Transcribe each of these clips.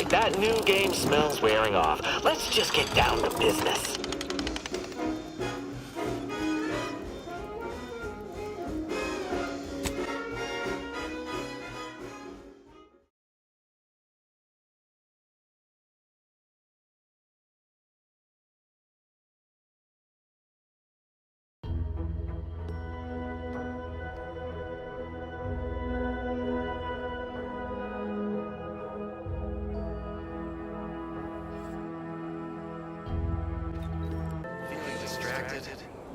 that new game smell's wearing off. Let's just get down to business.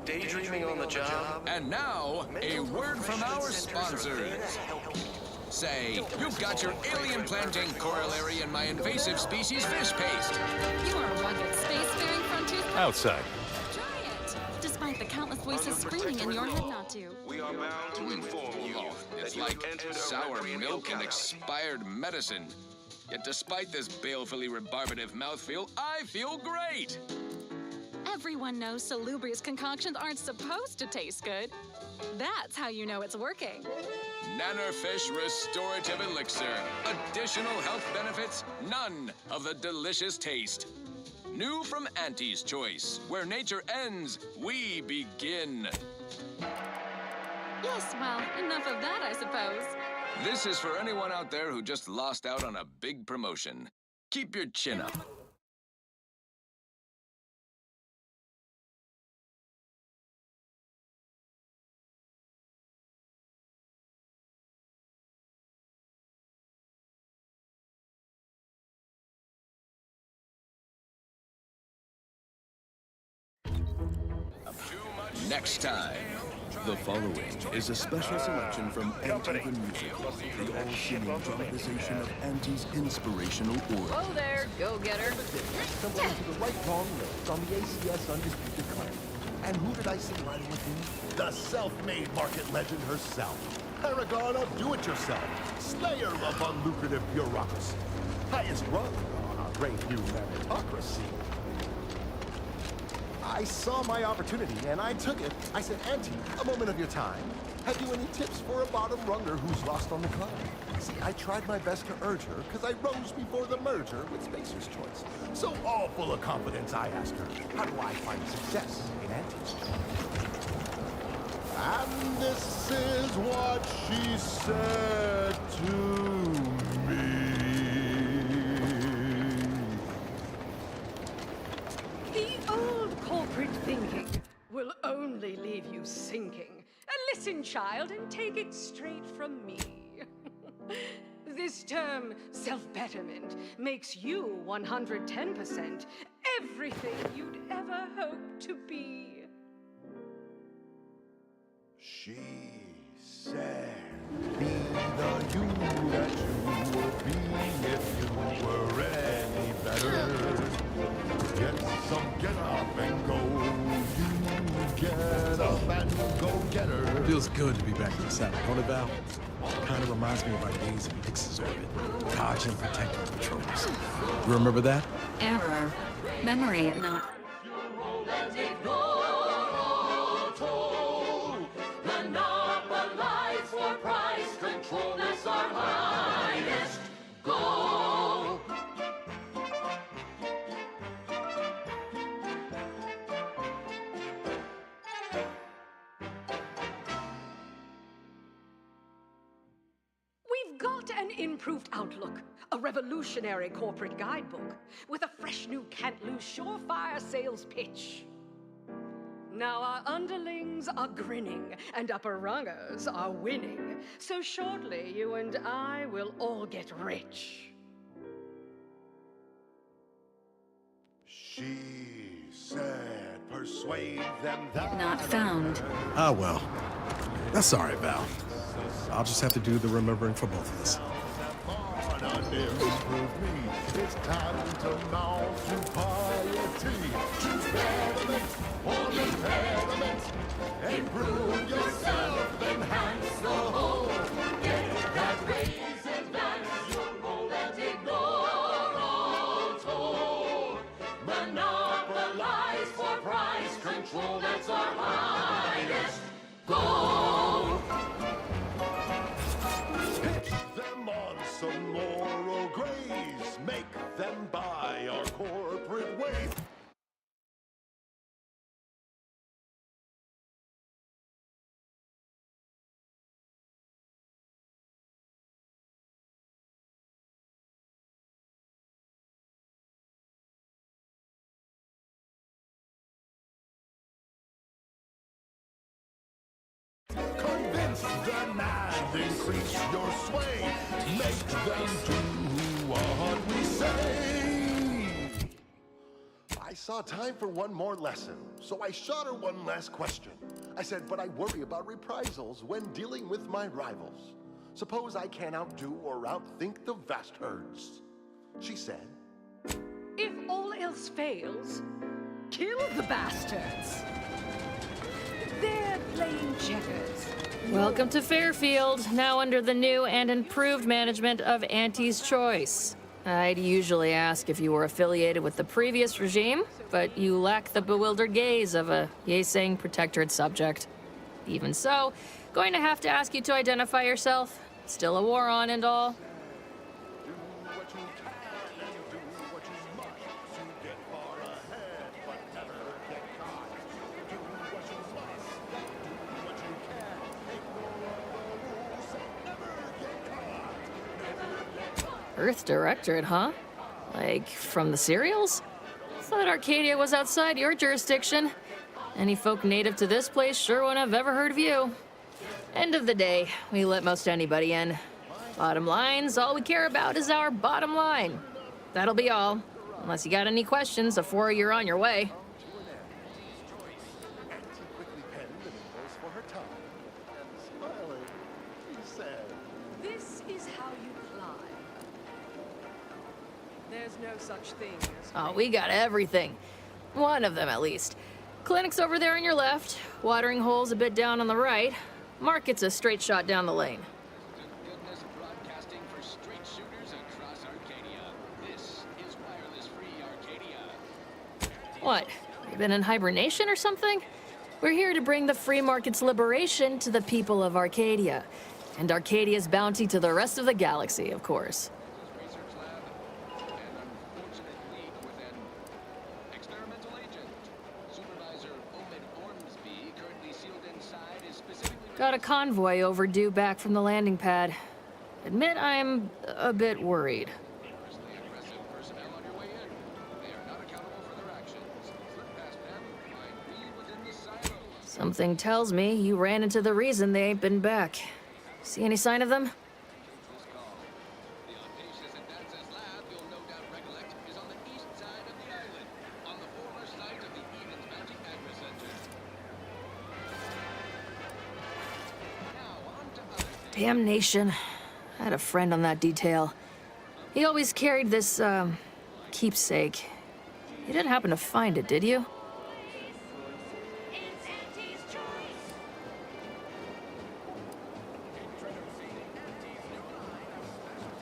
Daydreaming on the job. And now, a word from our sponsors. Say, you've got your alien planting corollary in my invasive species fish paste. You are a rugged, space-faring frontier. Outside. Try it. Despite the countless voices screaming in your head not to. We are bound to inform you It's that you like have entered a sour recreational milk and galaxy. expired medicine. Yet despite this balefully rebarbative mouthfeel, I feel great. Everyone knows salubrious concoctions aren't supposed to taste good. That's how you know it's working. Nannerfish Restorative Elixir. Additional health benefits, none of the delicious taste. New from Auntie's Choice. Where nature ends, we begin. Yes, well, enough of that, I suppose. This is for anyone out there who just lost out on a big promotion. Keep your chin up. Next time. The following is a special selection from Anti the Musical, the all-singing dramatization of Anti's inspirational aura. Whoa there, go-getter. Someone to the right wrong list on the ACS Undisputed Claim. And who did I see riding with me? The self-made market legend herself. Paragon of do-it-yourself. Slayer of unlucrative bureaucracy. Highest rung on our great new meritocracy. I saw my opportunity, and I took it. I said, Auntie, a moment of your time. Have you any tips for a bottom runger who's lost on the climb? See, I tried my best to urge her, because I rose before the merger with Spacer's Choice. So all full of confidence, I asked her, how do I find success in Auntie's Choice? And this is what she said to me. The old corporate thinking will only leave you sinking. Listen, child, and take it straight from me. This term, self-betterment, makes you 110% everything you'd ever hope to be. She said, be the you that you would be if you were any better. Get up and go. You get up and go get her. Feels good to be back in the saddle, don't it, Val? Kind of reminds me of our days in Pix's orbit, dodging protective patrols. You remember that? Error. Memory not. An improved outlook, a revolutionary corporate guidebook with a fresh new can't-lose surefire sales pitch. Now our underlings are grinning and upper rungers are winning, so shortly you and I will all get rich. She said, persuade them that... Not found. Ah, well. That's all right, Val. I'll just have to do the remembering for both of us. It's time to mount to piety. Choose betterment or experiment. Improve yourself, enhance the whole. Get that raise, advance your role and ignore all toll. Monopolize for price control, that's our highest goal. Pitch them on some more. Coral grays, make them buy our corporate ways. Convince them and increase your sway. Make them do what we say. I saw time for one more lesson, so I shot her one last question. I said, but I worry about reprisals when dealing with my rivals. Suppose I can't outdo or outthink the vast herds. She said, If all else fails, kill the bastards. They're playing checkers. Welcome to Fairfield, now under the new and improved management of Auntie's Choice. I'd usually ask if you were affiliated with the previous regime, but you lack the bewildered gaze of a yay-saying protectorate subject. Even so, going to have to ask you to identify yourself. Still a war on and all. do what you can and do what you must to get far ahead, but never get caught. Do what you must, do what you can, ignore all the rules and never get caught. Never get caught. Earth Directorate, huh? Like, from the serials? Thought Arcadia was outside your jurisdiction. Any folk native to this place sure wouldn't have ever heard of you. End of the day, we let most anybody in. Bottom line's all we care about is our bottom line. That'll be all. Unless you got any questions before you're on your way. Auntie quickly penned an invoice for her time, and smiling, she said, This is how you climb. There's no such thing as... Oh, we got everything. One of them, at least. Clinic's over there on your left. Watering hole's a bit down on the right. Market's a straight shot down the lane. Goodness broadcasting for straight shooters across Arcadia. This is wireless free Arcadia. What? You been in hibernation or something? We're here to bring the free market's liberation to the people of Arcadia. And Arcadia's bounty to the rest of the galaxy, of course. Research lab, an unfortunate leak with an experimental agent. Supervisor Omid Ormsby, currently sealed inside, is specifically... Got a convoy overdue back from the landing pad. Admit I'm a bit worried. Dangerously aggressive personnel on your way in. They are not accountable for their actions. Slip past them, might be within the silos. Something tells me you ran into the reason they ain't been back. See any sign of them? This call. The audacious advances lab, you'll no doubt recollect, is on the east side of the island, on the former site of the Eden's Magic Agri Center. Now, on to other things. Damnation. I had a friend on that detail. He always carried this, keepsake. You didn't happen to find it, did you? It's Auntie's Choice.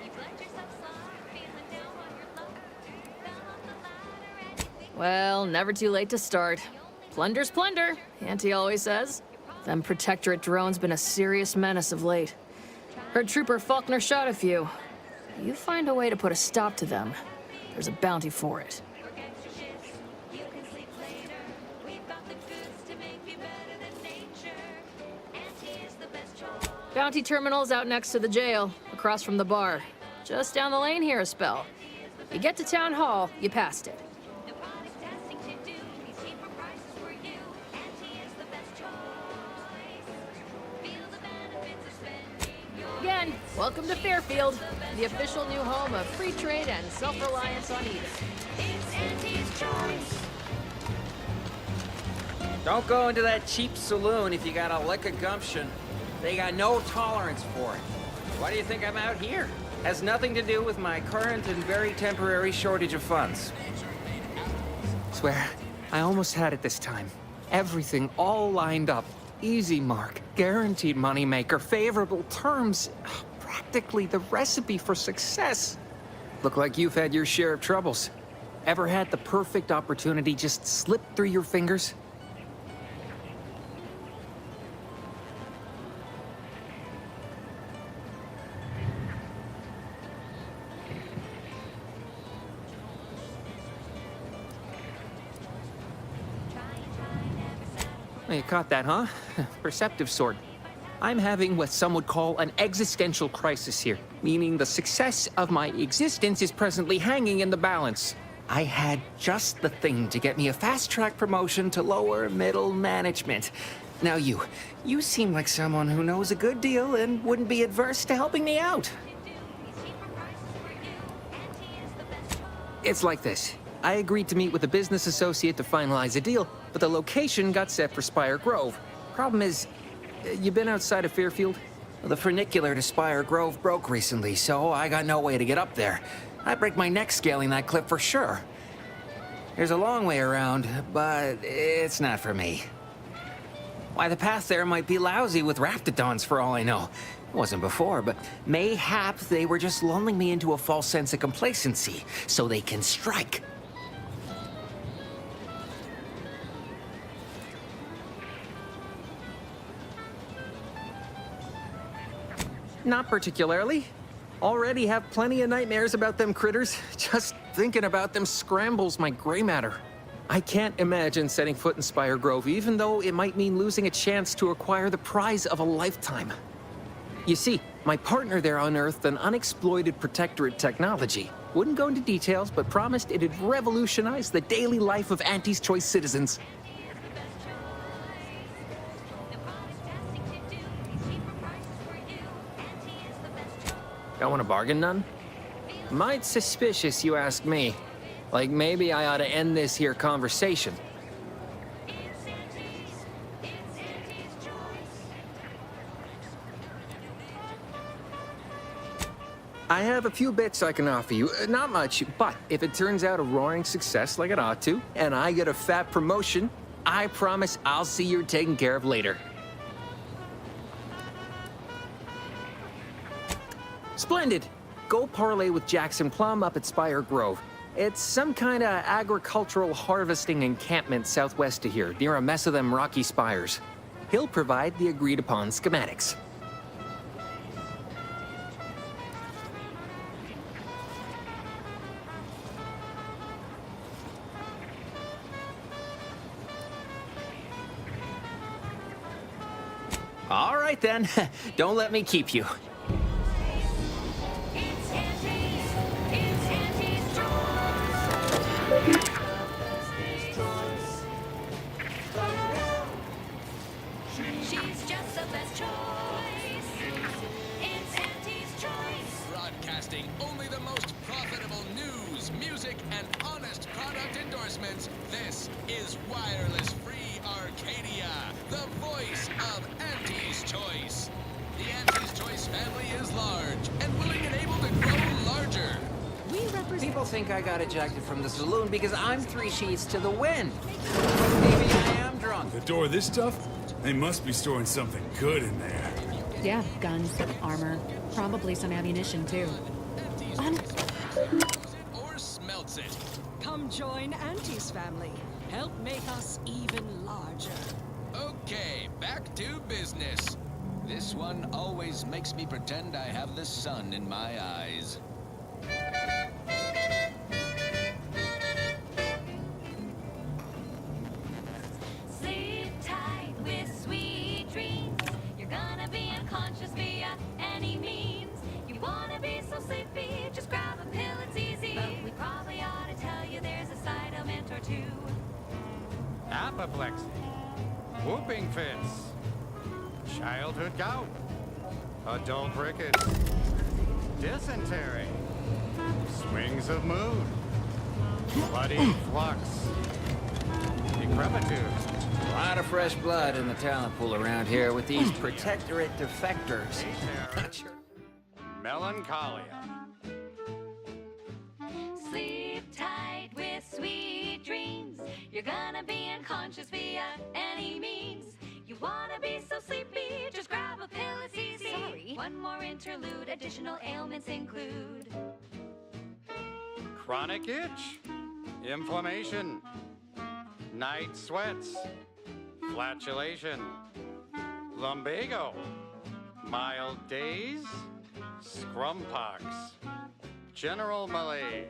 You've let yourself slide, feeling down on your luck. Fell off the ladder and you think Well, never too late to start. Plunder's plunder, Auntie always says. Them protectorate drones been a serious menace of late. Heard Trooper Faulkner shot a few. You find a way to put a stop to them. There's a bounty for it. we're gangsta shits. You can sleep later. We've got the goods to make you better than nature. Auntie is the best choice. Bounty terminal's out next to the jail, across from the bar. Just down the lane here a spell. You get to Town Hall, you passed it. No product testing to do. These cheaper prices for you. Auntie is the best choice. Feel the benefits of spending your Again, welcome to Fairfield, the official new home of free trade and self-reliance on Eden. It's Auntie's Choice. Don't go into that cheap saloon if you got a lick of gumption. They got no tolerance for it. Why do you think I'm out here? Has nothing to do with my current and very temporary shortage of funds. Swear, I almost had it this time. Everything all lined up. Easy mark, guaranteed moneymaker, favorable terms. Practically the recipe for success. Look like you've had your share of troubles. Ever had the perfect opportunity just slip through your fingers? You caught that, huh? Perceptive sort. I'm having what some would call an existential crisis here, meaning the success of my existence is presently hanging in the balance. I had just the thing to get me a fast-track promotion to lower middle management. Now you seem like someone who knows a good deal and wouldn't be adverse to helping me out. It's like this. I agreed to meet with a business associate to finalize a deal, but the location got set for Spire Grove. Problem is, you been outside of Fairfield? Well, the funicular to Spire Grove broke recently, so I got no way to get up there. I'd break my neck scaling that cliff for sure. There's a long way around, but it's not for me. Why, the path there might be lousy with raptidons for all I know. It wasn't before, but mayhap they were just lulling me into a false sense of complacency so they can strike. Not particularly. Already have plenty of nightmares about them critters. Just thinking about them scrambles my gray matter. I can't imagine setting foot in Spire Grove, even though it might mean losing a chance to acquire the prize of a lifetime. You see, my partner there unearthed an unexploited protectorate technology. Wouldn't go into details, but promised it'd revolutionize the daily life of Auntie's Choice citizens. Don't want to bargain none? Might suspicious, you ask me. Like maybe I ought to end this here conversation. I have a few bits I can offer you. Not much, but if it turns out a roaring success like it ought to, and I get a fat promotion, I promise I'll see you're taken care of later. Splendid. Go parlay with Jackson Plum up at Spire Grove. It's some kind of agricultural harvesting encampment southwest of here, near a mess of them rocky spires. He'll provide the agreed-upon schematics. All right then, don't let me keep you. She's just the best choice. It's Auntie's Choice. Broadcasting only the most profitable news, music, and honest product endorsements. This is Wireless Free Arcadia, the voice of Auntie's Choice. The Auntie's Choice family is large and willing and able to grow larger. We represent. People think I got ejected from the saloon because I'm 3 sheets to the wind. Maybe I am drunk. The door this tough? They must be storing something good in there. Yeah, guns, armor, probably some ammunition too. Or smelts it. Come join Auntie's family. Help make us even larger. Okay, back to business. This one always makes me pretend I have the sun in my eyes. Sleep tight with sweet dreams. You're gonna be unconscious via any means. You wanna be so sleepy, just grab a pill, it's easy. But we probably ought to tell you there's a side element or two. Apoplexy, whooping fits, childhood gout, adult rickets, dysentery, swings of mood, bloody flux, decrepitude. A lot of fresh blood in the talent pool around here with these protectorate defectors. Melancholia. Sleep tight with sweet dreams. You're gonna be unconscious via any means. You wanna be so sleepy, just grab a pill, it's easy. Sorry. One more interlude, additional ailments include Chronic itch, inflammation, night sweats, flatulation, lumbago, mild daze, scrumpox, general malaise,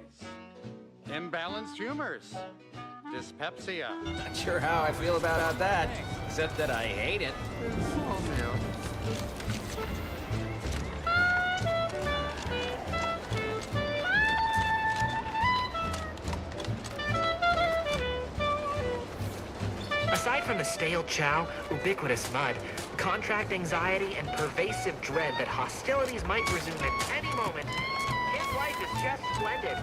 imbalanced humors, dyspepsia. Not sure how I feel about that, except that I hate it. Aside from the stale chow, ubiquitous mud, contract anxiety, and pervasive dread that hostilities might resume at any moment, his life is just splendid.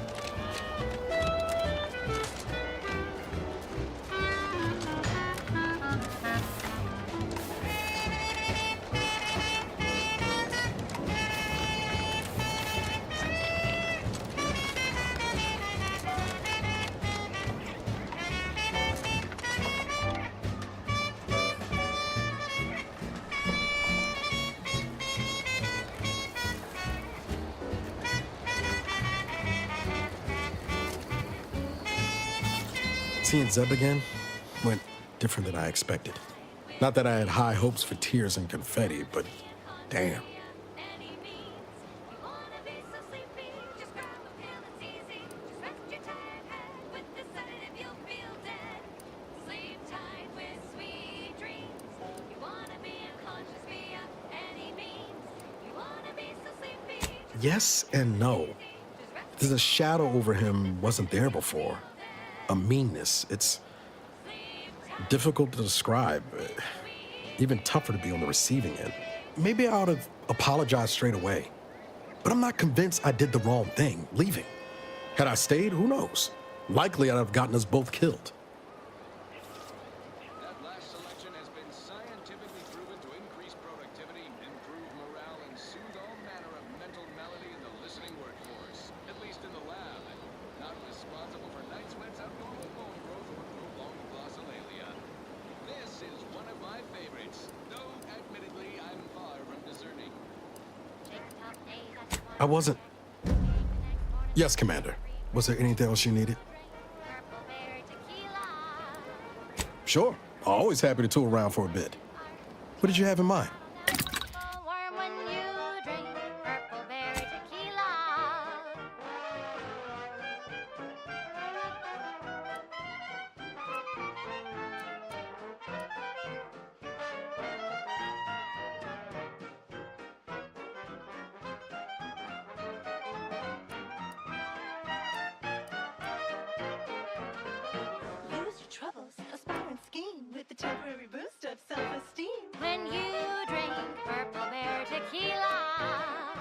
Seeing Zeb again went different than I expected. Not that I had high hopes for tears and confetti, but damn. Yes and no. There's a shadow over him wasn't there before. A meanness. It's difficult to describe. Even tougher to be on the receiving end. Maybe I ought to apologize straight away. But I'm not convinced I did the wrong thing, leaving. Had I stayed, who knows? Likely I'd have gotten us both killed. That last selection has been scientifically proven to increase productivity, improve morale, and soothe all manner of mental malady in the listening workforce. At least in the lab. Not responsible for night sweats, abnormal bone growth, or prolonged glossolalia. This is one of my favorites, though admittedly I'm far from discerning. I wasn't... Yes, Commander. Was there anything else you needed? Sure. Always happy to tool around for a bit. What did you have in mind? Troubles, aspire and scheme with the temporary boost of self-esteem. When you drink Purple Bear tequila.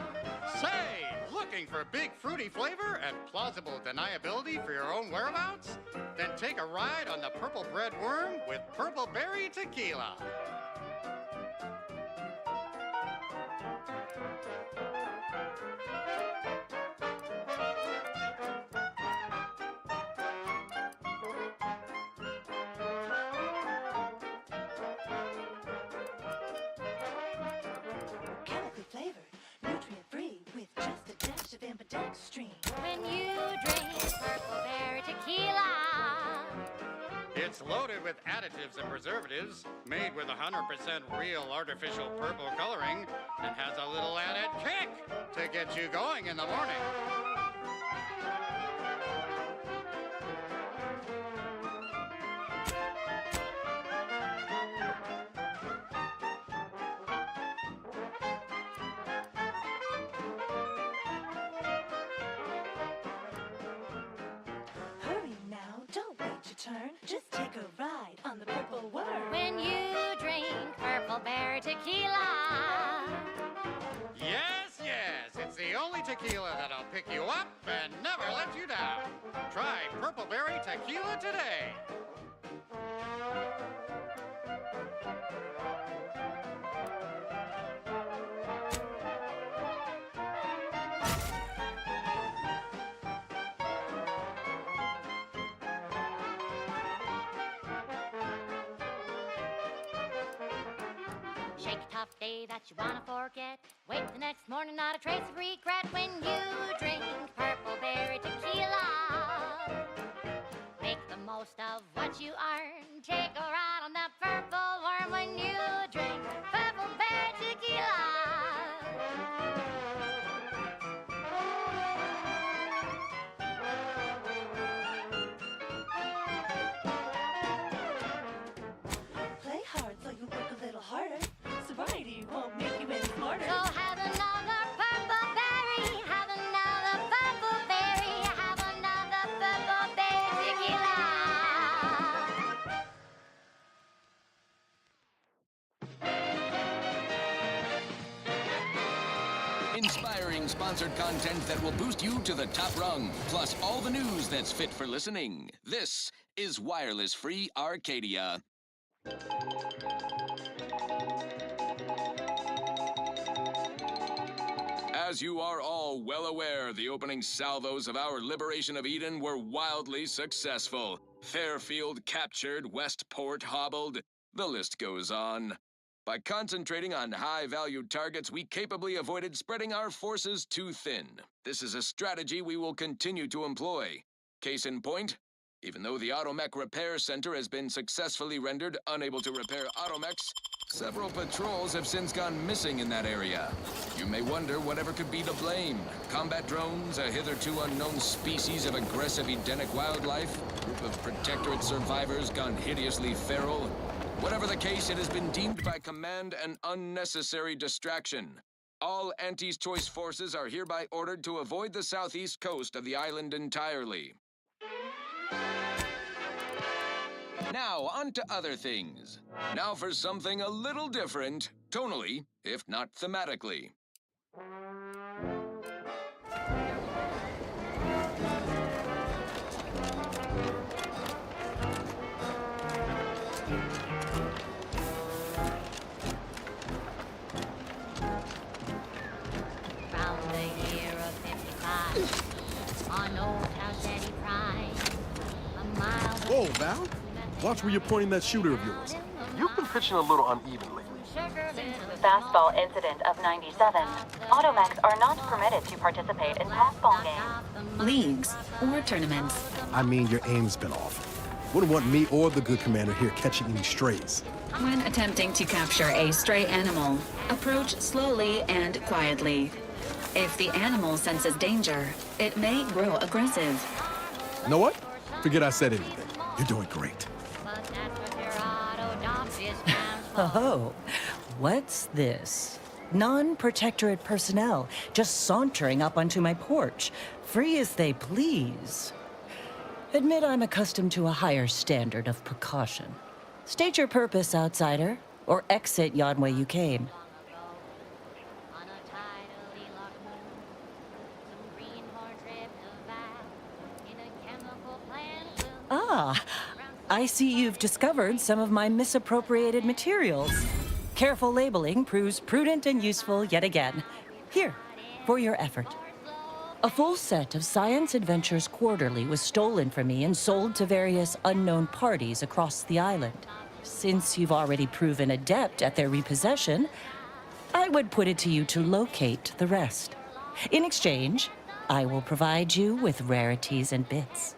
Say, looking for big fruity flavor and plausible deniability for your own whereabouts? Then take a ride on the Purple Bread Worm with Purple Berry Tequila. Chemically flavored, nutrient-free with just a dash of ambidextrine. When you drink Purple Bear tequila. It's loaded with additives and preservatives, made with 100% real artificial purple coloring, and has a little added kick to get you going in the morning. Hurry now, don't wait your turn. Just take a ride on the Purple Worm. When you drink Purple Bear tequila. Yes, yes, it's the only tequila that'll pick you up and never let you down. Try Purple Berry Tequila today. Shake a tough day that you wanna forget. Wake the next morning, not a trace of regret when you drink Purple Berry tequila. Make the most of what you earn. Take a ride on that Purple Worm when you drink Purple Berry tequila. sponsored content that will boost you to the top rung, plus all the news that's fit for listening. This is Wireless Free Arcadia. As you are all well aware, the opening salvos of our liberation of Eden were wildly successful. Fairfield captured, Westport hobbled. The list goes on. By concentrating on high-valued targets, we capably avoided spreading our forces too thin. This is a strategy we will continue to employ. Case in point, even though the Automech Repair Center has been successfully rendered unable to repair automechs, several patrols have since gone missing in that area. You may wonder whatever could be to blame. Combat drones, a hitherto unknown species of aggressive Edenic wildlife, group of Protectorate survivors gone hideously feral. Whatever the case, it has been deemed by command an unnecessary distraction. All Auntie's Choice forces are hereby ordered to avoid the southeast coast of the island entirely. Now, on to other things. Now for something a little different, tonally, if not thematically. Round the year of 55, on Old House Eddie Pride, a mile. Whoa, Val. Watch where you're pointing that shooter of yours. You've been pitching a little unevenly. Fastball incident of 97. Automechs are not permitted to participate in fastball games, Leagues or tournaments. I mean, your aim's been off. Wouldn't want me or the good commander here catching any strays. When attempting to capture a stray animal, approach slowly and quietly. If the animal senses danger, it may grow aggressive. You know what? Forget I said anything. You're doing great. Oh, what's this? Non-protectorate personnel just sauntering up onto my porch, free as they please. Admit I'm accustomed to a higher standard of precaution. State your purpose, outsider, or exit yon way you came. Ah, I see you've discovered some of my misappropriated materials. Careful labeling proves prudent and useful yet again. Here, for your effort. A full set of Science Adventures Quarterly was stolen from me and sold to various unknown parties across the island. Since you've already proven adept at their repossession, I would put it to you to locate the rest. In exchange, I will provide you with rarities and bits.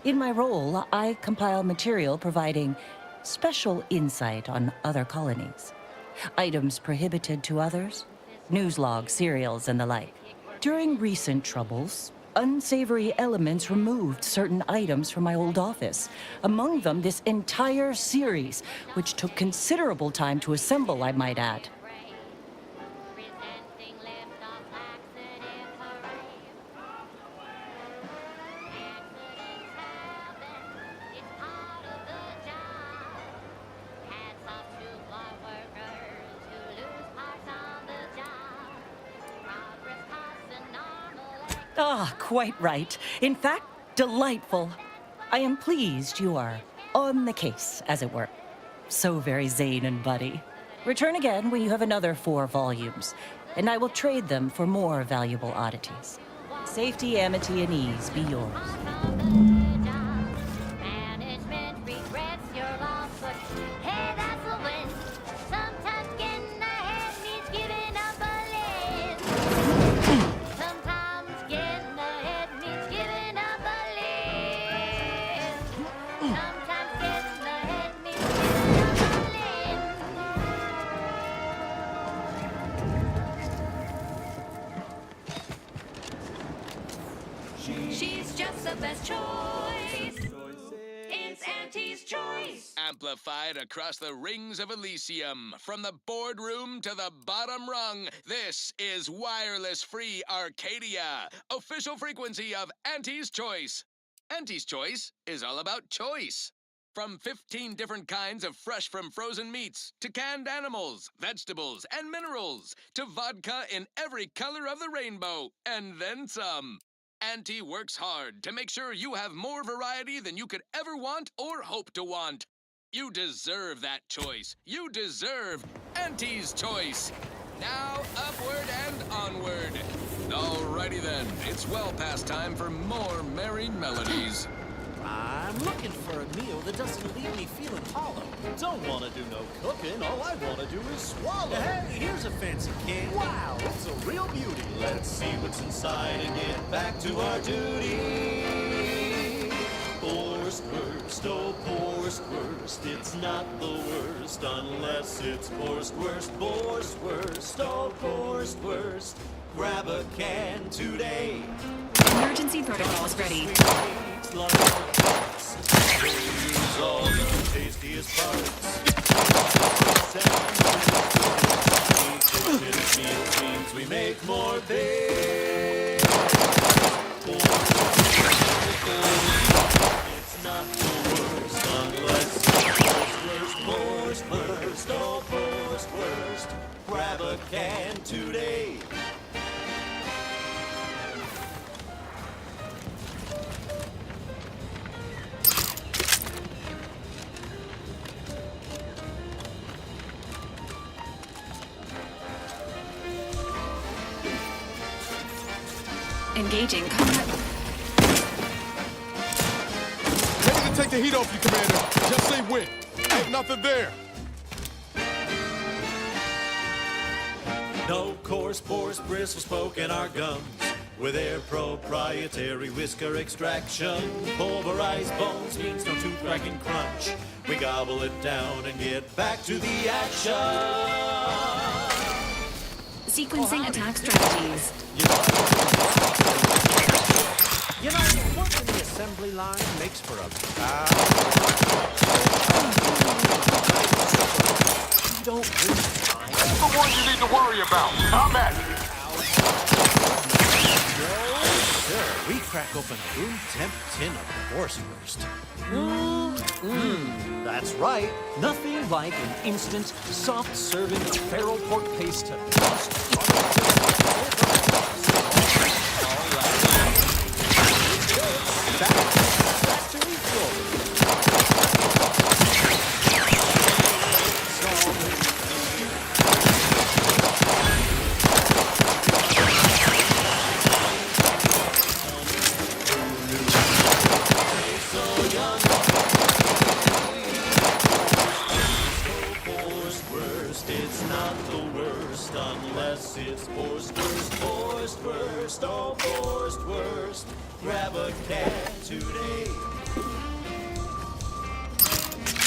In my role, I compile material providing special insight on other colonies. Items prohibited to others, news logs, serials, and the like. During recent troubles, unsavory elements removed certain items from my old office. Among them, this entire series, which took considerable time to assemble, I might add. Ah, quite right. In fact, delightful. I am pleased you are on the case, as it were. So very Zane and Buddy. Return again when you have another 4 volumes, and I will trade them for more valuable oddities. Safety, amity, and ease be yours. She's just the best choice. It's Auntie's Choice. Amplified across the rings of Elysium, from the boardroom to the bottom rung, this is wireless free Arcadia, official frequency of Auntie's Choice. Auntie's Choice is all about choice. From 15 different kinds of fresh from frozen meats, to canned animals, vegetables, and minerals, to vodka in every color of the rainbow, and then some. Auntie works hard to make sure you have more variety than you could ever want or hope to want. You deserve that choice. You deserve Auntie's Choice. Now, upward and onward. Alrighty then, it's well past time for more merry melodies. I'm looking for a meal that doesn't leave me feeling hollow. Don't want to do no cooking, all I want to do is swallow. Hey, here's a fancy can. Wow, it's a real beauty. Let's see what's inside and get back to our duty. Worst, oh worst, it's not the worst unless it's worst, oh worst. Grab a can today. Emergency protocols ready. Use all the tastiest parts. It means we make more pay. It's not the worst unless it's worst, oh worst. Grab a can today. Engaging combat. Ready to take the heat off you, Commander. Just say when. Ain't nothing there. No coarse pores, bristles poking our gums. With their proprietary whisker extraction. Pulverized bones means no tooth cracking crunch. We gobble it down and get back to the action. Sequencing attack strategies. You know, working the assembly line makes for a You don't really mind. That's the one you need to worry about. I'm at it. Sure, we crack open a room temp tin of Wurst. That's right. Nothing like an instant, soft serving of feral pork paste to toast. Factory floor. It's not the worst unless it's worst, oh worst. Grab a can today.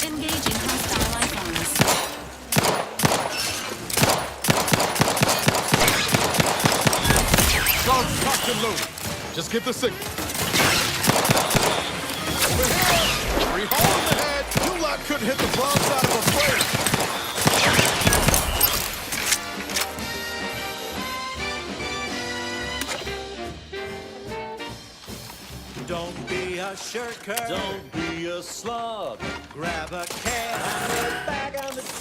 Engaging hostile icons. Guns locked and loaded. Just get the signal. Over here! 3 holes in the head! You lot couldn't hit the wrong side of a frame! Don't be a shirker. Don't be a slug. Grab a can and get back on the job.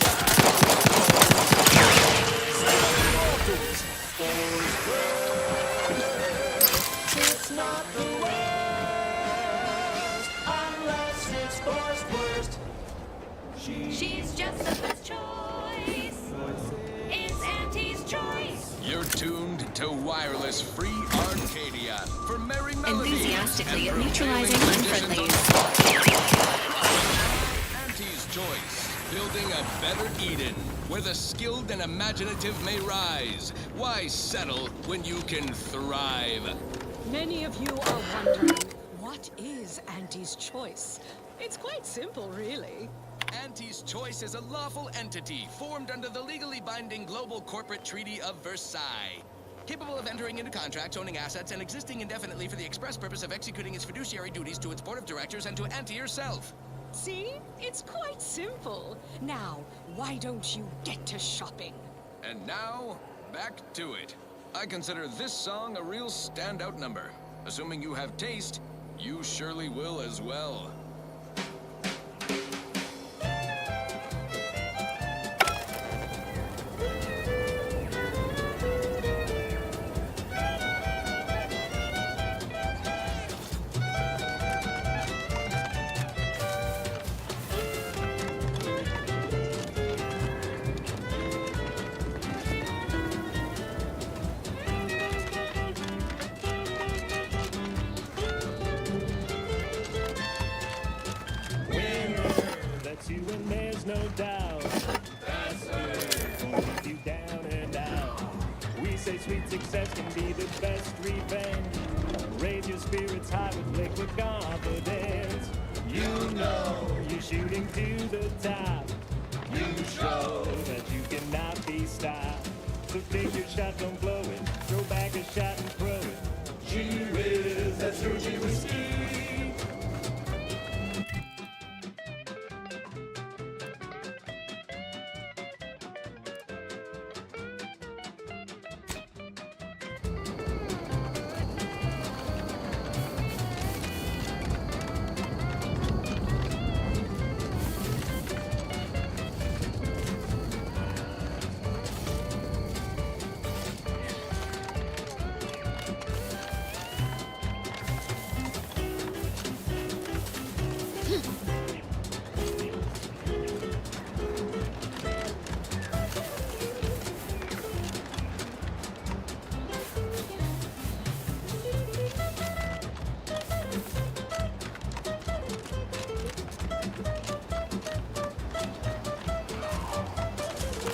It's not the worst unless it's worst. She's just the best choice. It's Auntie's Choice. You're tuned to wireless free Arcadia for merry melodies. Enthusiastically neutralizing unfriendlies. Auntie's Choice, building a better Eden, where the skilled and imaginative may rise. Why settle when you can thrive? Many of you are wondering, what is Auntie's Choice? It's quite simple, really. Auntie's Choice is a lawful entity formed under the legally binding Global Corporate Treaty of Versailles. Capable of entering into contracts, owning assets, and existing indefinitely for the express purpose of executing its fiduciary duties to its board of directors and to Auntie herself. See? It's quite simple. Now, why don't you get to shopping? And now, back to it. I consider this song a real standout number. Assuming you have taste, you surely will as well. That's you and there's no doubt. That's good. Gonna keep you down and out. We say sweet success can be the best revenge. Raise your spirits high with liquid confidence. You know you're shooting to the top. You show that you cannot be stopped. So take your shot, don't blow it. Throw back a shot and throw it. Gee whiz, that's Ruby whiskey.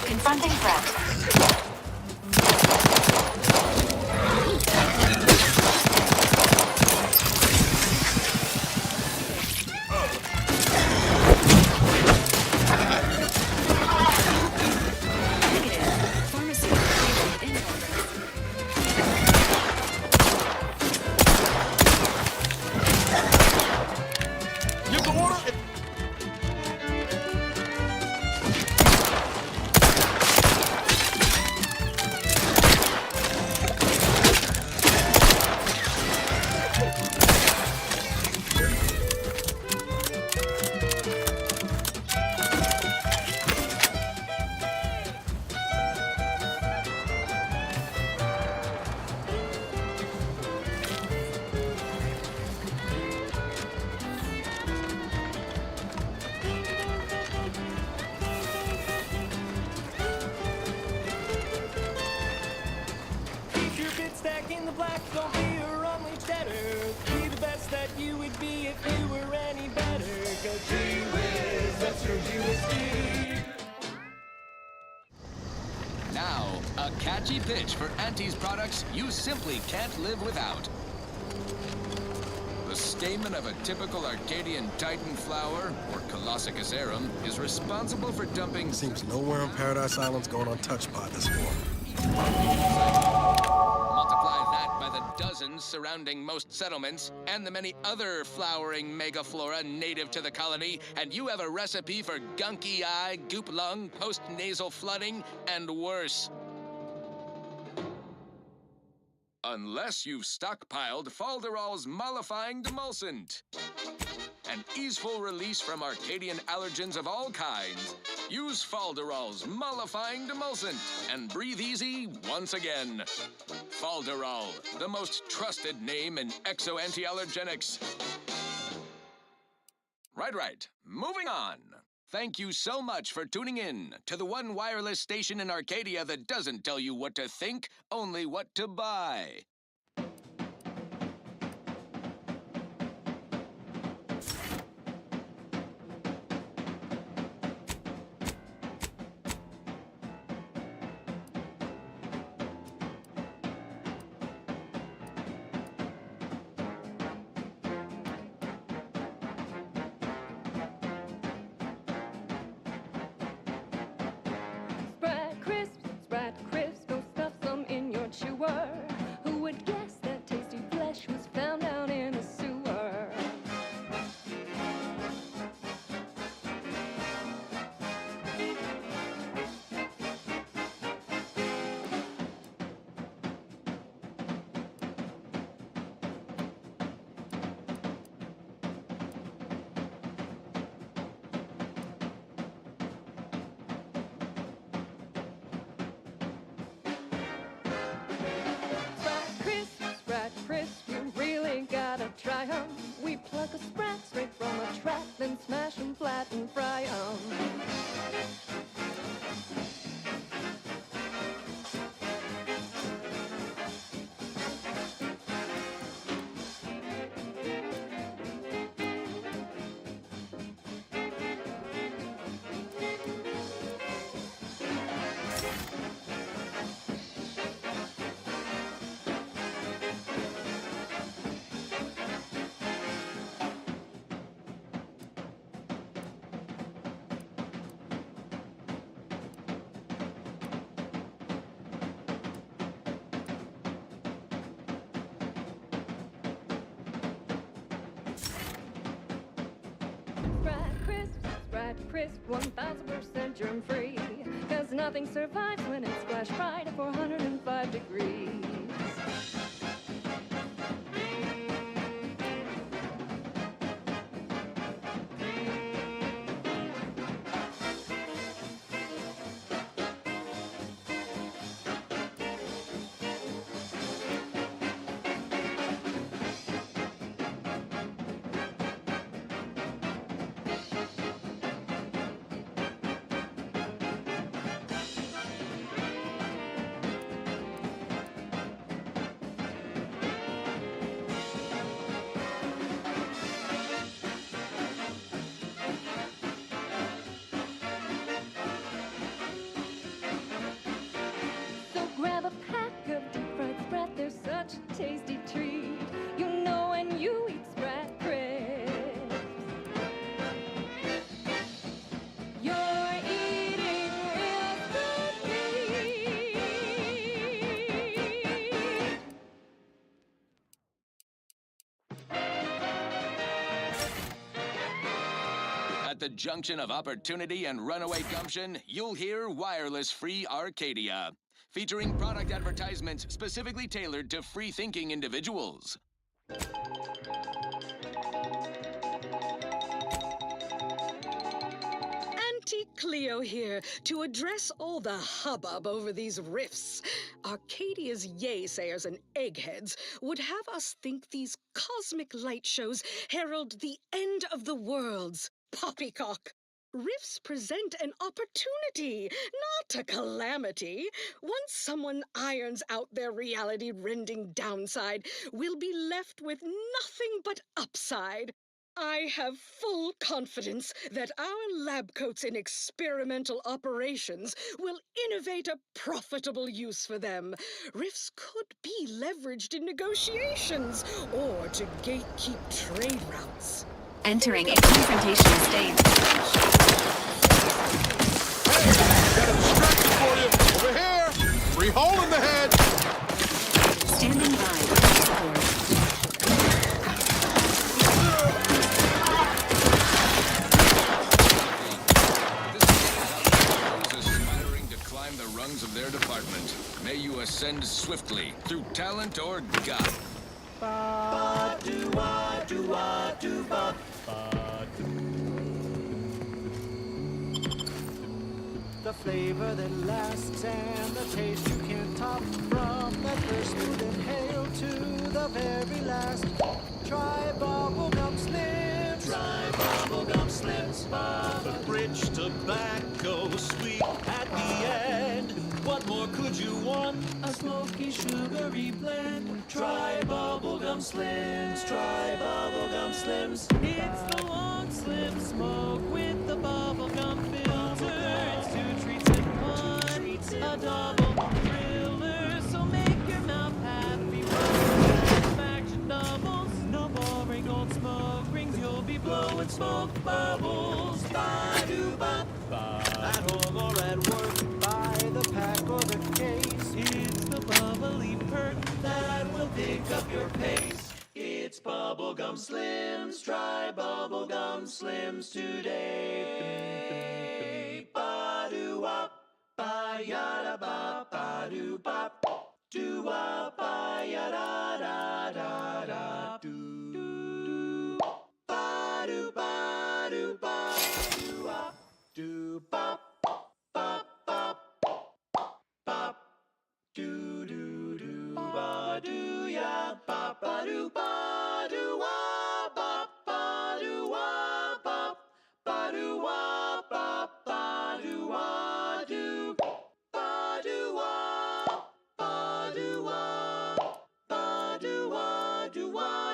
Confronting threat. Give the order. Keep your bit stack in the black, don't be your only debtor. Be the best that you would be if you were any better. Go gee whiz, that's your whiskey. Now, a catchy pitch for Auntie's products you simply can't live without. The stamen of a typical Arcadian Titan flower, or Colossicus arum, is responsible for dumping... Seems nowhere on Paradise Island's going untouched by this war. Multiply that by the dozens surrounding most settlements, and the many other flowering megaflora native to the colony, and you have a recipe for gunky eye, goop lung, post-nasal flooding, and worse. Unless you've stockpiled Falderall's mollifying demulcent. An easeful release from Arcadian allergens of all kinds. Use Falderall's mollifying demulcent and breathe easy once again. Falderall, the most trusted name in exo-anti-allergenics. Right. Moving on. Thank you so much for tuning in to the one wireless station in Arcadia that doesn't tell you what to think, only what to buy. Spread crisp, go stuff some in your chewer. Who would sprat straight from a trap, then smash 'em flat and fry 'em. Sprat crisp, 1000% germ free. 'Cause nothing survives when it's flash fried at 405 degrees. Grab a pack of deep fried sprat, they're such a tasty treat. You know when you eat sprat crisps, you're eating real sprat meat. At the junction of opportunity and runaway gumption, you'll hear wireless-free Arcadia, featuring product advertisements specifically tailored to free-thinking individuals. Auntie Cleo here to address all the hubbub over these riffs. Arcadia's yaysayers and eggheads would have us think these cosmic light shows herald the end of the worlds. Poppycock! Rifts present an opportunity, not a calamity. Once someone irons out their reality-rending downside, we'll be left with nothing but upside. I have full confidence that our lab coats in experimental operations will innovate a profitable use for them. Rifts could be leveraged in negotiations or to gatekeep trade routes. Entering a confrontation state. Got a distraction for you! Over here! Free hole in the head! Standing by. Those aspiring to climb the rungs of their department. May you ascend swiftly through talent or guile. The flavor that lasts and the taste you can't top, from the first smooth inhale to the very last. Try bubblegum slims. Try bubblegum slims. The rich tobacco sweet at the end. What more could you want? A smoky, sugary blend. Try bubblegum slims. Try bubblegum slims. It's the long slim smoke with the bubblegum filter. It's two treats in one. A double thriller, so make your mouth happy. Satisfaction doubles. No boring old smoke rings. You'll be blowing smoke bubbles. Ba-do-ba. At home or at work, by the pack or the case. It's the bubbly perk that will pick up your pace. It's bubblegum slims. Try bubblegum slims today. Ba-do-wop, ba-yada-ba, ba-do-bop. Do-wop, ba-yada-da-da-da-da. Do. Ba-do-ba-do-ba. Do-wop, do-bop, bop-bop, bop. Do-do-do, ba-do-ya, ba-ba-do-ba-do-wop, bop-bop.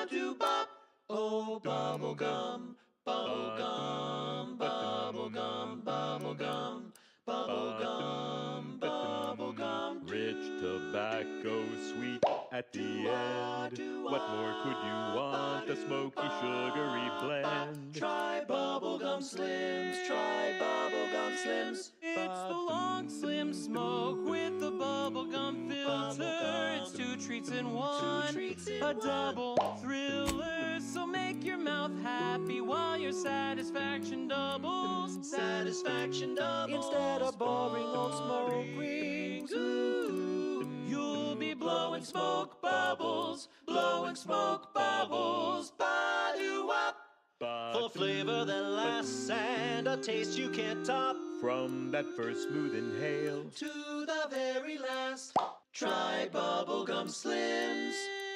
ba-do-bop. Oh, bubblegum, bubblegum, bubblegum, bubblegum, bubblegum, bubblegum. Rich tobacco, sweet at the end. What more could you want? A smoky, sugary blend. Try bubblegum slims, try bubblegum slims. It's the long slim smoke with the bubblegum filter. It's two treats in one, a double thriller. So make your mouth happy while your satisfaction doubles. Satisfaction doubles. Instead of boring old smoke rings, ooh, You'll be blowing smoke bubbles, blowing smoke bubbles. Ba-do-wop. Full of flavor that lasts and a taste you can't top. From that first smooth inhale To the very last, try bubblegum slims.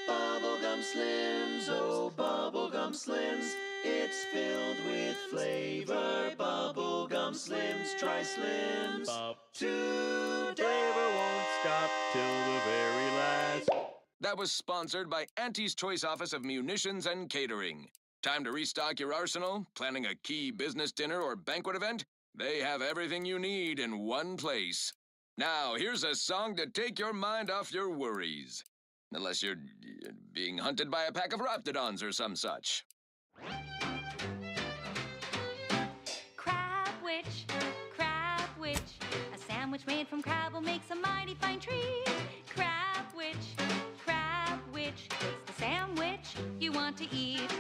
Bubblegum slims, oh bubblegum slims. It's filled with flavor. Bubblegum slims, try slims. Today. Flavor won't stop till the very last. That was sponsored by Auntie's Choice Office of Munitions and Catering. Time to restock your arsenal? Planning a key business dinner or banquet event? They have everything you need in one place. Now, here's a song to take your mind off your worries. Unless you're being hunted by a pack of raptidons or some such. Crab witch, a sandwich made from crab will make a mighty fine treat. Crab witch, it's the sandwich you want to eat.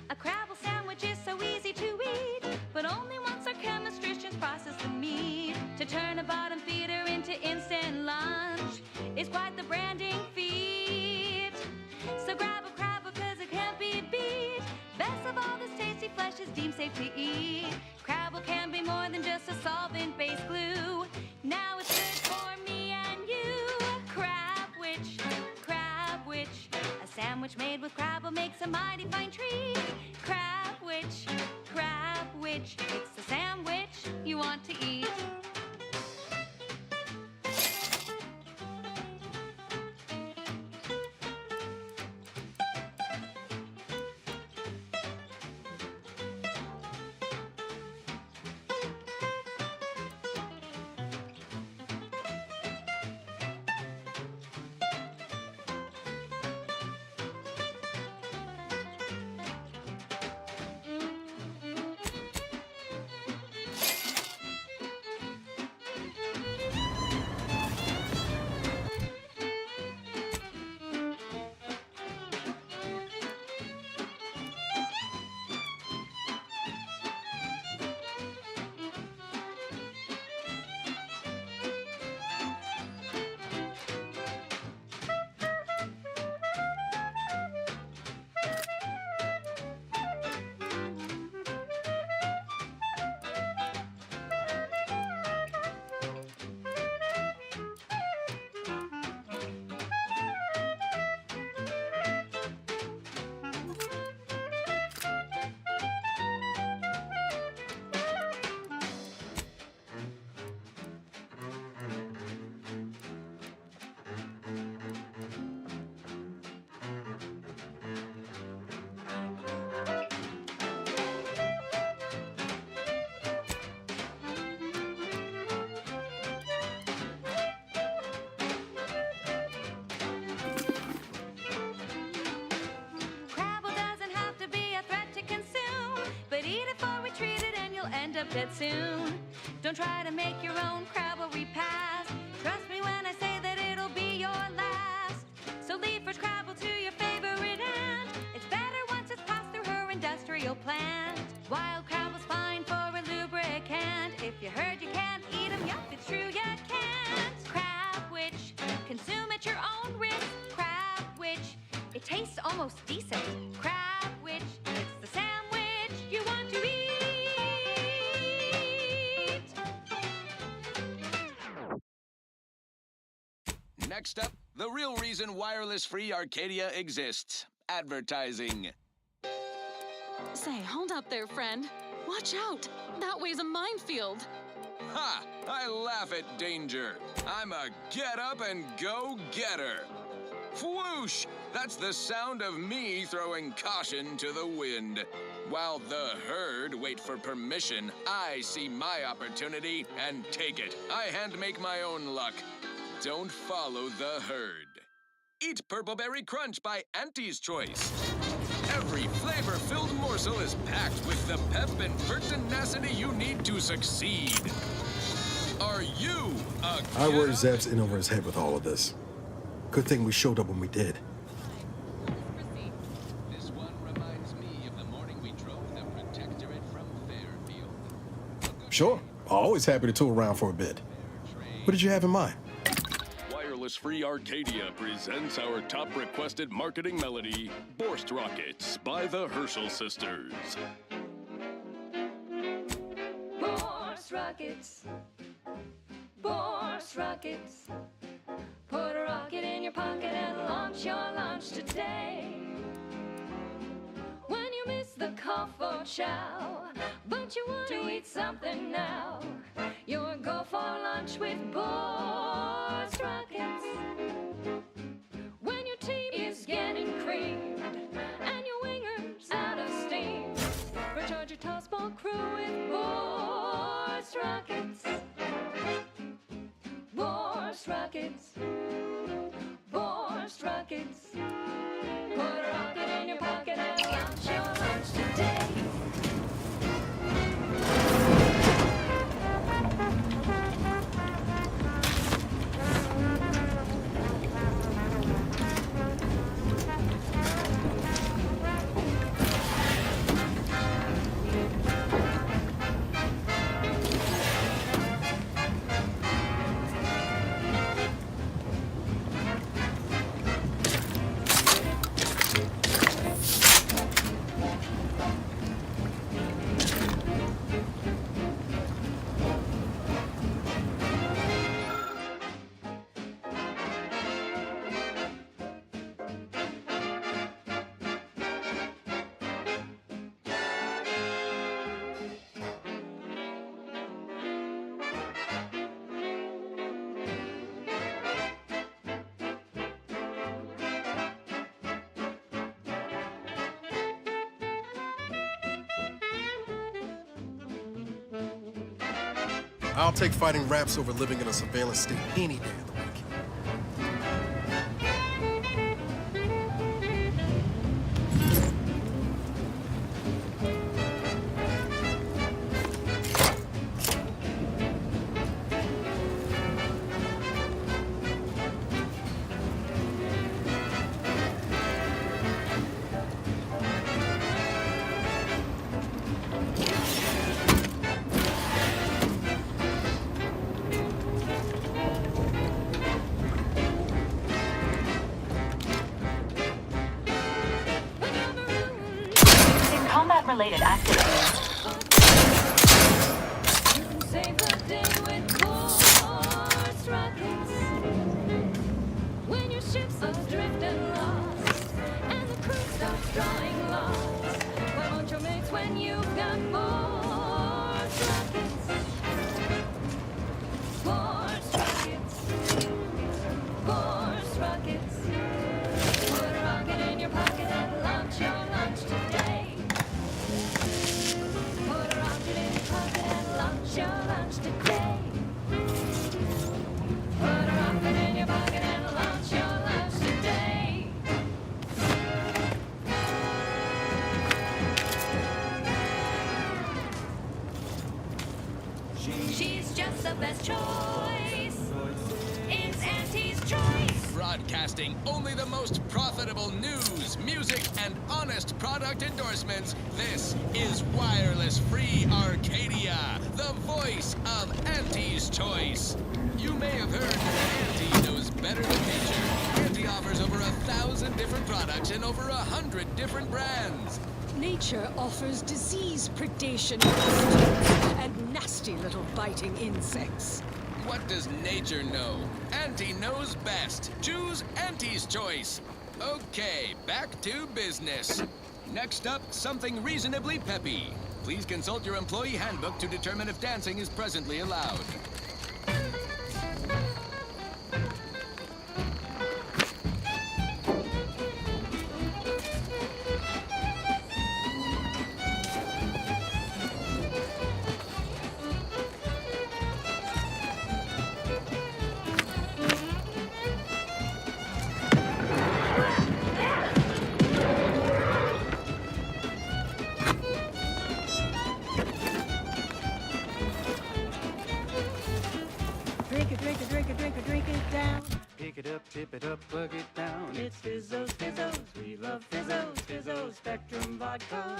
A crabble sandwich is so easy to eat, but only once our chemistricians process the meat to turn a bottom feeder into instant lunch. It's quite the branding feat. So grab a crab because it can't be beat. Best of all, this tasty flesh is deemed safe to eat. Crabble can be more than just a solvent-based glue. Now it's good for me and you. Crab witch, a sandwich made with crabble makes a mighty fine treat. Crab witch, it's the sandwich you want to eat. Dead soon. Don't try to make your own crabble repast. Trust me when I say that it'll be your last. So leave fresh crabble to your favorite aunt. It's better once it's passed through her industrial plant. Wild crabble's fine for a lubricant. If you heard you can't eat them, yup, it's true you can't. Crab witch, consume at your own risk. Crab witch, it tastes almost decent. Crab witch, it's the sandwich you want to eat. Next up, the real reason wireless-free Arcadia exists. Advertising. Say, hold up there, friend. Watch out. That way's a minefield. Ha! I laugh at danger. I'm a get-up-and-go-getter. Whoosh! That's the sound of me throwing caution to the wind. While the herd wait for permission, I see my opportunity and take it. I hand-make my own luck. Don't follow the herd. Eat Purple Berry Crunch by Auntie's Choice. Every flavor-filled morsel is packed with the pep and pertinacity you need to succeed. Are you a I worry Zev's in over his head with all of this. Good thing we showed up when we did. This one reminds me of the morning we drove the Protectorate from Fairfield. Sure, always happy to tour around for a bit. What did you have in mind? Wireless Free Arcadia presents our top requested marketing melody, Borst Rockets by the Herschel Sisters. Borst rockets. Borst rockets. Put a rocket in your pocket and launch your launch today. When you miss the cough or chow, but you want to eat something now, you'll go for lunch with Borst rockets. When your team is getting creamed and your wingers out of steam, recharge your tossball crew with Borst rockets. Borst rockets. Borst rockets. Put a rocket in your pocket and launch your lunch today. I'll take fighting raps over living in a surveillance state any day of the week. Related activities. Save the day with Borst rockets. When your ship's adrift and lost, and the crew starts drawing lots, why won't your mates when you've got Borst rockets? Borst rockets. Borst rockets. Put a rocket in your pocket and launch your lunch today. Put a rocket in your pocket and launch your lunch today. Put a rocket in your pocket and launch your lunch today. She's just the best choice. It's Auntie's Choice. Broadcasting only the most profitable news, music, and honest product endorsements. This is Wireless Free Arcadia, the voice of Auntie's Choice. You may have heard that Auntie knows better than nature. Auntie offers over 1,000 different products in over 100 different brands. Nature offers disease predation and nasty little biting insects. What does nature know? Auntie knows best. Choose Auntie's Choice. Okay, back to business. Next up, something reasonably peppy. Please consult your employee handbook to determine if dancing is presently allowed. it up, tip it up, plug it down. It's Fizzos, Fizzos, we love Fizzos, Fizzos, Spectrum Vodka.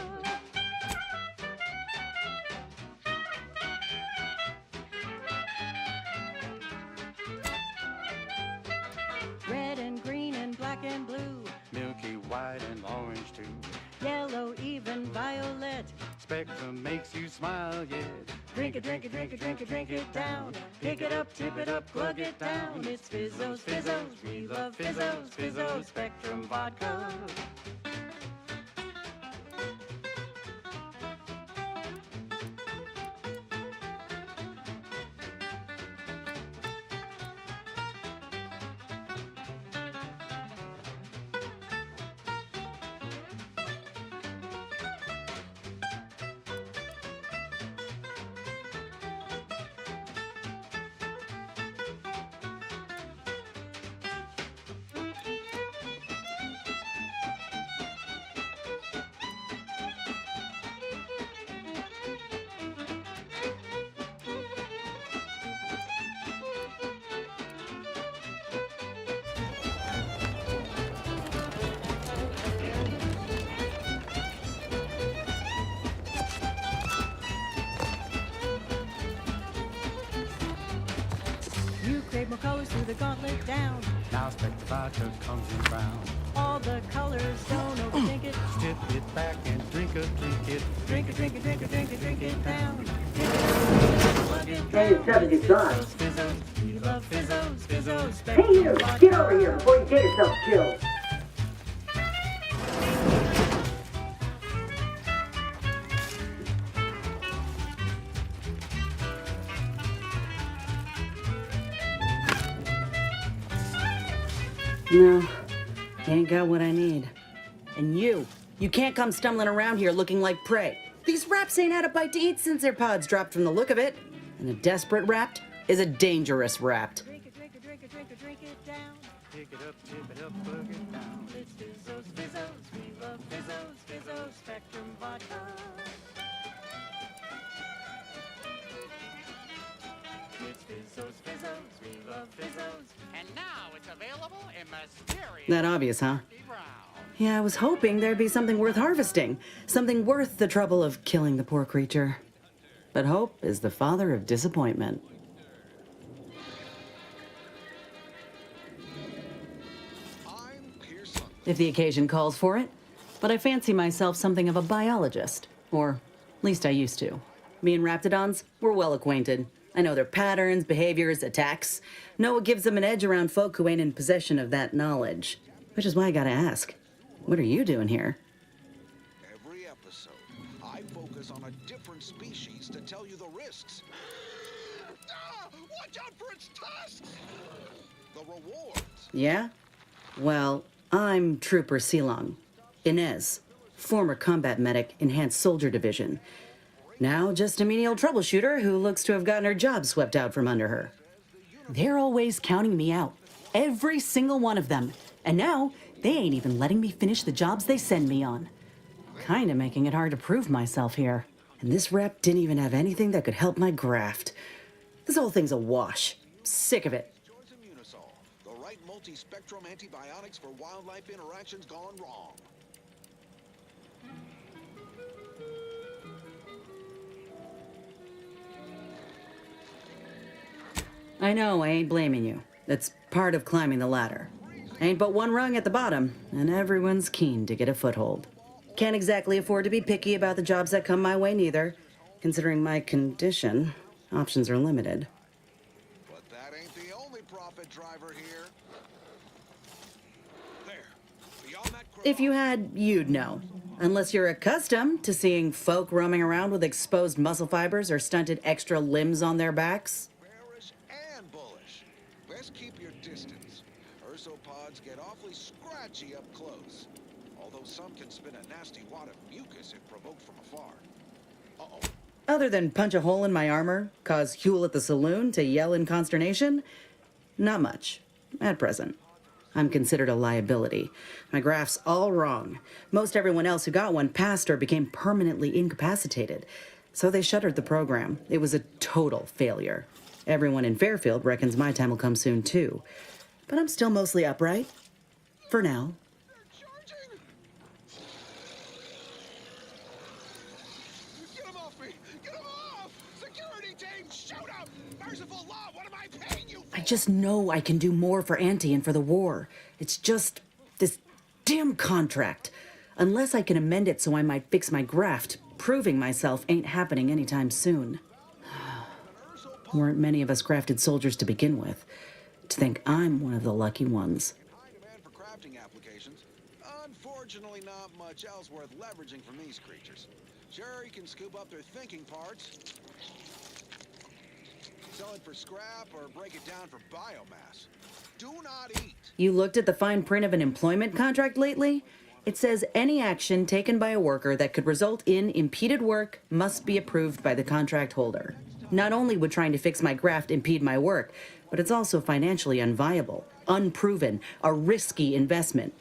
Red and green and black and blue. Milky white and orange too. Yellow, even violet. Spectrum makes you smile, yeah. Drink it, drink it, drink it, drink it, drink it down. Pick it up, tip it up, plug it down. It's Fizzos, Fizzos, we love Fizzos, Fizzos, Spectrum Vodka. You crave more colors through the gauntlet down. Now Spectrum Vodka comes in brown. All the colors, don't overthink it. Tip it back and drink it, drink it. Drink it, drink it, drink it, drink it, drink it down. Hey, it's 70 son. Fizzos, we love Fizzos, Fizzos, Hey you, get over here before you get yourself killed. No, ain't got what I need. And you can't come stumbling around here looking like prey. These raps ain't had a bite to eat since their pods dropped from the look of it. And a desperate rapt is a dangerous rapt. Pick it up, tip it up, plug it down. It's Fizzos, Fizzos, we love Fizzos, Fizzos, Spectrum Vodka. It's Fizzos, Fizzos, we love Fizzos. And now it's available in mysterious That obvious, huh? Yeah, I was hoping there'd be something worth harvesting. Something worth the trouble of killing the poor creature. But hope is the father of disappointment. If the occasion calls for it. But I fancy myself something of a biologist. Or at least I used to. Me and Raptidons, we're well acquainted. I know their patterns, behaviors, attacks. Know what gives them an edge around folk who ain't in possession of that knowledge. Which is why I gotta ask, what are you doing here? Every episode, I focus on a different species to tell you the risks. Watch out for its tusks! The rewards. Yeah? Well, I'm Trooper Silong. Inez, former combat medic, Enhanced Soldier Division. Now just a menial troubleshooter who looks to have gotten her job swept out from under her. They're always counting me out. Every single one of them. And now, they ain't even letting me finish the jobs they send me on. Kinda making it hard to prove myself here. And this rep didn't even have anything that could help my graft. This whole thing's a wash. Sick of it. The right multi-spectrum antibiotics for wildlife interactions gone wrong. I know, I ain't blaming you. That's part of climbing the ladder. Ain't but one rung at the bottom, and everyone's keen to get a foothold. Can't exactly afford to be picky about the jobs that come my way neither. Considering my condition, options are limited. But that ain't the only profit driver here. There. Beyond that If you had, you'd know. Unless you're accustomed to seeing folk roaming around with exposed muscle fibers or stunted extra limbs on their backs. and bullish. Best keep your distance. Ursopods get awfully scratchy up close. Although some can spit a nasty wad of mucus if provoked from afar. Uh-oh. Other than punch a hole in my armor, cause Huel at the saloon to yell in consternation, not much, at present. I'm considered a liability. My graph's all wrong. Most everyone else who got one passed or became permanently incapacitated. So they shuttered the program. It was a total failure. Everyone in Fairfield reckons my time will come soon, too. but I'm still mostly upright. For now. Get him off me! Get him off! Security team, shoot him! Merciful law, what am I paying you for? I just know I can do more for Auntie and for the war. It's just this damn contract. Unless I can amend it so I might fix my graft, proving myself ain't happening anytime soon. Weren't many of us grafted soldiers to begin with. To think I'm one of the lucky ones. High demand for crafting applications. Unfortunately, not much else worth leveraging from these creatures. Sure, you can scoop up their thinking parts, sell it for scrap, or break it down for biomass. Do not eat. You looked at the fine print of an employment contract lately? It says any action taken by a worker that could result in impeded work must be approved by the contract holder. Not only would trying to fix my graft impede my work, but it's also financially unviable, unproven, a risky investment.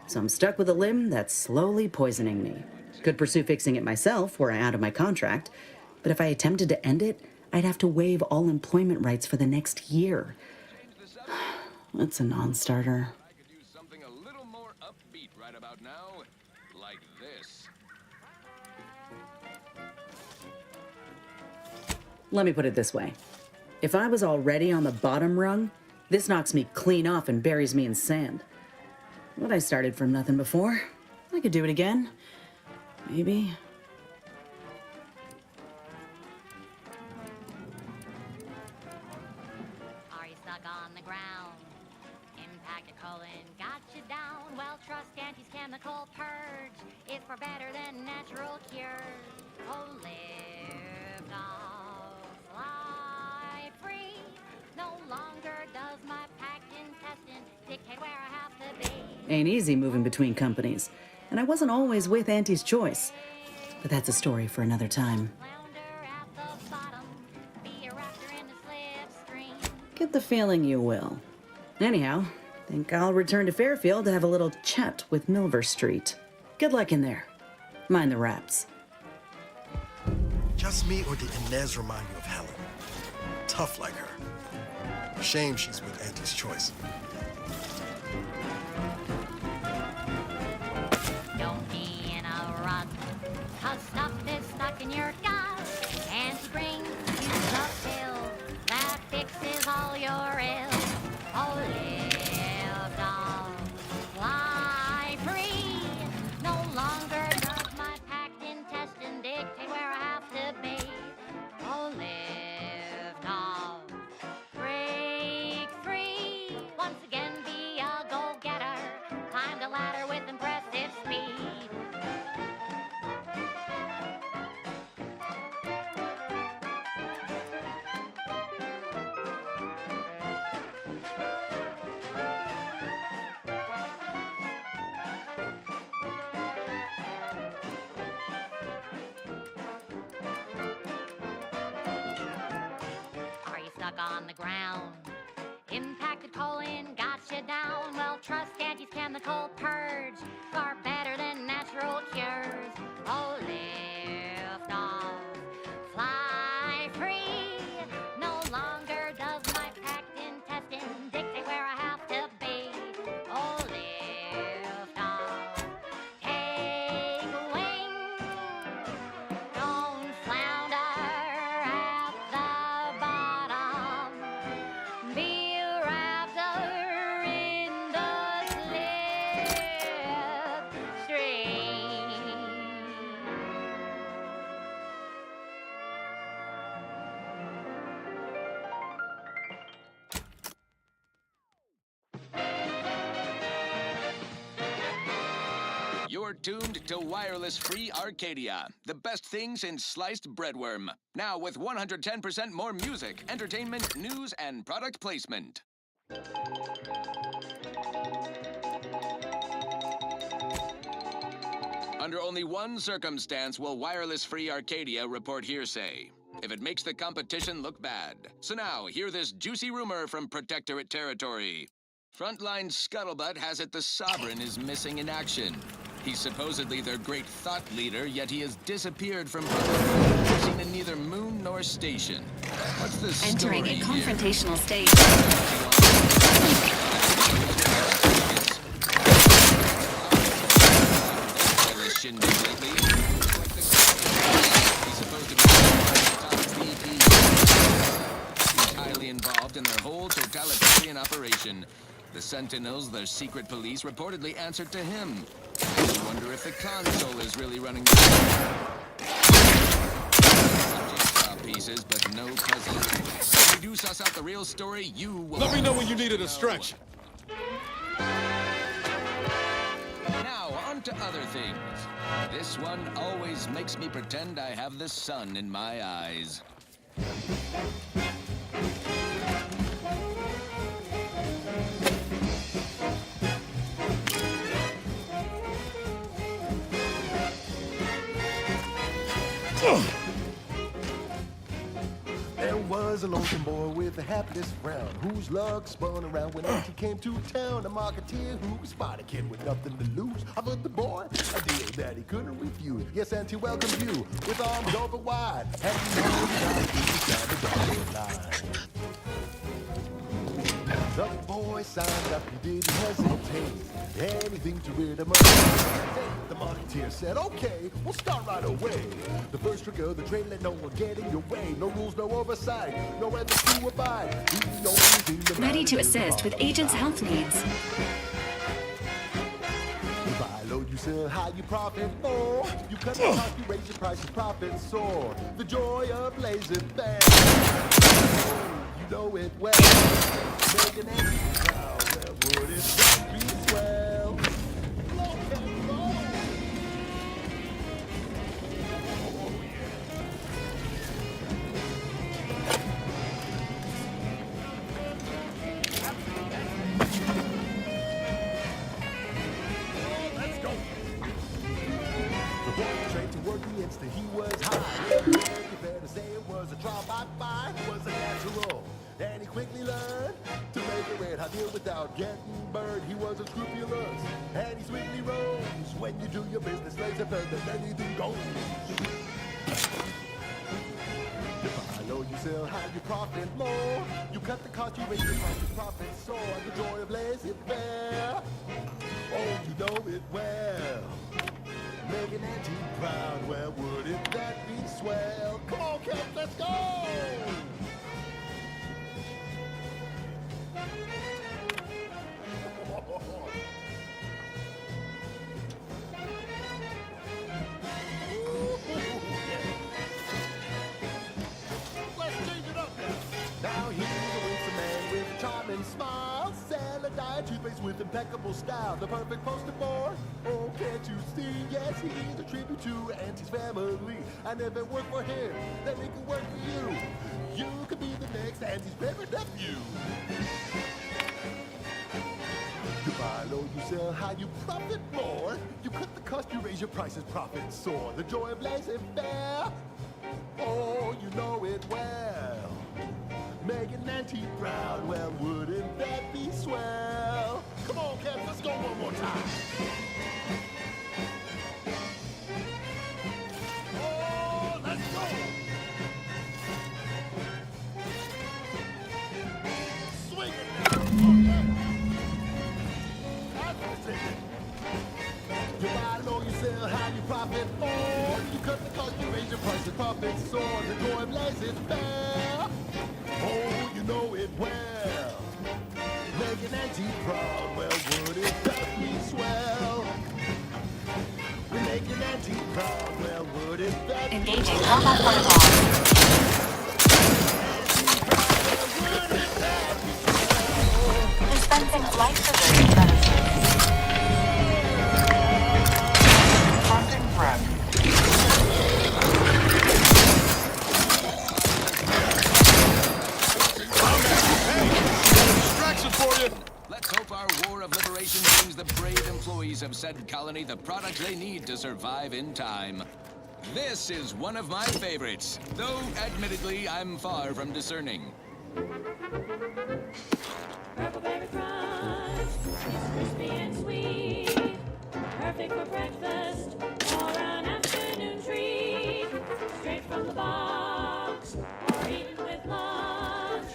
So I'm stuck with a limb that's slowly poisoning me. Could pursue fixing it myself were I out of my contract, but if I attempted to end it, I'd have to waive all employment rights for the next year. That's a non-starter. I could use something a little more upbeat right about now, like this. Let me put it this way. If I was already on the bottom rung, this knocks me clean off and buries me in sand. But I started from nothing before. I could do it again. Maybe. Are you stuck on the ground? Impacted colon got you down. Well, trust Auntie's chemical purge. It's far better than natural cures. Oh, live dogs, fly free. No longer does my packed intestine dictate where I have to be. Ain't easy moving between companies. And I wasn't always with Auntie's choice. But that's a story for another time. Get the feeling you will. Anyhow, think I'll return to Fairfield to have a little chat with Milver Street. Good luck in there. Mind the raps. Just me, or did Inez remind you of Helen? Tough like her. Shame she's with Auntie's choice. Don't be in a rut, 'cause stuff is stuck in your gut. And she brings you the pill that fixes all your ills. Oh, live, dog, fly free. No longer does my packed intestine dictate where I have to be. Oh, live, dog, break free. Once again, be a go-getter. Climb the ladder with impressive speed. Are you stuck on the ground? Impacted colon got you down. Well, trust Auntie's chemical purge. Far better than natural cures. Oh, live, dog, fly free. No longer does my packed intestine dictate where I have to be. Oh, live, dog, take wing. Don't flounder at the bottom. Be a raptor in the slipstream. You're tuned to wireless-free Arcadia, the best thing since sliced breadworm. Now with 110% more music, entertainment, news, and product placement. Under only one circumstance will wireless-free Arcadia report hearsay. If it makes the competition look bad. So now, hear this juicy rumor from Protectorate territory. Frontline Scuttlebutt has it the Sovereign is missing in action. He's supposedly their great thought leader, yet he has disappeared from public, seen in neither moon nor station. What's the Entering story a here? confrontational state. shindig lately. Like the he's supposed to be the top VP. He's highly involved in their whole totalitarian operation. The Sentinels, their secret police, reportedly answered to him. I wonder if the console is really running the jigsaw pieces, but no puzzle. When you do suss out the real story, you will... Let me know when you needed a stretch. Now, on to other things. This one always makes me pretend I have the sun in my eyes. There was a lonesome boy with a hapless frown, whose luck spun around when he came to town. A marketeer who spotted a kid with nothing to lose, offered the boy a deal that he couldn't refuse. Yes, and to welcome you with arms open wide, and he the boy signed up, he didn't hesitate. Anything to rid him of. The marketeer said, okay, we'll start right away. The first trick of the trade, let no one get in your way. No rules, no oversight, no ethics to abide. Ready to assist with agents' health needs. You buy low, you sell high, you profit more. You cut the cost, you raise your prices, profit soar. The joy of blazing fast. You know it well. Make an enemy proud, well, would it be swell? He was high. You better say it was a trial by fire. It was a natural. And he quickly learned to make a red hot deal without getting burned. He was unscrupulous, and he swiftly rose. When you do your business, lays a further than anything goes. You buy low, you sell high, you profit more. You cut the cost, you raise your price, your profit soar. The joy of laissez-faire. Oh, you know it well. Make an auntie proud, well, wouldn't that be swell? Come on, kids, let's go! Let's change it up now. Now here's a winsome man with a charming smile. Celadine toothpaste with impeccable style. The perfect poster boy. Oh, can't you see? Yes, he's a tribute to Auntie's family. I never worked for him, then he can work for you. You could be the next Auntie's favorite nephew. You buy low, you sell high, you profit more. You cut the cost, you raise your prices, profit soar. The joy of laissez-faire. Oh, you know it well. Make an auntie proud, well, wouldn't that be swell? Come on, cats, let's go one more time. Oh, let's go! Swing it now. Okay. You buy low, you sell high, you profit more. You cut the cost, you raise your prices, profit soar. The joy of laissez-faire. Oh, you know it well. Make an auntie proud, well, wouldn't that be swell? Make an auntie proud, well, wouldn't that be Engaging combat protocol. Dispensing life-preserving medicine. Confronting threat. For you. Let's hope our war of liberation brings the brave employees of said colony the products they need to survive in time. This is one of my favorites, though admittedly I'm far from discerning. Purple berry crunch, it's crispy and sweet, perfect for breakfast or an afternoon treat. Straight from the box or eaten with lunch,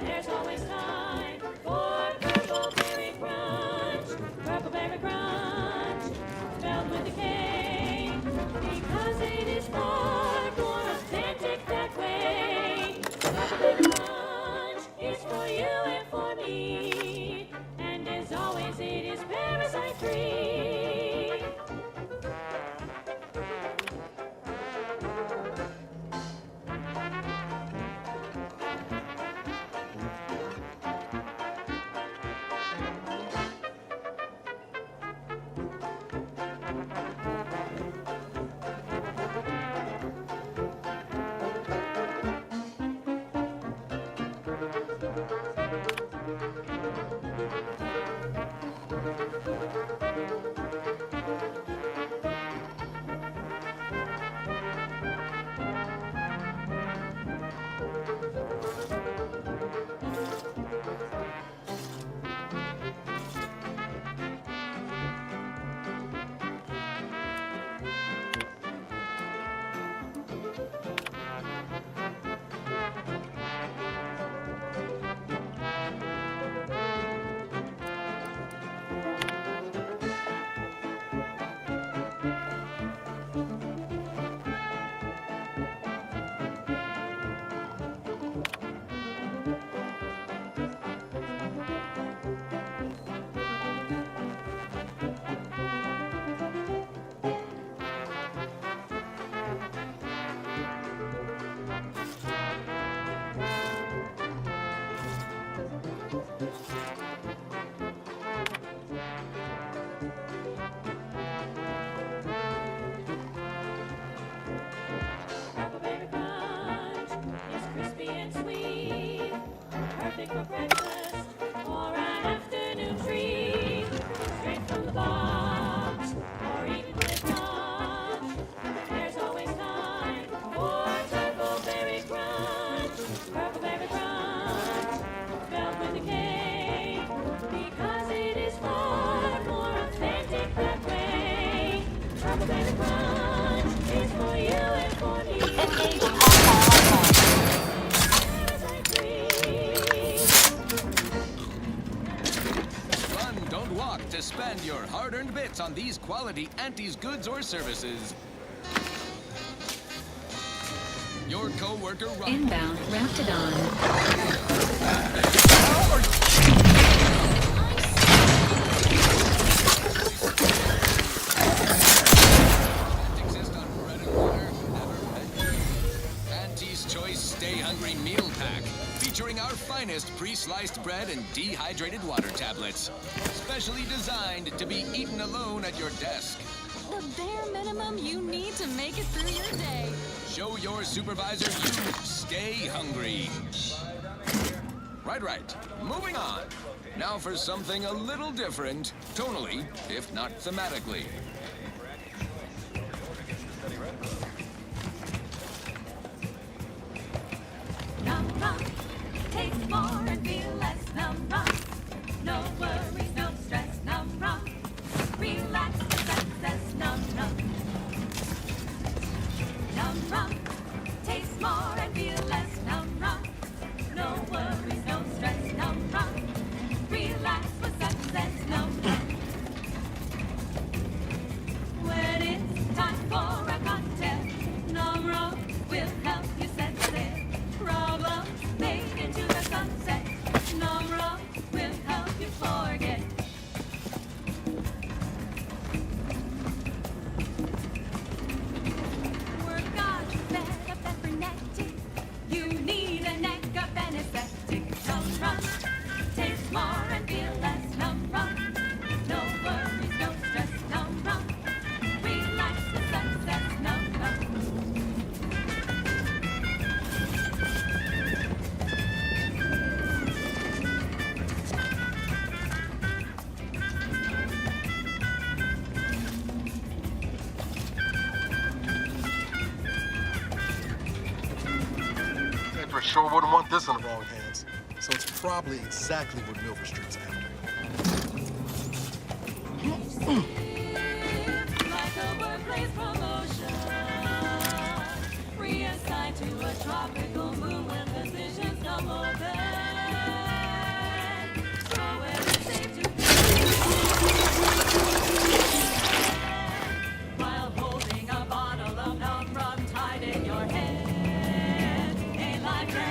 there's always time for Purple berry crunch, spelled with a K. Spend your hard-earned bits on these quality Aunties goods or services. Your co-worker Inbound Raptidon. Auntie's Choice Stay Hungry Meal Pack, featuring our finest pre-sliced bread and dehydrated water tablets. Specially designed to be eaten alone at your desk. The bare minimum you need to make it through your day. Show your supervisor you stay hungry. Right. Moving on. Now for something a little different, tonally, if not thematically. Num rum, taste more and feel less. Num rum, no worries, no stress. Num rum, relax with success. Num rum, num rum, taste more and feel less. Num rum, no worries, no stress. Num rum, relax with success. Num rum. When it's time for a cocktail, num rum will help you set sail. Problems made into the sunset. Num rum will help you forget. Work on set up that frenetic. You need a neck of anesthetic. Num rum, taste more and feel less. Num rum, no worries, no stress. Num rum, relax with success. Num rum. Edward sure wouldn't want this in the wrong hands. So it's probably exactly what Milford Street's after. Like a workplace promotion, reassigned to a tropical moon when positions come open. So it's safe to while holding a bottle of num rum tied in your head. Ain't like that.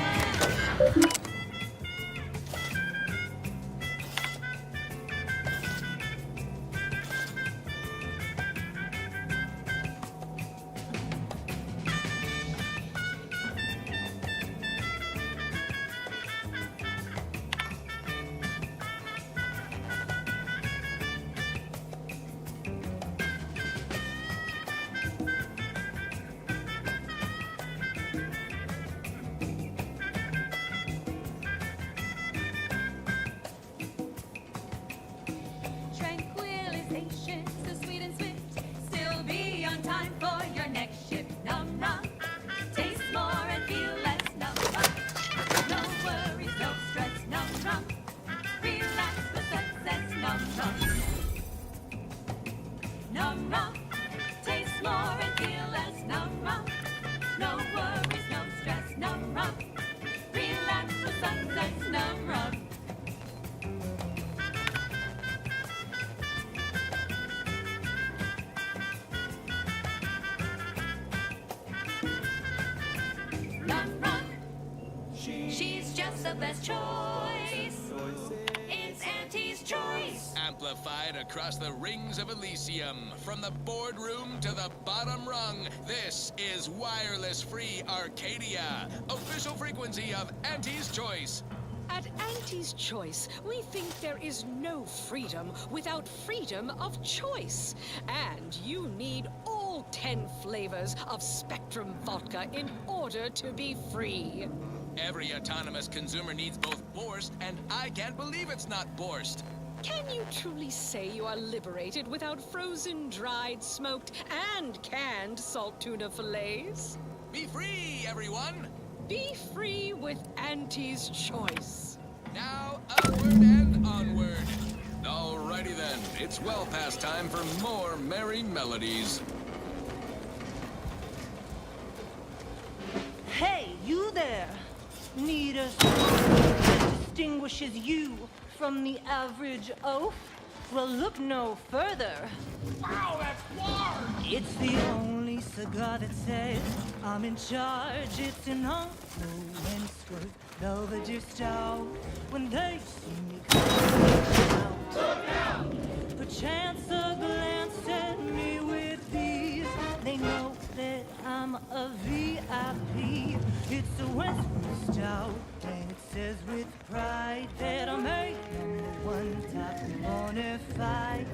Tranquilization, so sweet and swift. Still be on time for your next shift. Num rum, taste more and feel less. Num rum, no worries, no stress. Num rum, relax with success. Num rum, num rum, taste more and feel less. Num rum, no worries, no stress. Num rum, relax with success. Num rum. Num rum, she's just the best choice. It's Auntie's Choice. Amplified across the rings of Elysium, from the boardroom to the bottom rung, this is wireless free Arcadia, official frequency of Auntie's Choice. At Auntie's Choice, we think there is no freedom without freedom of choice. And you need all 10 flavors of Spectrum vodka in order to be free. Every autonomous consumer needs both Borscht, and I can't believe it's not Borscht. Can you truly say you are liberated without frozen, dried, smoked, and canned salt tuna fillets? Be free, everyone! Be free with Auntie's Choice. Now, upward and onward. Alrighty then, it's well past time for more merry melodies. Hey, you there! Need a song that distinguishes you from the average oaf? Well, look no further. Wow, that's large! It's the only cigar that says I'm in charge. It's an Uncle Wentworth Belvedere Stout. When they see me coming out, perchance a glance at me with these, they know that I'm a VIP. It's a Wentworth Stout, and it says with pride that I'm a #1 top bonafide.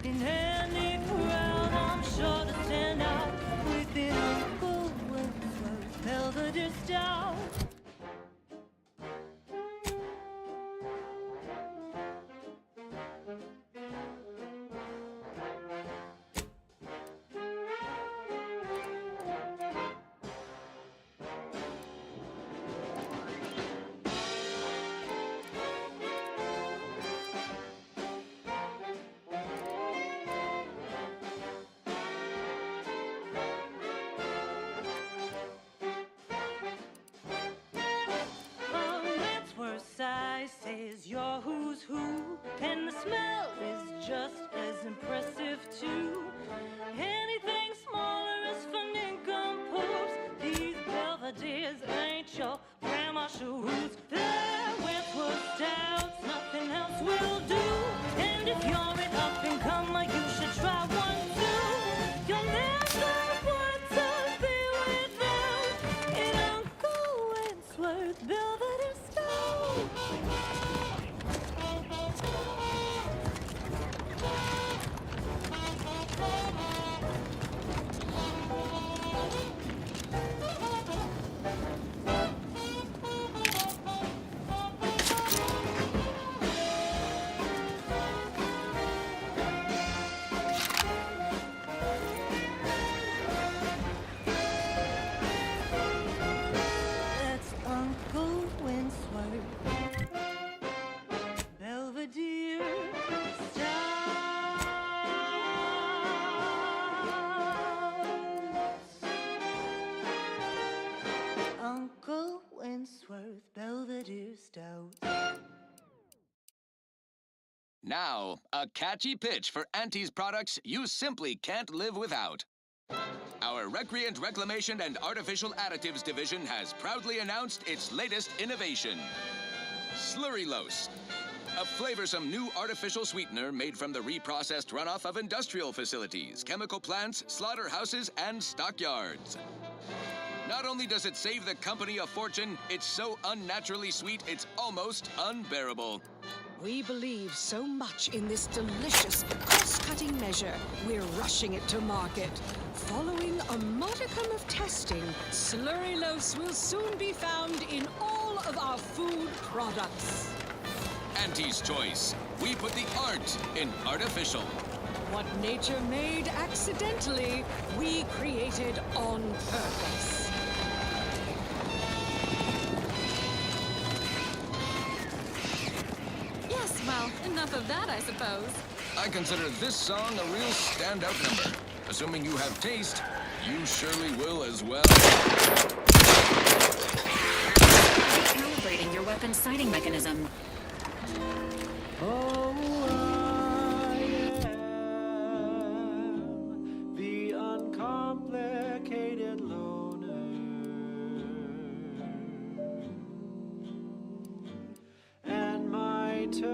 In any crowd, I'm sure to stand out with an Uncle Wentworth Belvedere Stout. Says you're who's who, and the smell is just as impressive too. Anything smaller is for nincompoops. These Belvederes ain't your grandma shoes. They're Wentworth Stouts, nothing else will do. And if you're an up and comer, you should try one too. You'll never want to be without an Uncle Wentworth Belvedere Stout. That's Uncle Wentworth Belvedere Stout. Uncle Wentworth Belvedere Stout. Now, a catchy pitch for Auntie's products you simply can't live without. Our Recreant Reclamation and Artificial Additives division has proudly announced its latest innovation, Slurrylose, a flavorsome new artificial sweetener made from the reprocessed runoff of industrial facilities, chemical plants, slaughterhouses, and stockyards. Not only does it save the company a fortune, it's so unnaturally sweet it's almost unbearable. We believe so much in this delicious, cost-cutting measure, we're rushing it to market. Following a modicum of testing, Slurrylose will soon be found in all of our food products. Auntie's Choice. We put the art in artificial. What nature made accidentally, we created on purpose. Yes, well, enough of that, I suppose. I consider this song a real standout number. Assuming you have taste, you surely will as well. Recalibrating your weapon's sighting mechanism. Oh, I am the uncomplicated loner, and my terms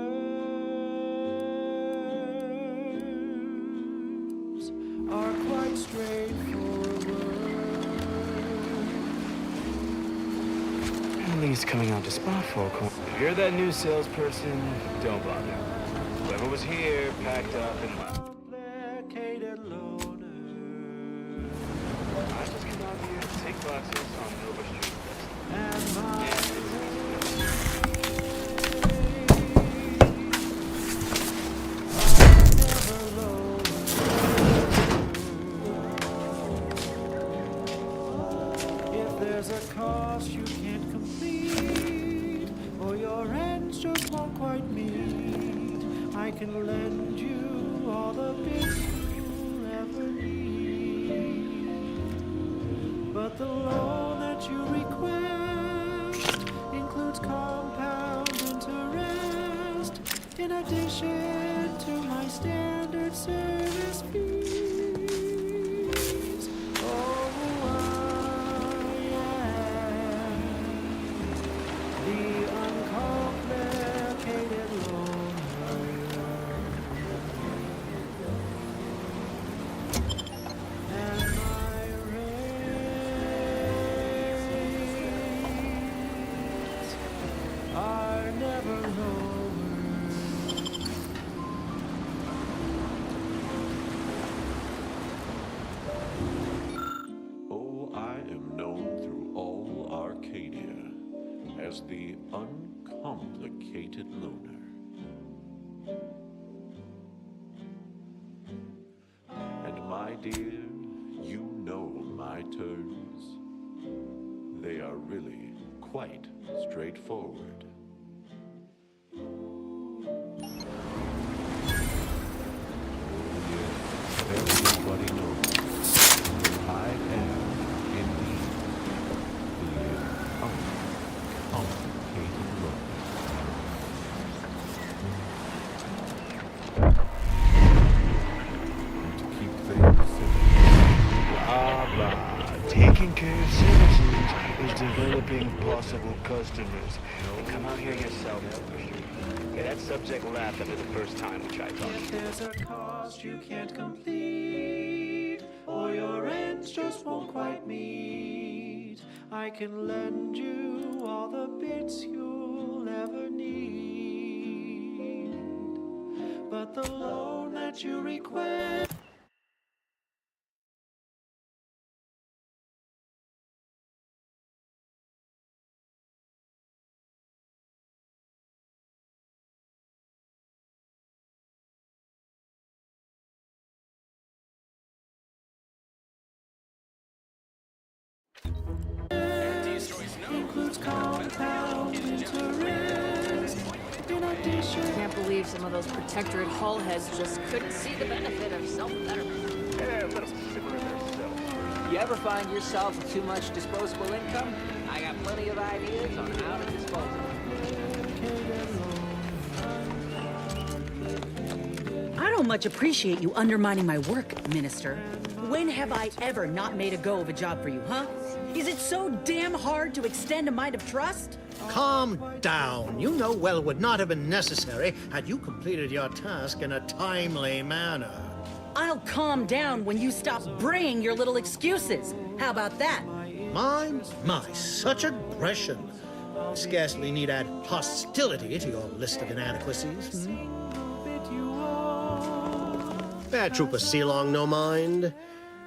are quite straightforward. Emily's coming out to spot folk. If you're that new salesperson, don't bother. Whoever was here packed up and left. I just came out here to take boxes on Nova Street. If there's a cost you can't complete, or your ends just won't quite meet, I can lend you all the bits you'll ever need. But the loan that you request includes compound interest in addition to my standard service fees. Oh, I am the uncomplicated loner. And my rates are never lowered. Oh, I am known through all Arcadia as the uncomplicated loner. And my dear, you know my terms. They are really quite straightforward. Everybody knows that I am indeed the uncomplicated loner. And to keep things simple, blah blah. Taking care of citizens is developing possible customers. Come out here yourself. Yeah, that subject laughed at me the first time we tried talking. If there's a cost you can't complete, or your ends just won't quite meet, I can lend you all the bits you'll ever need. But the loan that you request. Includes compound interest. In addition, Can't believe some of those protectorate hull heads just couldn't see the benefit of self-betterment. Yeah, let them simmer themselves. You ever find yourself with too much disposable income? I got plenty of ideas on how to dispose of it. I don't much appreciate you undermining my work, Minister. When have I ever not made a go of a job for you, huh? Is it so damn hard to extend a mind of trust? Calm down. You know well it would not have been necessary had you completed your task in a timely manner. I'll calm down when you stop braying your little excuses. How about that? My, such aggression. Scarcely need add hostility to your list of inadequacies. Fair Trooper Sealong, no mind.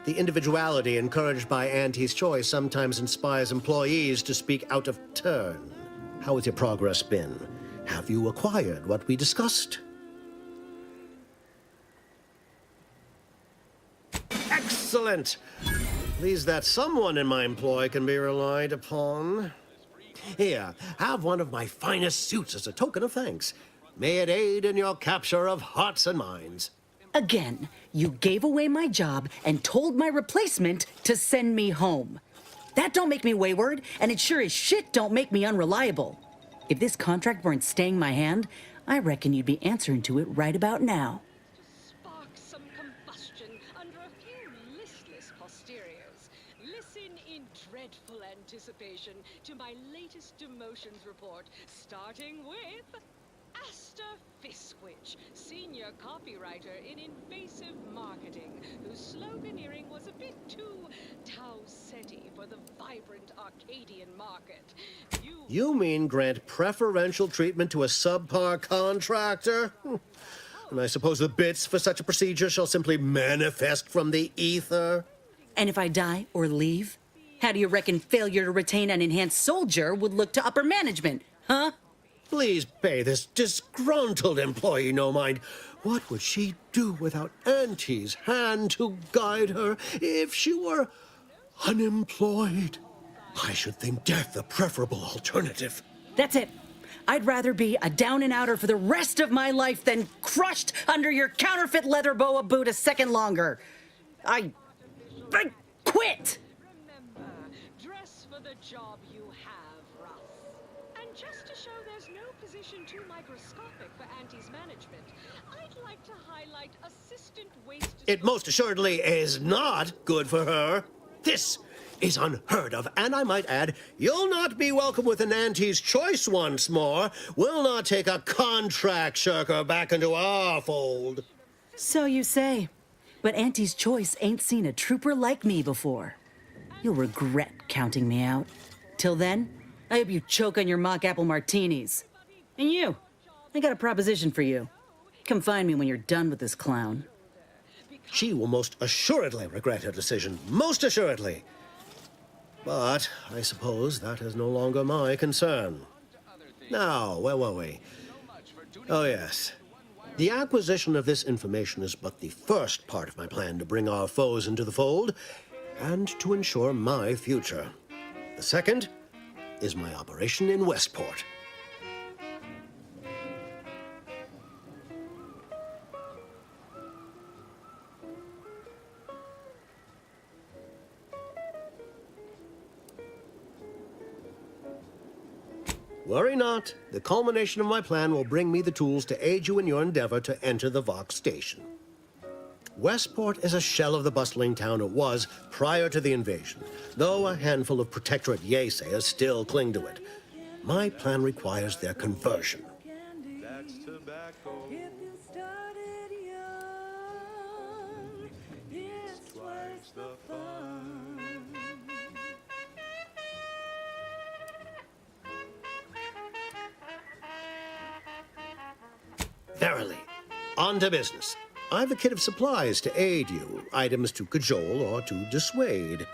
The individuality encouraged by Auntie's choice sometimes inspires employees to speak out of turn. How has your progress been? Have you acquired what we discussed? Excellent! Pleased that someone in my employ can be relied upon. Here, have one of my finest suits as a token of thanks. May it aid in your capture of hearts and minds. Again, you gave away my job and told my replacement to send me home. That don't make me wayward, and it sure as shit don't make me unreliable. If this contract weren't staying my hand, I reckon you'd be answering to it right about now. Spark some combustion under a few listless posteriors. Listen in dreadful anticipation to my latest demotions report, starting with Asta Fiskwich, senior copywriter in invasive marketing, whose sloganeering was a bit too Tau-Ceti for the vibrant Arcadian market. You mean grant preferential treatment to a subpar contractor? And I suppose the bits for such a procedure shall simply manifest from the ether? And if I die or leave, how do you reckon failure to retain an enhanced soldier would look to upper management, huh? Please pay this disgruntled employee no mind. What would she do without Auntie's hand to guide her if she were unemployed? I should think death the preferable alternative. That's it. I'd rather be a down-and-outer for the rest of my life than crushed under your counterfeit leather boa boot a second longer. I quit! Remember, dress for the job you have, Russ. And just to show there's no position too microscopic for Auntie's management, I'd like to highlight assistant waste... It most assuredly is not good for her. This is unheard of, and I might add, you'll not be welcome with an Auntie's choice once more. We'll not take a contract shirker back into our fold. So you say. But Auntie's choice ain't seen a trooper like me before. You'll regret counting me out. Till then, I hope you choke on your mock apple martinis. And you, I got a proposition for you. Come find me when you're done with this clown. She will most assuredly regret her decision. Most assuredly. But I suppose that is no longer my concern. Now, where were we? Oh, yes. The acquisition of this information is but the first part of my plan to bring our foes into the fold and to ensure my future. The second is my operation in Westport. Worry not. The culmination of my plan will bring me the tools to aid you in your endeavor to enter the Vox station. Westport is a shell of the bustling town it was prior to the invasion, though a handful of protectorate yaysayers still cling to it. My plan requires their conversion. That's tobacco. If you started young, it's twice the fun. Verily. On to business. I've a kit of supplies to aid you, items to cajole or to dissuade.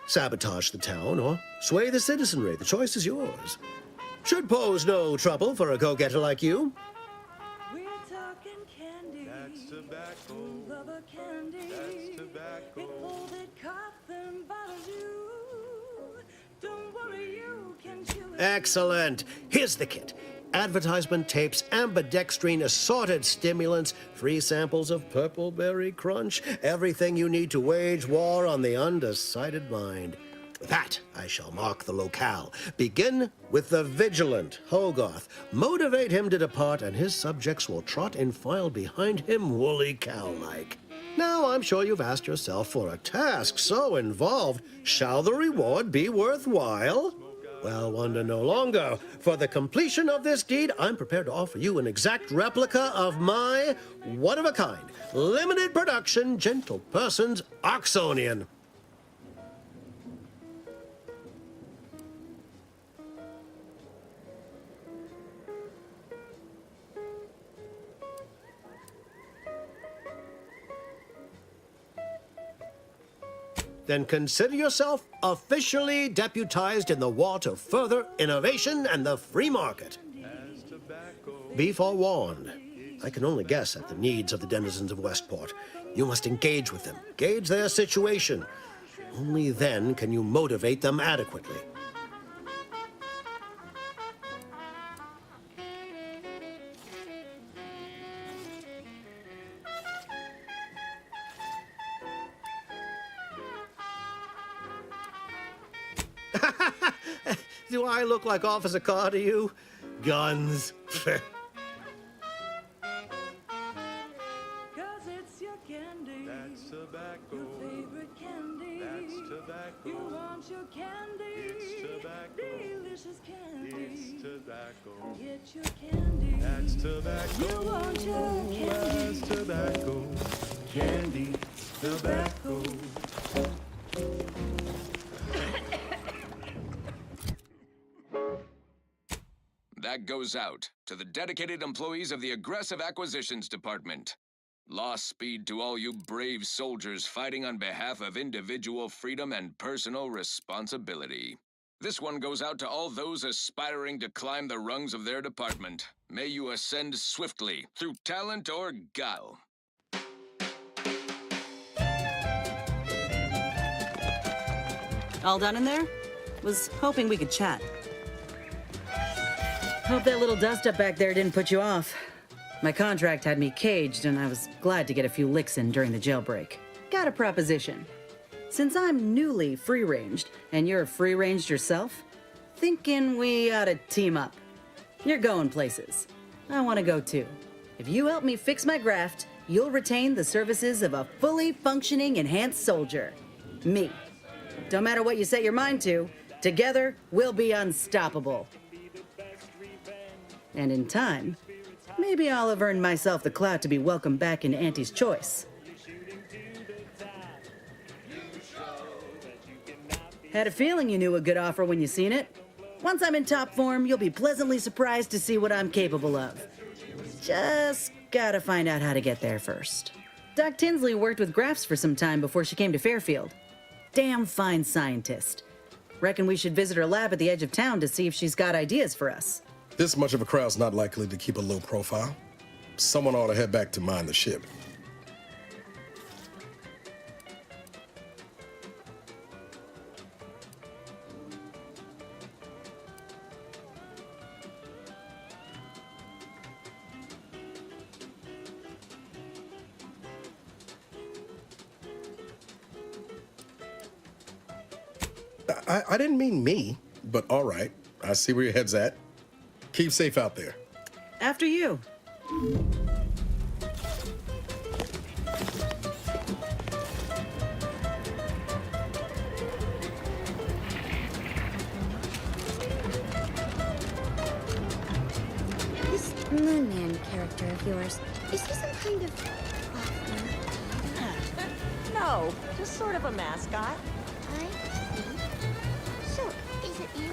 Sabotage the town or sway the citizenry. The choice is yours. Should pose no trouble for a go-getter like you. We're talking candy. That's tobacco. Rubber candy. That's tobacco. If folded cotton bothers you, don't worry, you can chew it. Excellent. Here's the kit. Advertisement tapes, ambidextrine, assorted stimulants, free samples of Purple Berry Crunch, everything you need to wage war on the undecided mind. With that, I shall mark the locale. Begin with the vigilant Hogarth. Motivate him to depart, and his subjects will trot in file behind him, woolly cow-like. Now, I'm sure you've asked yourself, for a task so involved, shall the reward be worthwhile? Well, wonder no longer. For the completion of this deed, I'm prepared to offer you an exact replica of my one-of-a-kind, limited production, gentle person's Oxonian. Then consider yourself officially deputized in the war to further innovation and the free market. Be forewarned. I can only guess at the needs of the denizens of Westport. You must engage with them, gauge their situation. Only then can you motivate them adequately. Do I look like Officer Carr to you? Guns. Cause it's your candy. That's tobacco. Your favorite candy. That's tobacco. You want your candy. It's tobacco. Delicious candy. It's tobacco. Get your candy. That's tobacco. You want your candy. That's tobacco. Candy. Tobacco. That goes out to the dedicated employees of the Aggressive Acquisitions Department. Lost speed to all you brave soldiers fighting on behalf of individual freedom and personal responsibility. This one goes out to all those aspiring to climb the rungs of their department. May you ascend swiftly through talent or guile. All done in there? Was hoping we could chat. Hope that little dust-up back there didn't put you off. My contract had me caged, and I was glad to get a few licks in during the jailbreak. Got a proposition. Since I'm newly free-ranged, and you're free-ranged yourself, thinking we ought to team up. You're going places. I want to go too. If you help me fix my graft, you'll retain the services of a fully functioning enhanced soldier. Me. Don't matter what you set your mind to, together we'll be unstoppable. And in time, maybe I'll have earned myself the clout to be welcomed back in Auntie's Choice. Had a feeling you knew a good offer when you seen it. Once I'm in top form, you'll be pleasantly surprised to see what I'm capable of. Just gotta find out how to get there first. Doc Tinsley worked with grafts for some time before she came to Fairfield. Damn fine scientist. Reckon we should visit her lab at the edge of town to see if she's got ideas for us. This much of a crowd's not likely to keep a low profile. Someone ought to head back to mind the ship. I didn't mean me, but all right. I see where your head's at. Keep safe out there. After you. This Moon Man character of yours, is he some kind of No, just sort of a mascot. I see. So, is it you?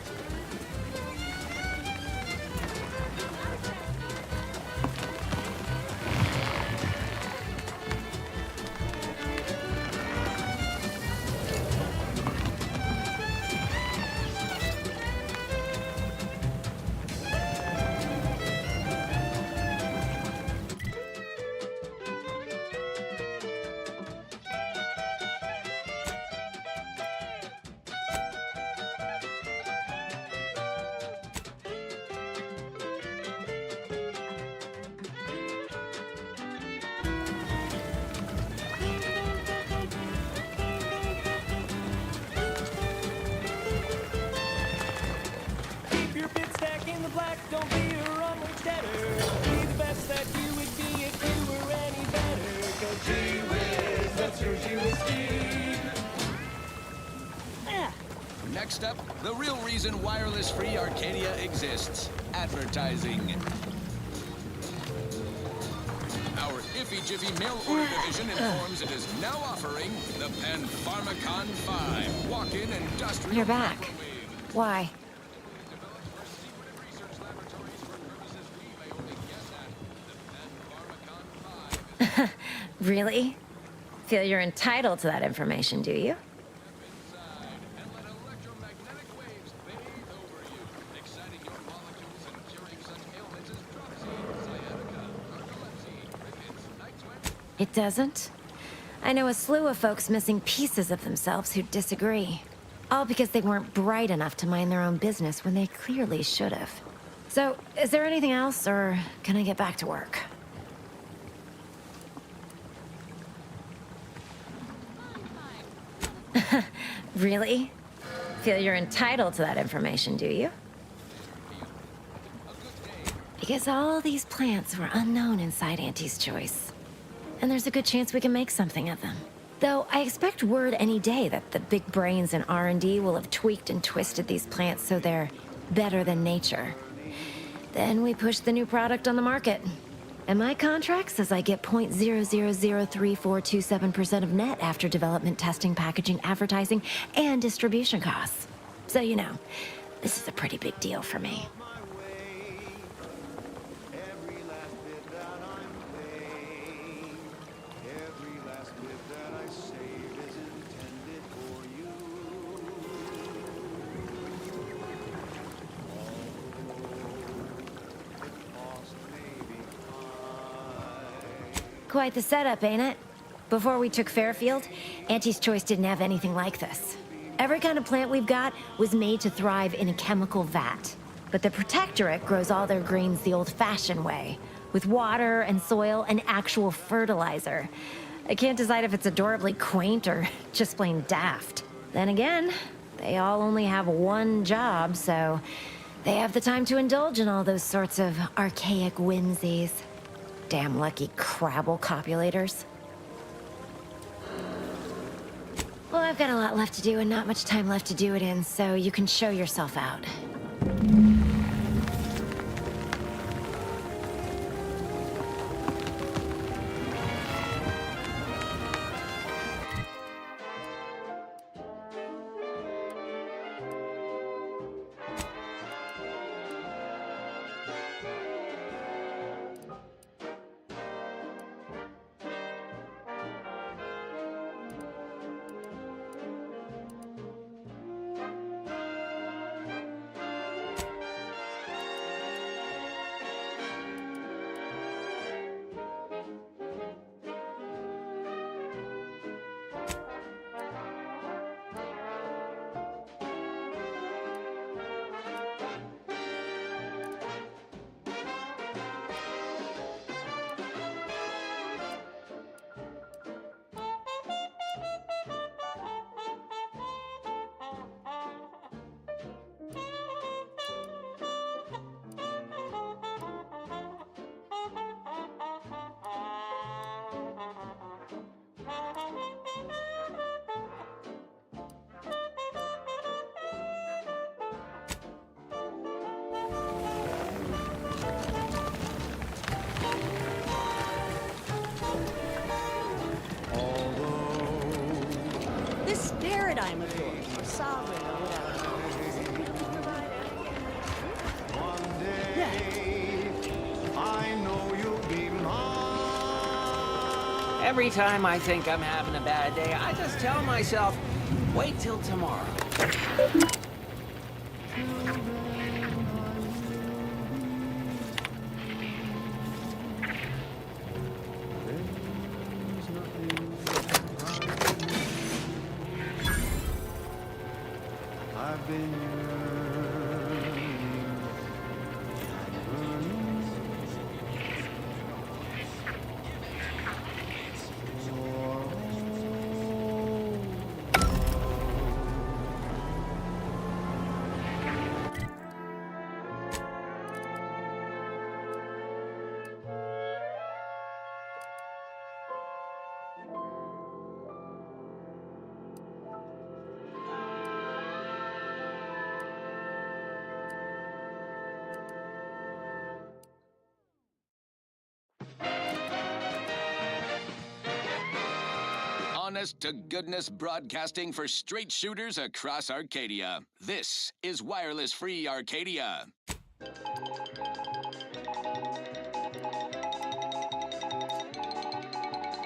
Keep your bit stack in the black, don't be a runaway debtor. Be the best that you would be if you were any better. 'Cause gee whiz, that's your gee whiz Steve. Next up, the real reason wireless-free Arcadia exists: advertising. Our Iffy Jiffy mail order division informs it is now offering the Pen Pharmacon 5 walk-in industrial. You're back. Why? Really? Feel you're entitled to that information, do you? It doesn't? I know a slew of folks missing pieces of themselves who disagree. All because they weren't bright enough to mind their own business when they clearly should have. So, is there anything else, or can I get back to work? Really? Feel you're entitled to that information, do you? Because all these plants were unknown inside Auntie's Choice. And there's a good chance we can make something of them. Though I expect word any day that the big brains in R&D will have tweaked and twisted these plants so they're better than nature. Then we push the new product on the market. And my contract says I get 0.0003427% of net after development, testing, packaging, advertising, and distribution costs. So you know, this is a pretty big deal for me. Quite the setup, ain't it? Before we took Fairfield, Auntie's Choice didn't have anything like this. Every kind of plant we've got was made to thrive in a chemical vat. But the Protectorate grows all their greens the old-fashioned way, with water and soil and actual fertilizer. I can't decide if it's adorably quaint or just plain daft. Then again, They all only have one job, so they have the time to indulge in all those sorts of archaic whimsies. Damn lucky Crabble copulators. Well, I've got a lot left to do and not much time left to do it in, so you can show yourself out. This paradigm of yours, or sovereign, or whatever. I know you'll be mine. Every time I think I'm having a bad day, I just tell myself, wait till tomorrow. I've been Honest to goodness broadcasting for straight shooters across Arcadia. This is Wireless Free Arcadia.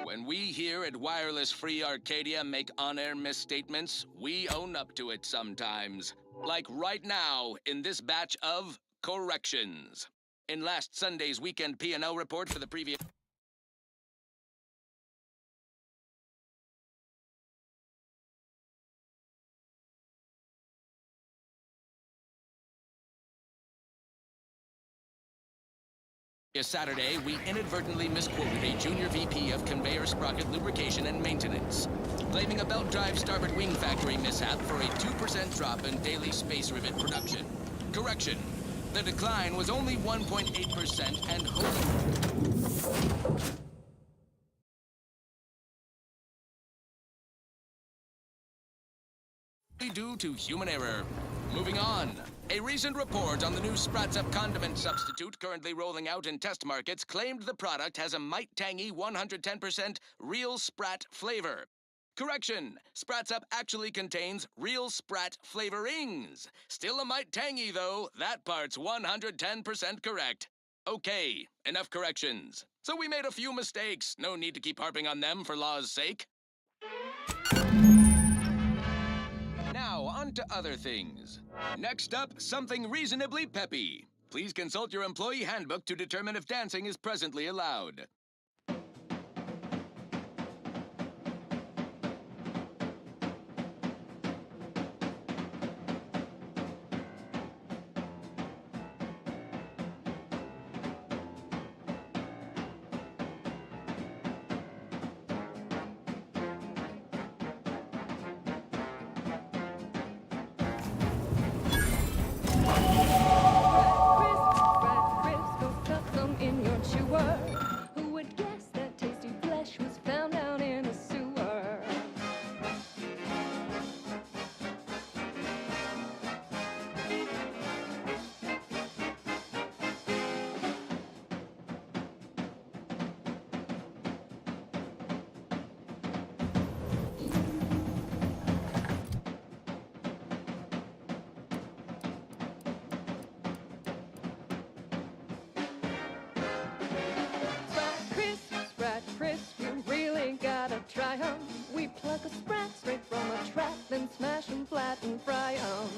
When we here at Wireless Free Arcadia make on-air misstatements, we own up to it sometimes. Like right now in this batch of corrections. In last Sunday's weekend P&L report for the previous... Saturday, we inadvertently misquoted a junior VP of conveyor sprocket lubrication and maintenance, blaming a belt drive starboard wing factory mishap for a 2% drop in daily space rivet production. Correction. The decline was only 1.8% and wholly due to human error. Moving on. A recent report on the new Sprats Up condiment substitute currently rolling out in test markets claimed the product has a might tangy 110% real Sprat flavor. Correction, Sprats Up actually contains real Sprat flavorings. Still a mite tangy though, that part's 110% correct. Okay, enough corrections. So we made a few mistakes, no need to keep harping on them for law's sake. Now, on to other things. Next up, something reasonably peppy. Please consult your employee handbook to determine if dancing is presently allowed. and smash 'em flat and fry 'em.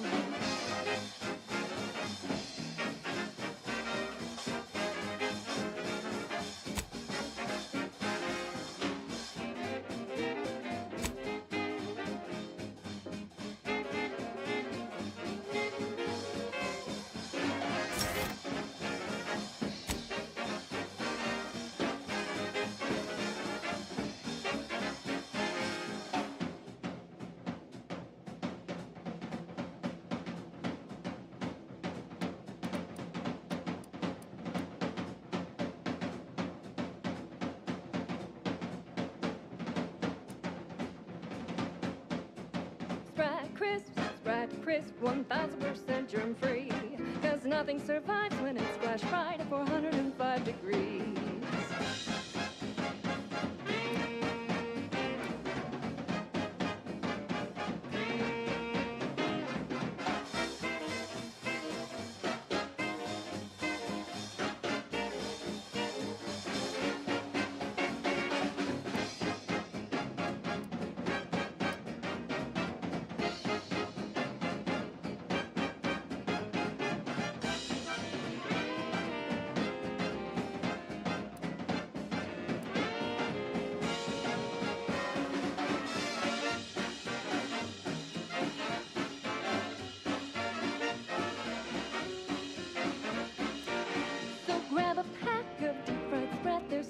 Sprat crisp, 1000% germ free. 'Cause nothing survives when it's splash fried at 405 degrees.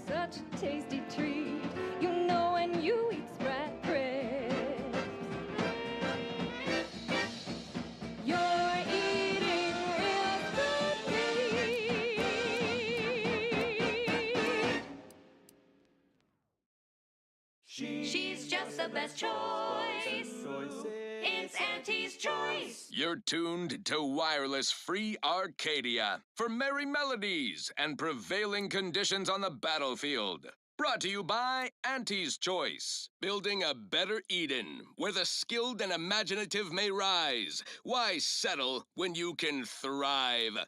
Such a tasty treat, you know, when you eat Sprat crisps. You're eating real good meat. She's just the best choice. It's Auntie's Choice. You're tuned to wireless free Arcadia for merry melodies and prevailing conditions on the battlefield. Brought to you by Auntie's Choice, building a better Eden where the skilled and imaginative may rise. Why settle when you can thrive?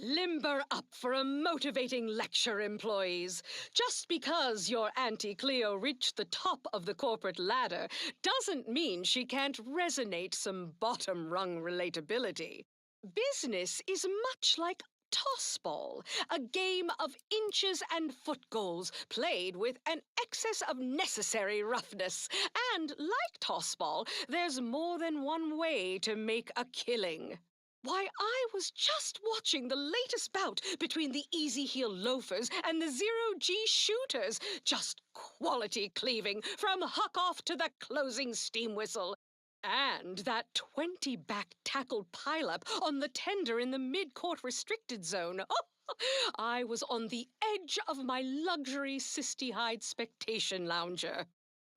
Limber up for a motivating lecture, employees. Just because your Auntie Cleo reached the top of the corporate ladder doesn't mean she can't resonate some bottom-rung relatability. Business is much like tossball, a game of inches and foot goals played with an excess of necessary roughness. And like tossball, there's more than one way to make a killing. Why, I was just watching the latest bout between the Easy Heel Loafers and the Zero-G Shooters. Just quality cleaving from huck-off to the closing steam whistle. And that 20-back tackled pileup on the tender in the mid-court restricted zone. Oh, I was on the edge of my luxury cysty-hide spectation lounger.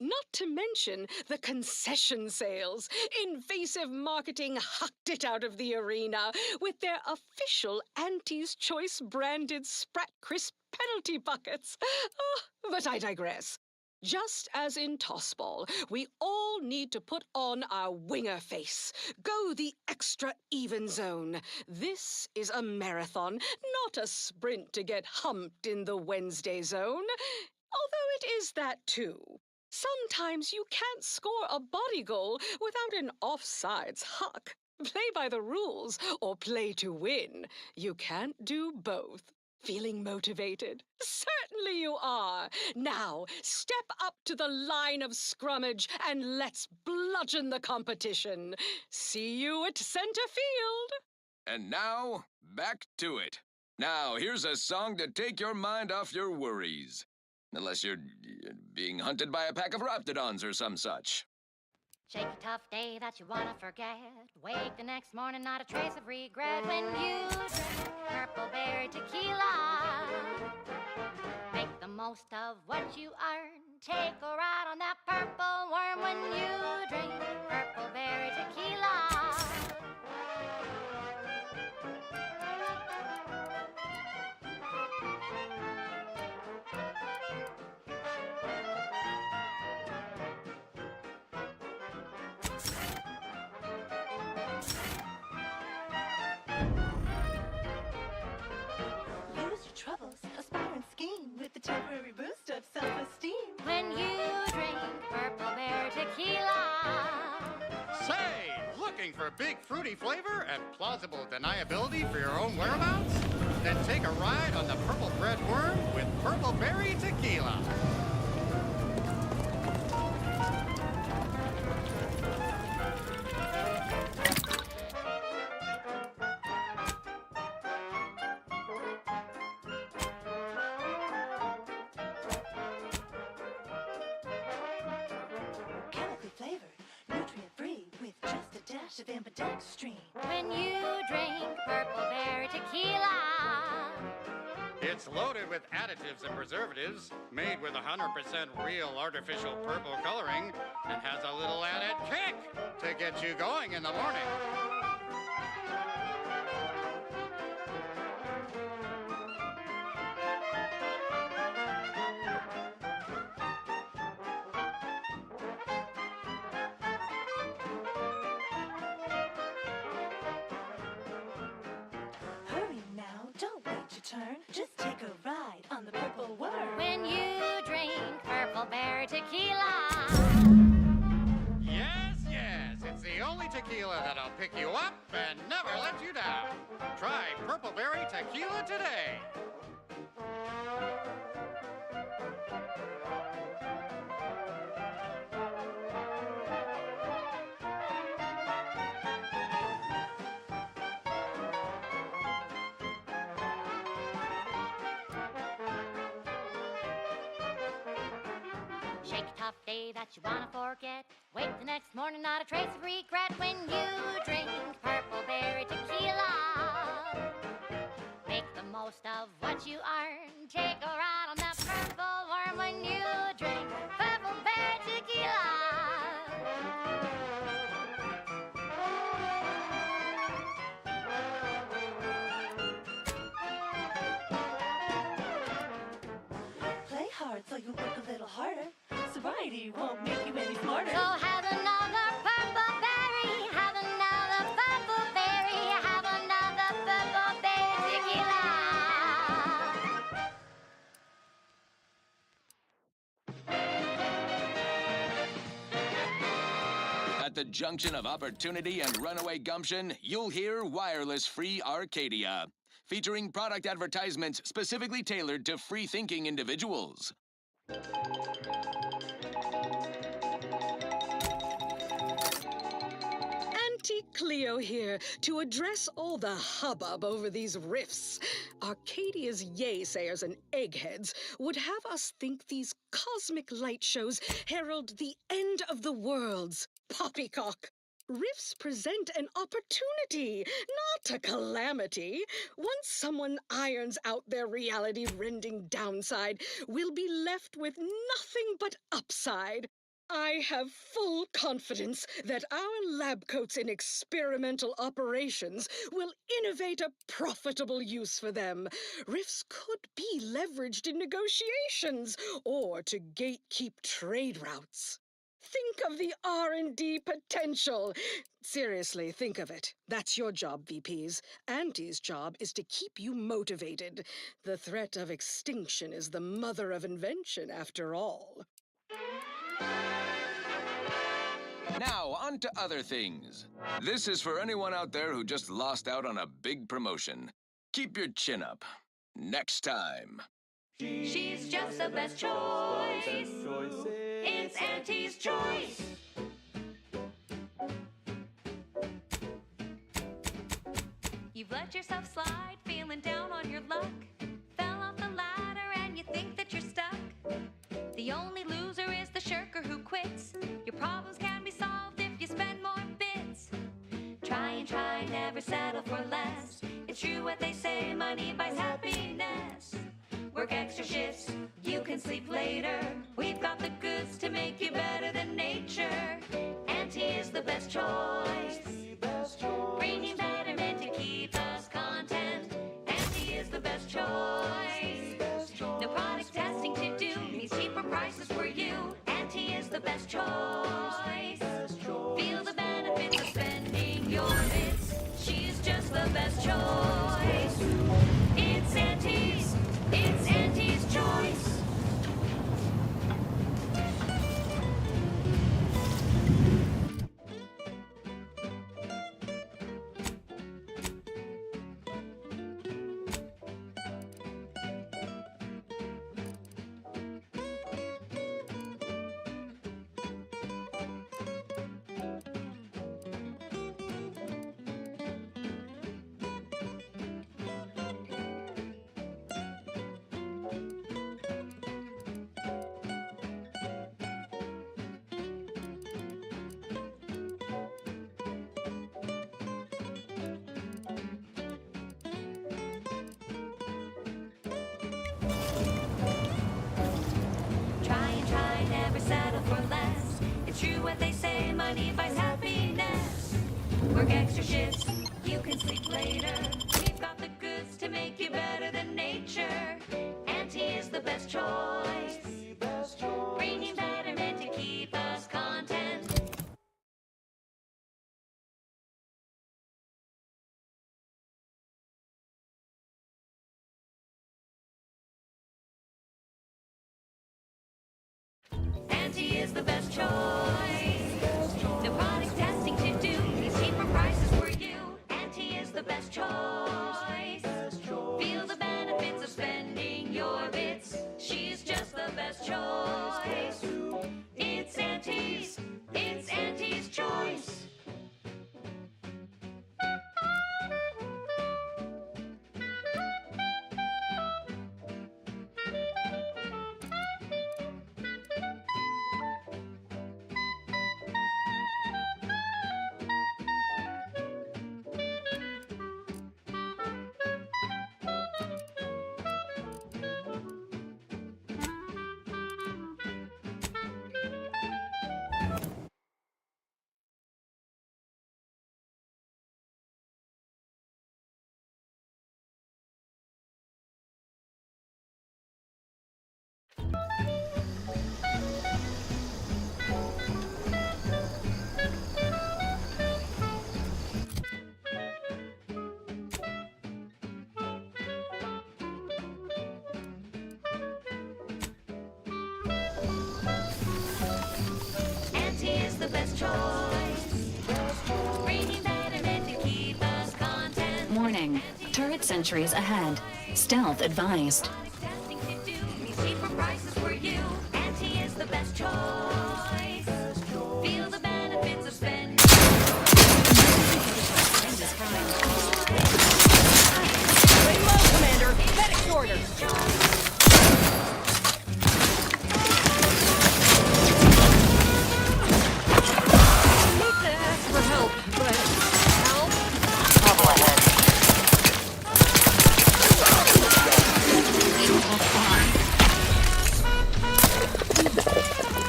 Not to mention the concession sales. Invasive marketing hucked it out of the arena with their official Auntie's Choice branded Sprat Crisp penalty buckets. Oh, but I digress. Just as in tossball, we all need to put on our winger face. Go the extra even zone. This is a marathon, not a sprint to get humped in the Wednesday zone. Although it is that too. Sometimes you can't score a body goal without an offsides huck. Play by the rules or play to win. You can't do both. Feeling motivated? Certainly you are. Now, step up to the line of scrummage and let's bludgeon the competition. See you at center field. And now, back to it. Now, here's a song to take your mind off your worries. Unless you're being hunted by a pack of raptidons or some such. Shake a tough day that you wanna forget. Wake the next morning, not a trace of regret. When you drink purple berry tequila, make the most of what you earn. Take a ride on that purple worm. When you drink purple berry tequila. With the temporary boost of self-esteem. When you drink purple berry tequila. Say Looking for big fruity flavor and plausible deniability for your own whereabouts? Then take a ride on the Purple Bread Worm with Purple Berry Tequila. Chemically flavored, nutrient-free, with just a dash of ambidextrine. When you drink Purple Berry Tequila. It's loaded with additives and preservatives, made with 100% real artificial purple coloring, and has a little added kick to get you going in the morning. Hurry now, don't wait your turn. Just take a ride on the Purple Worm. When you drink Purple Berry Tequila. Yes, yes, it's the only tequila that'll pick you up and never let you down. Try Purple Berry Tequila today. Shake a tough day that you wanna forget. Wake the next morning, not a trace of regret when you drink Purple Berry Tequila. Make the most of what you earn. Take a ride on that Purple Worm when you drink Purple Berry Tequila. Play hard so you work a little harder. Sobriety won't make you any smarter. So have another Purple Berry. Have another Purple Berry. Have another Purple Berry Tequila. At the junction of opportunity and runaway gumption, you'll hear Wireless Free Arcadia, featuring product advertisements specifically tailored to free-thinking individuals. Auntie Cleo here to address all the hubbub over these riffs. Arcadia's yaysayers and eggheads would have us think these cosmic light shows herald the end of the worlds. Poppycock! Riffs present an opportunity, not a calamity. Once someone irons out their reality-rending downside, we'll be left with nothing but upside. I have full confidence that our lab coats in experimental operations will innovate a profitable use for them. Riffs could be leveraged in negotiations or to gatekeep trade routes. Think of the R&D potential. Seriously, think of it. That's your job, VPs. Auntie's job is to keep you motivated. The threat of extinction is the mother of invention, after all. Now, on to other things. This is for anyone out there who just lost out on a big promotion. Keep your chin up. Next time. She's just the best choice. It's Auntie's choice. You've let yourself slide, feeling down on your luck. Fell off the ladder and you think that you're stuck. The only loser is the shirker who quits. Your problems can be solved if you spend more bits. Try and try, never settle for less. It's true what they say, money buys happiness. Work extra shifts, you can sleep later. We've got the goods to make you better than nature. Auntie is the best choice. Bringing betterment to keep us content. Auntie is the best choice. No product testing to do, means cheaper prices for you. Auntie is the best choice. Feel the benefits of spending your bits. She's just the best choice. It's Auntie's. It's Auntie's choice. Work extra shifts, you can sleep later. We've got the goods to make you better than nature. Auntie is the best choice. Bringing betterment to keep us content. Auntie is the best choice. No product testing to do. These cheaper prices for you. Auntie is the best choice. Feel the benefits of spending your bits. She's just the best choice. It's Auntie's. It's Auntie's choice. Auntie is the best choice. Bringing betterment to keep us content. Warning. Turret sentries ahead. Stealth advised. Testing to do. These cheaper prices for you. Auntie is the best choice. Feel the benefits of spending. Lay low, Commander. Medic orders. Hate to ask for help, but help? Trouble ahead.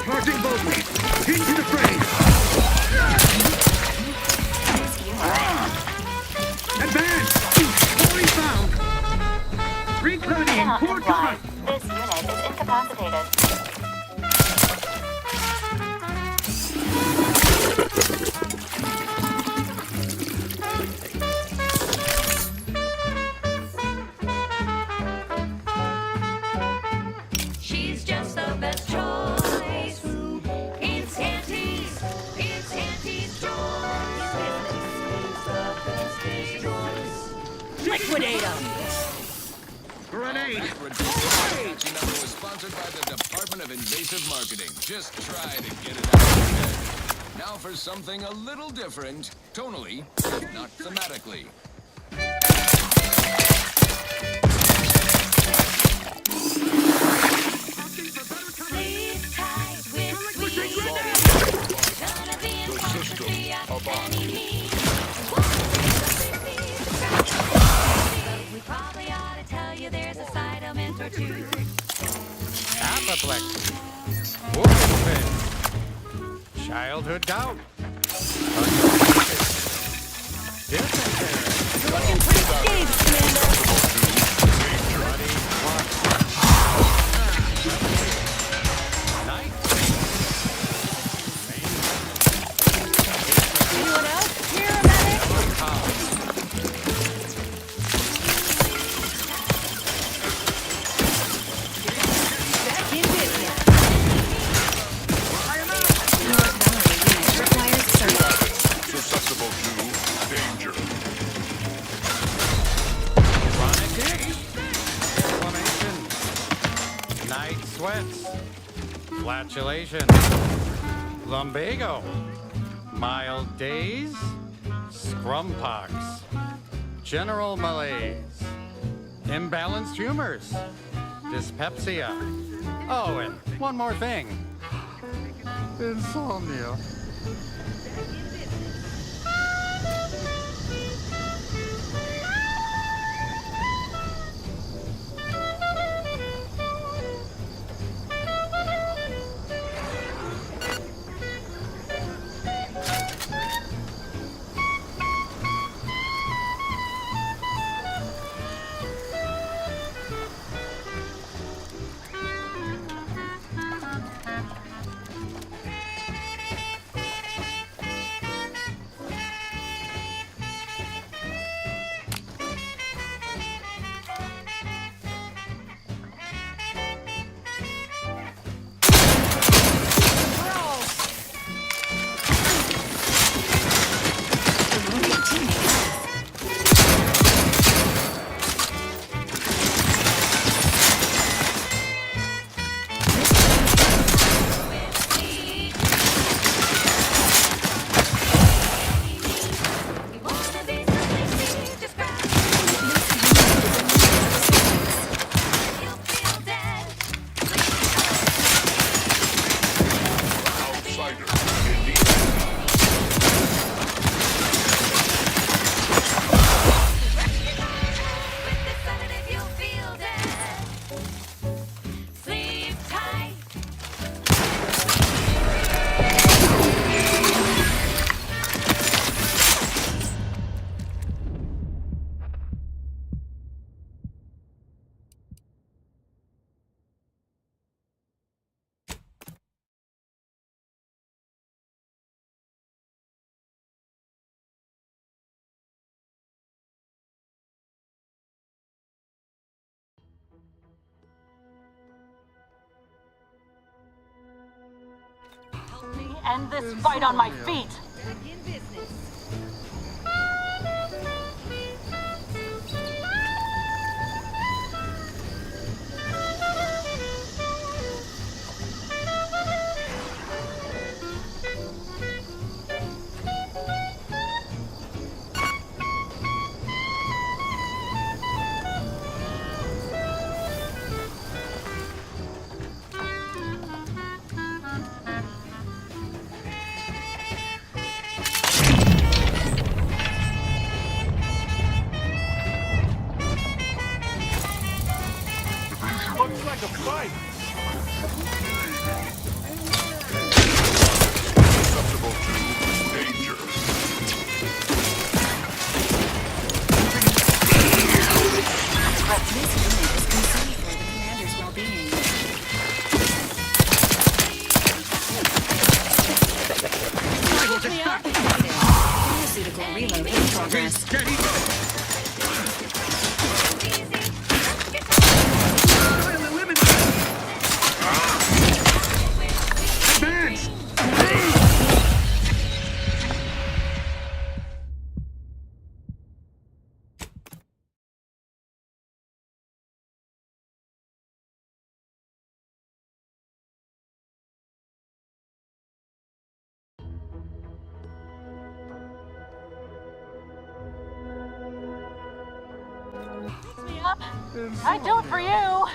Charging boldly. Into the fray. Advance. Fully found. Reclaiming core cover. This unit is incapacitated. She's just the best choice. It's Auntie's. It's Auntie's choice. Liquidate them. Grenade. Patchy number was sponsored by the Department of Invasive Marketing. Just try to get it out of your head. Now for something a little different, tonally, not thematically. Sleep tight with sweet. Gonna be in conscious via any means. We probably ought to tell you there's a side element or two. Apoplexy, whooping fit, childhood gout, dysentery, You're looking pretty scathed, Commander. bloody clot, night, Anyone else? Here, a medic? Back in business. Requires service. Susceptible to danger. chronic itch, inflammation, night sweats, flatulation, lumbago, mild days, scrumpox, general malaise, imbalanced humors, dyspepsia. Oh, and one more thing. Insomnia. end this fight on my feet. Looks like a fight. Susceptible to danger. This unit is concerned for the commander's well-being. Pharmaceutical reload in progress. Advance! Me up. I'd do it for you.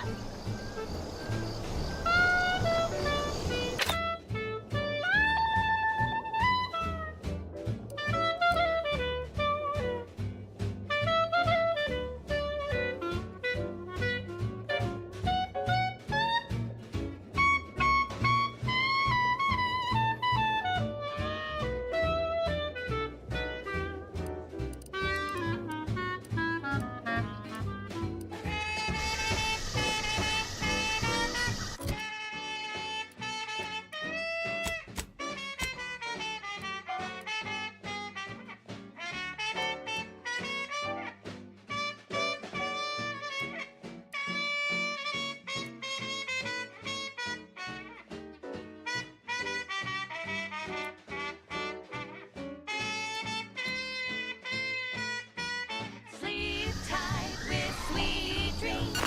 Sleep tight with sweet dreams.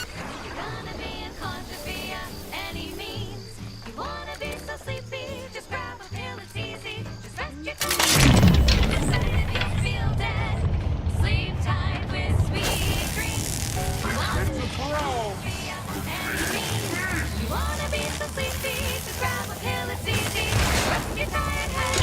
You're gonna be unconscious via any means. You wanna be so sleepy, just grab a pill, it's easy. Just rest your time. You'll feel dead. Sleep tight with sweet dreams. You wanna be unconscious via any means. You wanna be so sleepy, just grab a pill, it's easy. Rest your tired head.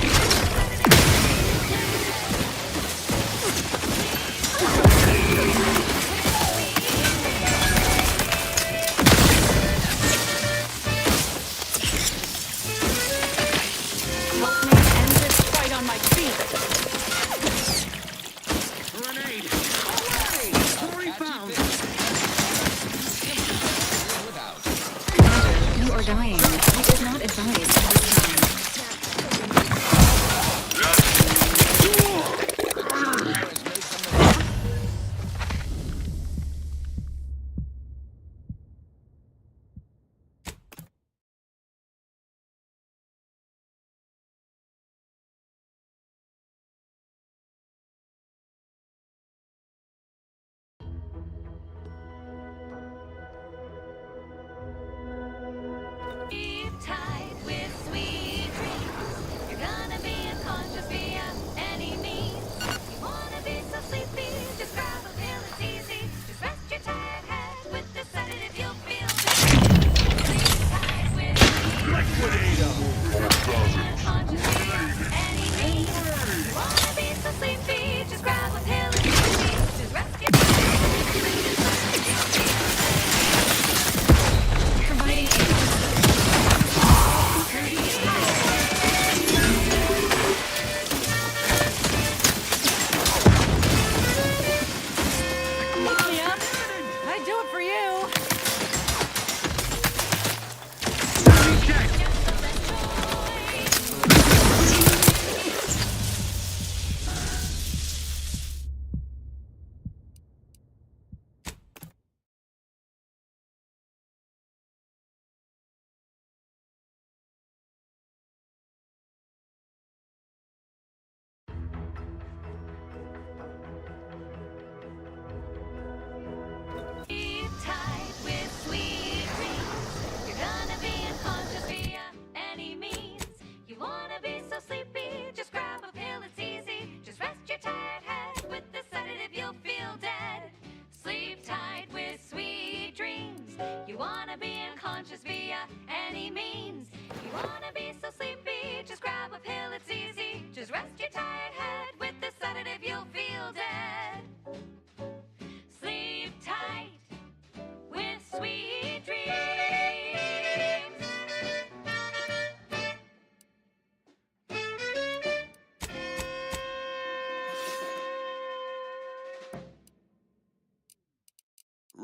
Help me end this fight on my feet. Grenade! Away! Story found! You are dying. I did not advise this time.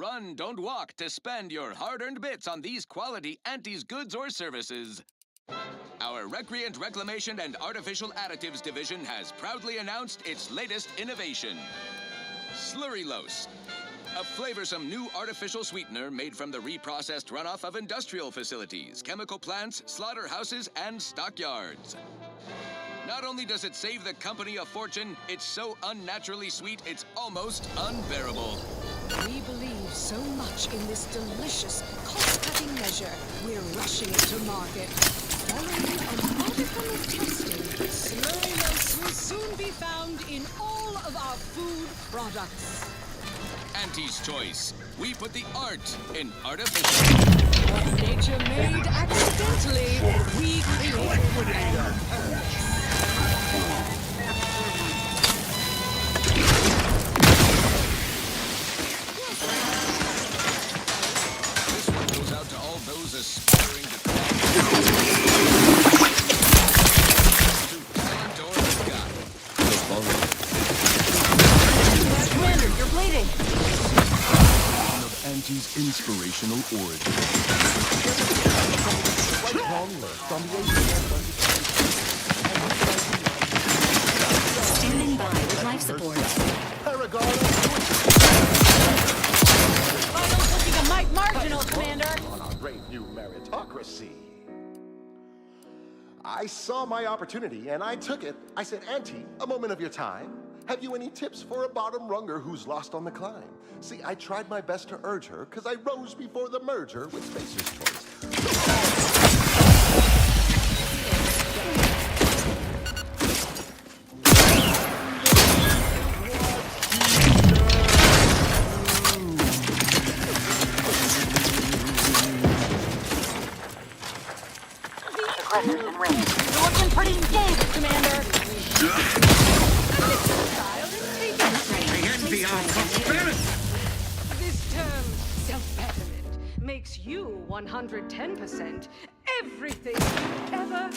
run, don't walk to spend your hard-earned bits on these quality Auntie's goods or services. Our Recreant Reclamation and Artificial Additives Division has proudly announced its latest innovation, Slurrylose, a flavorsome new artificial sweetener made from the reprocessed runoff of industrial facilities, chemical plants, slaughterhouses, and stockyards. Not only does it save the company a fortune, it's so unnaturally sweet it's almost unbearable. We believe so much in this delicious, cost-cutting measure, we're rushing it to market. Following a modicum of testing, Slurrylose will soon be found in all of our food products. Auntie's Choice. We put the art in artificial. What nature made accidentally, we create on purpose. This one goes out to all those aspiring to talent or the God. Commander, you're bleeding. Of Auntie's inspirational origin. Standing by with life support. Vitals looking a mite marginal, Commander. On our great new meritocracy. I saw my opportunity and I took it. I said, Auntie, a moment of your time. Have you any tips for a bottom runger who's lost on the climb? See, I tried my best to urge her because I rose before the merger with Spacer's Choice. You're looking pretty engaged, Commander. This term, self-betterment, makes you 110% everything you've ever heard.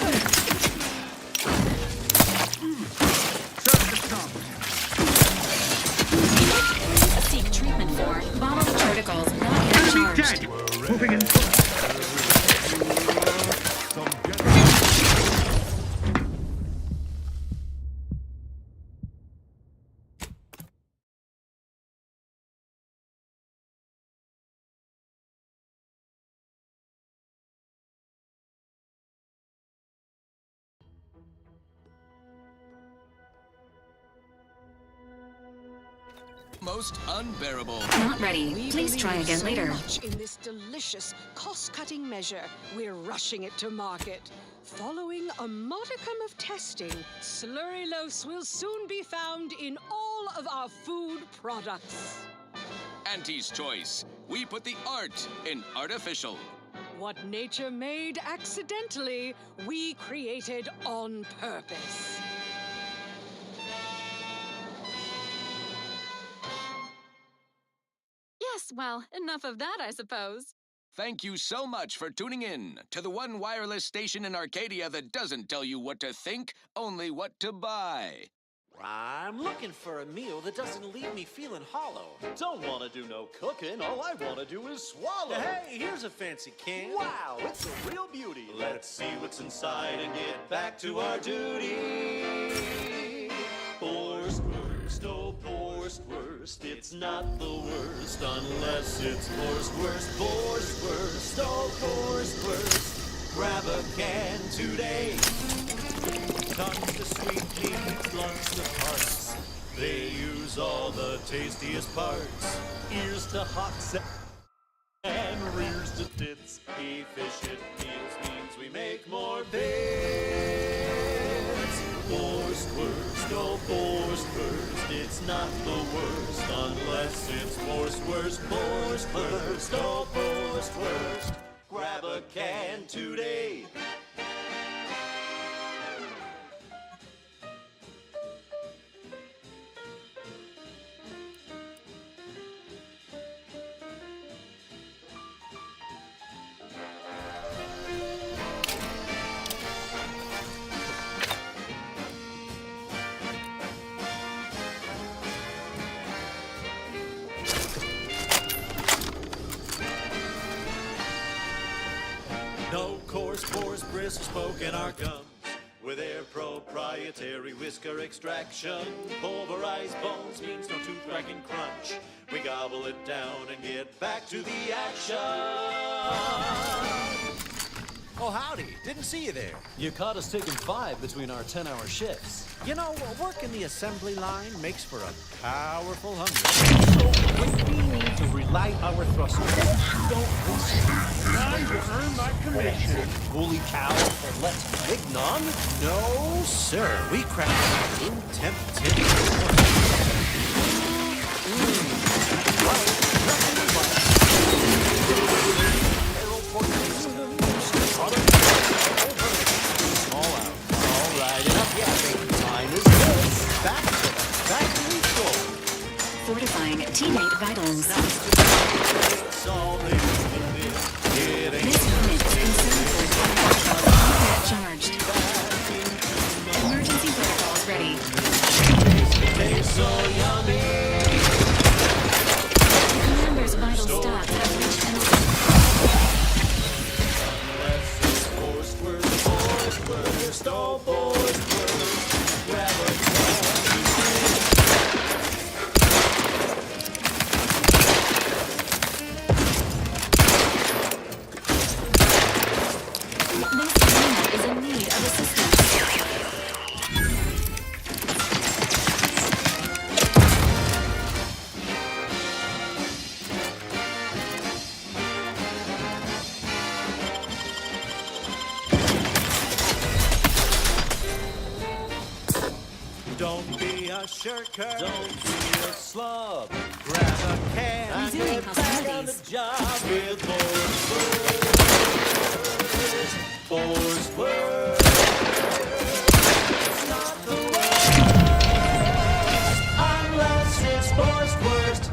Seek treatment for bodily particles not yet charged. Moving in. Most unbearable. Not ready. Please try again later. Much in this delicious, cost-cutting measure, we're rushing it to market. Following a modicum of testing, Slurrylose will soon be found in all of our food products. Auntie's Choice. We put the art in artificial. What nature made accidentally, we created on purpose. Yes, well, enough of that, I suppose. Thank you so much for tuning in to the one wireless station in Arcadia that doesn't tell you what to think, only what to buy. I'm looking for a meal that doesn't leave me feeling hollow. Don't want to do no cooking, all I want to do is swallow. Hey, here's a fancy can. Wow, it's a real beauty. Let's see what's inside and get back to our duty. Forced worst, oh forced worst, it's not the worst unless it's forced worst, forced worst, oh forced worst. Grab a can today. Comes the sweet meats, lunch the parts. They use all the tastiest parts. Ears to hocks and rears to tits. Efficient meals means we make more bits. Forced worst, oh forced worst. It's not the worst unless it's forced worst, forced worst, oh forced worst. Grab a can today. bristles poking our gums. With their proprietary whisker extraction, pulverized bones means no tooth cracking crunch. We gobble it down and get back to the action. Oh, howdy. Didn't see you there. You caught us taking 5 between our 10-hour shifts. You know, working the assembly line makes for a powerful hunger. So when we need to relight our thrusters, don't listen. Time to earn my commission. Holy cow, let's big none? No, sir. We crack in temp tip. Fortifying teammate vitals. This unit is concerned for not charged. Emergency protocols ready. So yummy. The commander's vital stats have reached an Don't be a shirker. Don't be a slob. Grab a can and Resuming get back on the hostilities. job with Force Word. It's not the worst unless it's Force Worst.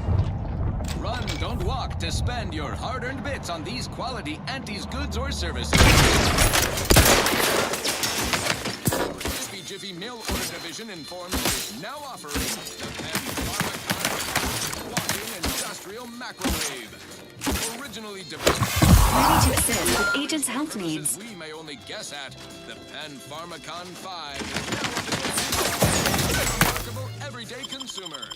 Run, don't walk to spend your hard-earned bits on these quality Auntie's goods or services. Jiffy Mill Order Division informs it is now offering the Pen Pharmacon Walking Industrial Macrowave. Originally developed. Ready to assist with agents' health needs. We may only guess at the Pen Pharmacon 5 is now a remarkable everyday consumer.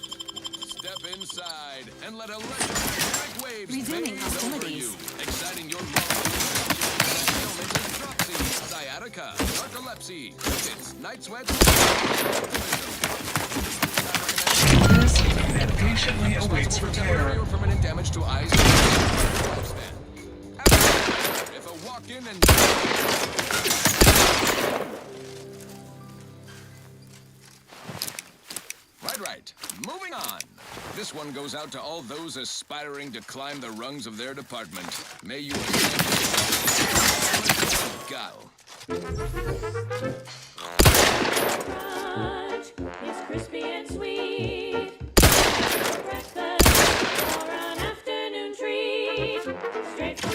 Step inside and let electromagnetic waves Resuming bathe over hostilities. you, exciting your molecules ailments of dropsy, sciatica, narcolepsy, crickets, night sweats. And patiently awaits repair. Or permanent damage to eyes. If a walk-in and Right. Moving on. This one goes out to all those aspiring to climb the rungs of their department. May you go. Crunch is crispy and sweet. Breakfast or an afternoon treat. Straight from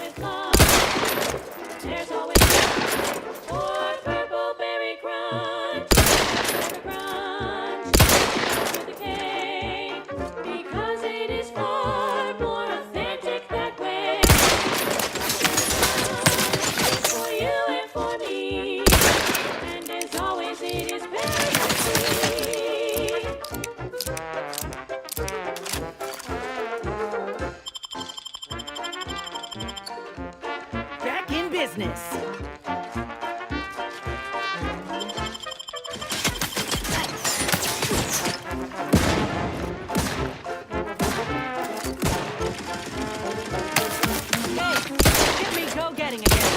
with love. There's always or purple berry crunch. Crunch with a K, because it is far more authentic that way. For you and for me, and as always it is very Back in business. Hey, get me go-getting again.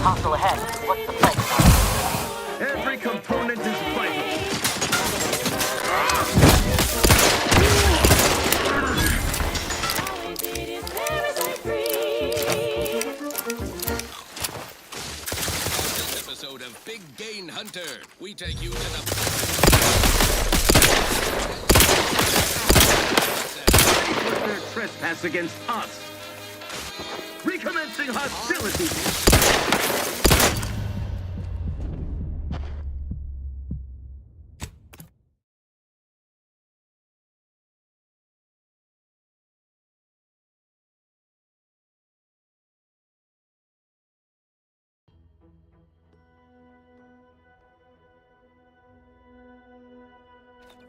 Hostile ahead. What's the play? Every component is vital. This episode of Big Gain Hunter, we take you to the... With their trespass against us. Recommencing hostilities.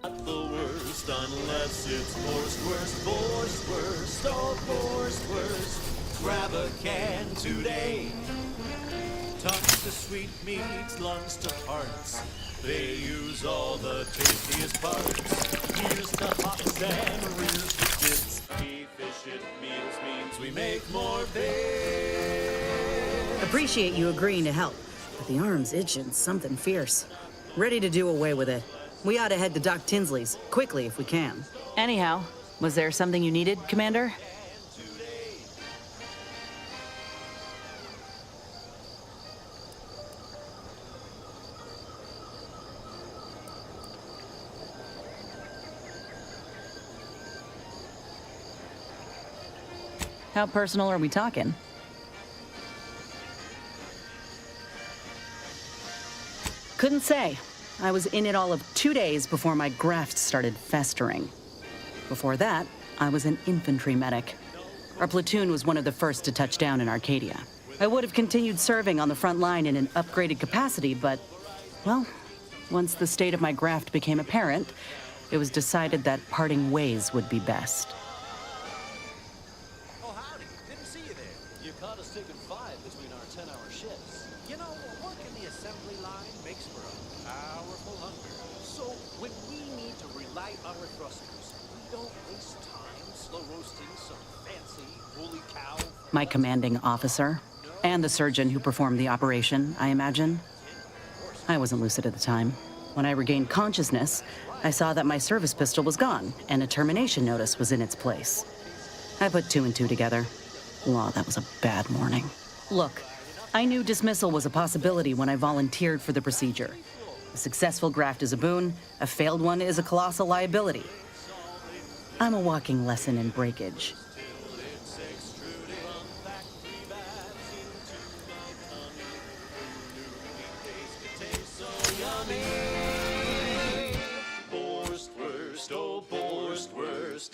Not the worst unless it's worst, oh worst. Grab a can today. Tongues to sweet meats, lungs to hearts. They use all the tastiest parts. Here's to hops and rears to bits. Efficient meals means we make more pay. Appreciate you agreeing to help, but the arm's itching something fierce. Ready to do away with it. We ought to head to Doc Tinsley's, quickly if we can. Anyhow, was there something you needed, Commander? How personal are we talking? Couldn't say. I was in it all of 2 days before my graft started festering. Before that, I was an infantry medic. Our platoon was one of the first to touch down in Arcadia. I would have continued serving on the front line in an upgraded capacity, but, well, once the state of my graft became apparent, it was decided that parting ways would be best. Oh, howdy. Didn't see you there. You caught us taking 5 between our 10-hour shifts. You know, work in the assembly line makes for a powerful hunger. So when we need to relight our thrusters, we don't waste time slow roasting some fancy holy cow. My commanding officer, and the surgeon who performed the operation, I imagine. I wasn't lucid at the time. When I regained consciousness, I saw that my service pistol was gone, and a termination notice was in its place. I put 2 and 2 together. Wow, that was a bad morning. Look, I knew dismissal was a possibility when I volunteered for the procedure. A successful graft is a boon, a failed one is a colossal liability. I'm a walking lesson in breakage.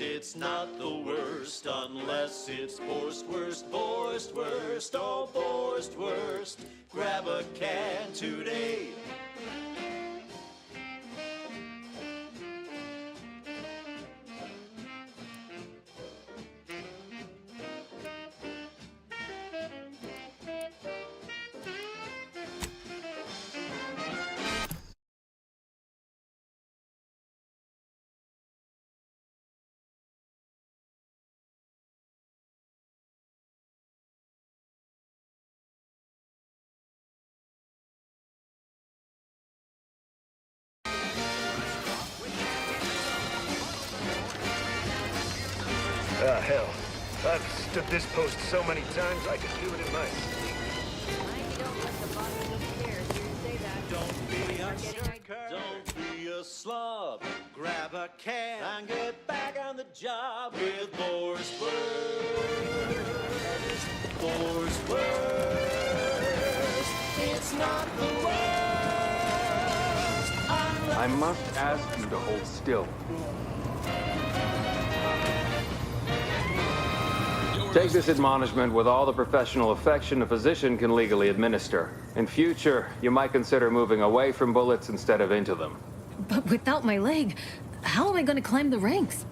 It's not the worst unless it's worst, oh worst. Grab a can today. Ah, hell. I've stood this post so many times I could do it in my sleep. Don't be a slob. Grab a can and get back on the job with Boar's Worst. It's not the worst. I must ask you to hold still. Take this admonishment with all the professional affection a physician can legally administer. In future, you might consider moving away from bullets instead of into them. But without my leg, how am I going to climb the ranks?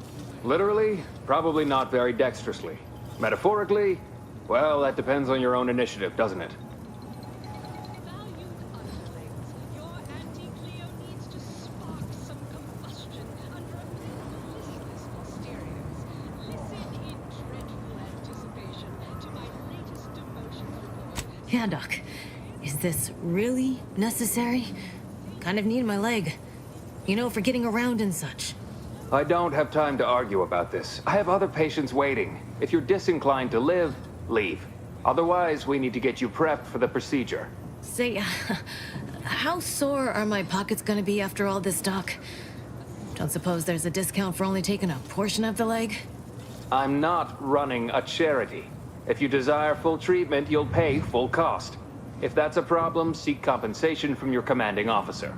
Literally, probably not very dexterously. Metaphorically, well, that depends on your own initiative, doesn't it? Yeah, Doc. Is this really necessary? Kind of need my leg. You know, for getting around and such. I don't have time to argue about this. I have other patients waiting. If you're disinclined to live, leave. Otherwise, we need to get you prepped for the procedure. Say, how sore are my pockets gonna be after all this, Doc? Don't suppose there's a discount for only taking a portion of the leg? I'm not running a charity. If you desire full treatment, you'll pay full cost. If that's a problem, seek compensation from your commanding officer.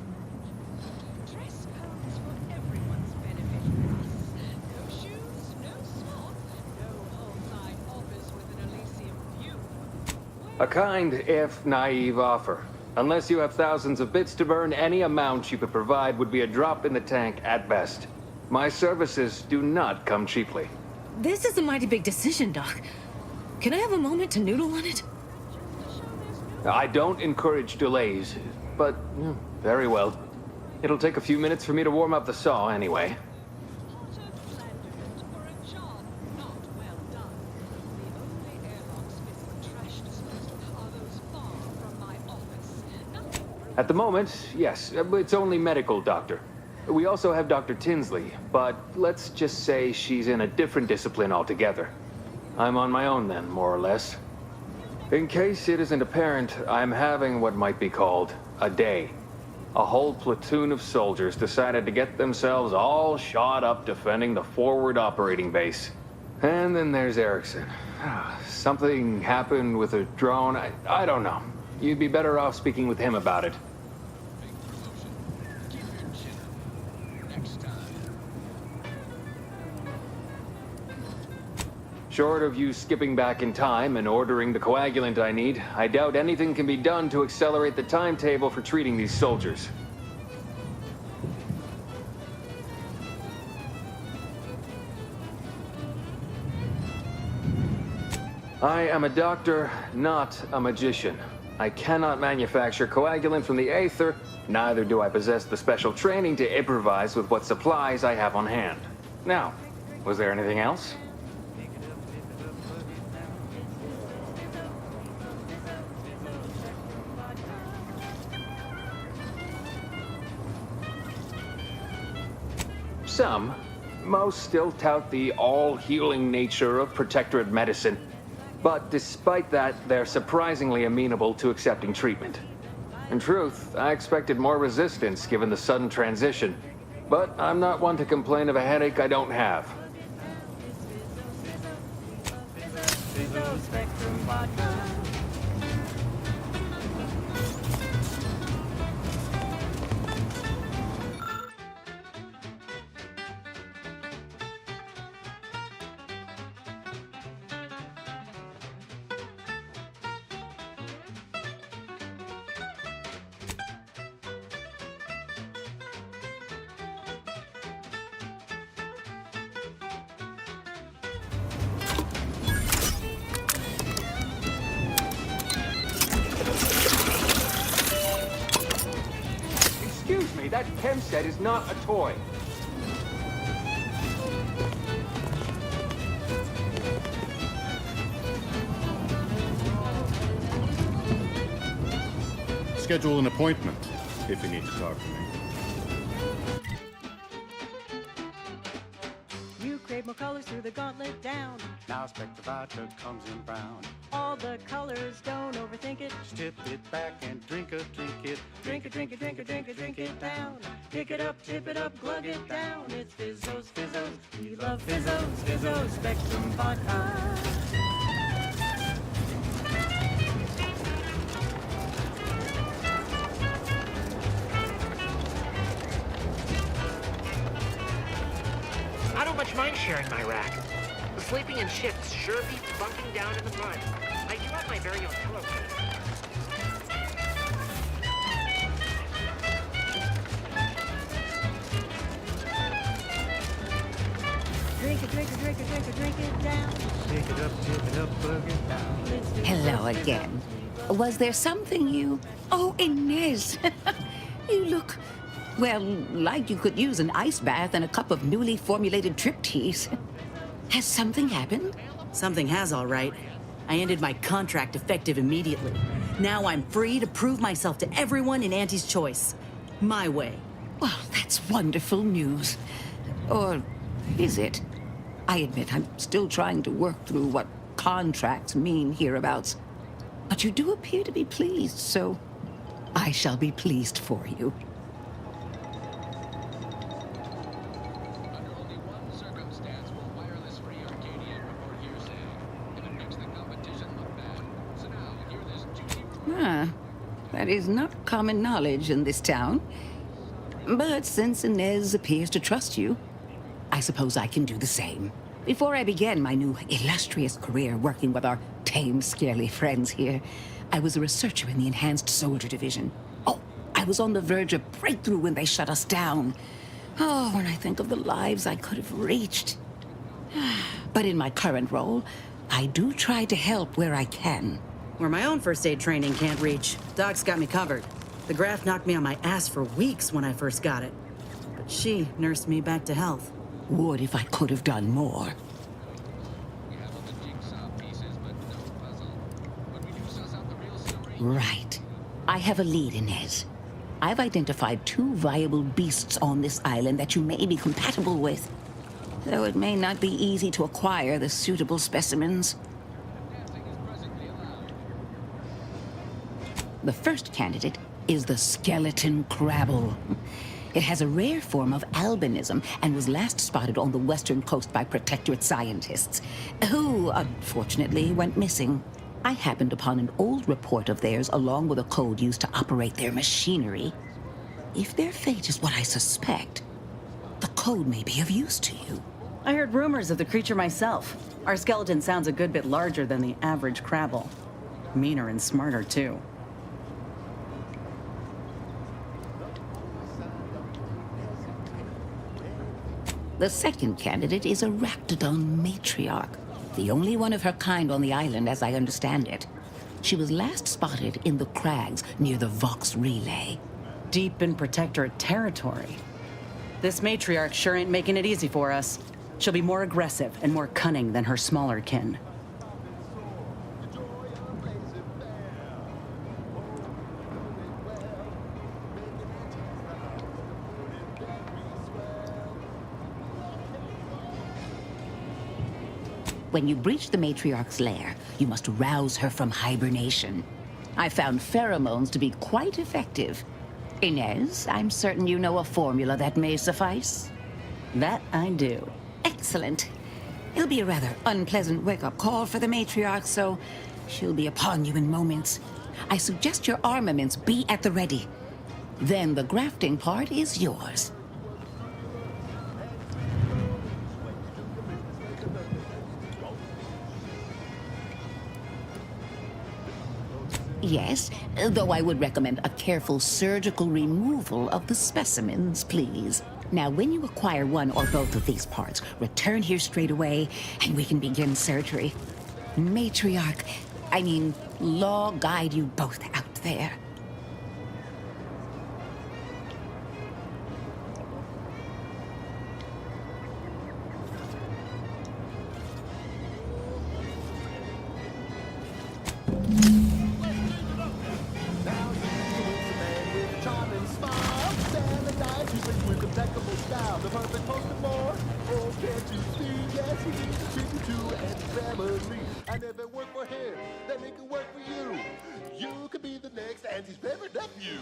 A kind, if naive, offer. Unless you have thousands of bits to burn, any amount you could provide would be a drop in the tank at best. My services do not come cheaply. This is a mighty big decision, Doc. Can I have a moment to noodle on it? I don't encourage delays, but very well. It'll take a few minutes for me to warm up the saw anyway. At the moment, yes, it's only medical, Doctor. We also have Dr. Tinsley, but let's just say she's in a different discipline altogether. I'm on my own then, more or less. In case it isn't apparent, I'm having what might be called a day. A whole platoon of soldiers decided to get themselves all shot up defending the forward operating base. And then there's Erickson. Something happened with a drone. I don't know. You'd be better off speaking with him about it. Short of you skipping back in time and ordering the coagulant I need, I doubt anything can be done to accelerate the timetable for treating these soldiers. I am a doctor, not a magician. I cannot manufacture coagulant from the aether, neither do I possess the special training to improvise with what supplies I have on hand. Now, was there anything else? Some, most still tout the all-healing nature of protectorate medicine. But despite that, they're surprisingly amenable to accepting treatment. In truth, I expected more resistance given the sudden transition. But I'm not one to complain of a headache I don't have. Excuse me, that chem set is not a toy. Schedule an appointment if you need to talk to me. You crave more colors through the gauntlet down. Now Spectravita comes in brown. All the colors, don't overthink it. Just tip it back and drink it. Drink it, drink it, drink it, drink it, drink it down. Pick it up, tip it up, glug it down. It's Fizzos, Fizzos. We love Fizzos, Fizzos, Spectrum Vodka. I don't much mind sharing my rack. The sleeping in shifts sure beats bunking down in the mud. I do have my very own pillowcase. Drink it, drink it, drink it, drink it, drink it down. Pick it up, tip it up, plug it down. Hello again. Was there something you... Oh, Inez. You look... Well, like you could use an ice bath and a cup of newly formulated trip teas. Has something happened? Something has, all right. I ended my contract effective immediately. Now I'm free to prove myself to everyone in Auntie's Choice. My way. Well, that's wonderful news. Or is it? I admit I'm still trying to work through what contracts mean hereabouts. But you do appear to be pleased, so I shall be pleased for you. That is not common knowledge in this town. But since Inez appears to trust you, I suppose I can do the same. Before I began my new illustrious career working with our tame, scaly friends here, I was a researcher in the Enhanced Soldier Division. Oh, I was on the verge of breakthrough when they shut us down. Oh, when I think of the lives I could have reached. But in my current role, I do try to help where I can. Where my own first aid training can't reach, Doc's got me covered. The graft knocked me on my ass for weeks when I first got it. But she nursed me back to health. Would if I could have done more. Right. I have a lead, Inez. I've identified 2 viable beasts on this island that you may be compatible with. Though it may not be easy to acquire the suitable specimens. The first candidate is the skeleton crabble. It has a rare form of albinism and was last spotted on the western coast by protectorate scientists, who, unfortunately, went missing. I happened upon an old report of theirs along with a code used to operate their machinery. If their fate is what I suspect, the code may be of use to you. I heard rumors of the creature myself. Our skeleton sounds a good bit larger than the average crabble. Meaner and smarter, too. The second candidate is a raptidon matriarch, the only one of her kind on the island as I understand it. She was last spotted in the crags near the Vox Relay. Deep in protectorate territory. This matriarch sure ain't making it easy for us. She'll be more aggressive and more cunning than her smaller kin. When you breach the matriarch's lair, you must rouse her from hibernation. I found pheromones to be quite effective. Inez, I'm certain you know a formula that may suffice. That I do. Excellent. It'll be a rather unpleasant wake-up call for the matriarch, so she'll be upon you in moments. I suggest your armaments be at the ready. Then the grafting part is yours. Yes, though I would recommend a careful surgical removal of the specimens, please. Now, when you acquire one or both of these parts, return here straight away, and we can begin surgery. Matriarch, law guide you both out there. I never worked for him, then he can work for you. You could be the next Auntie's favorite nephew.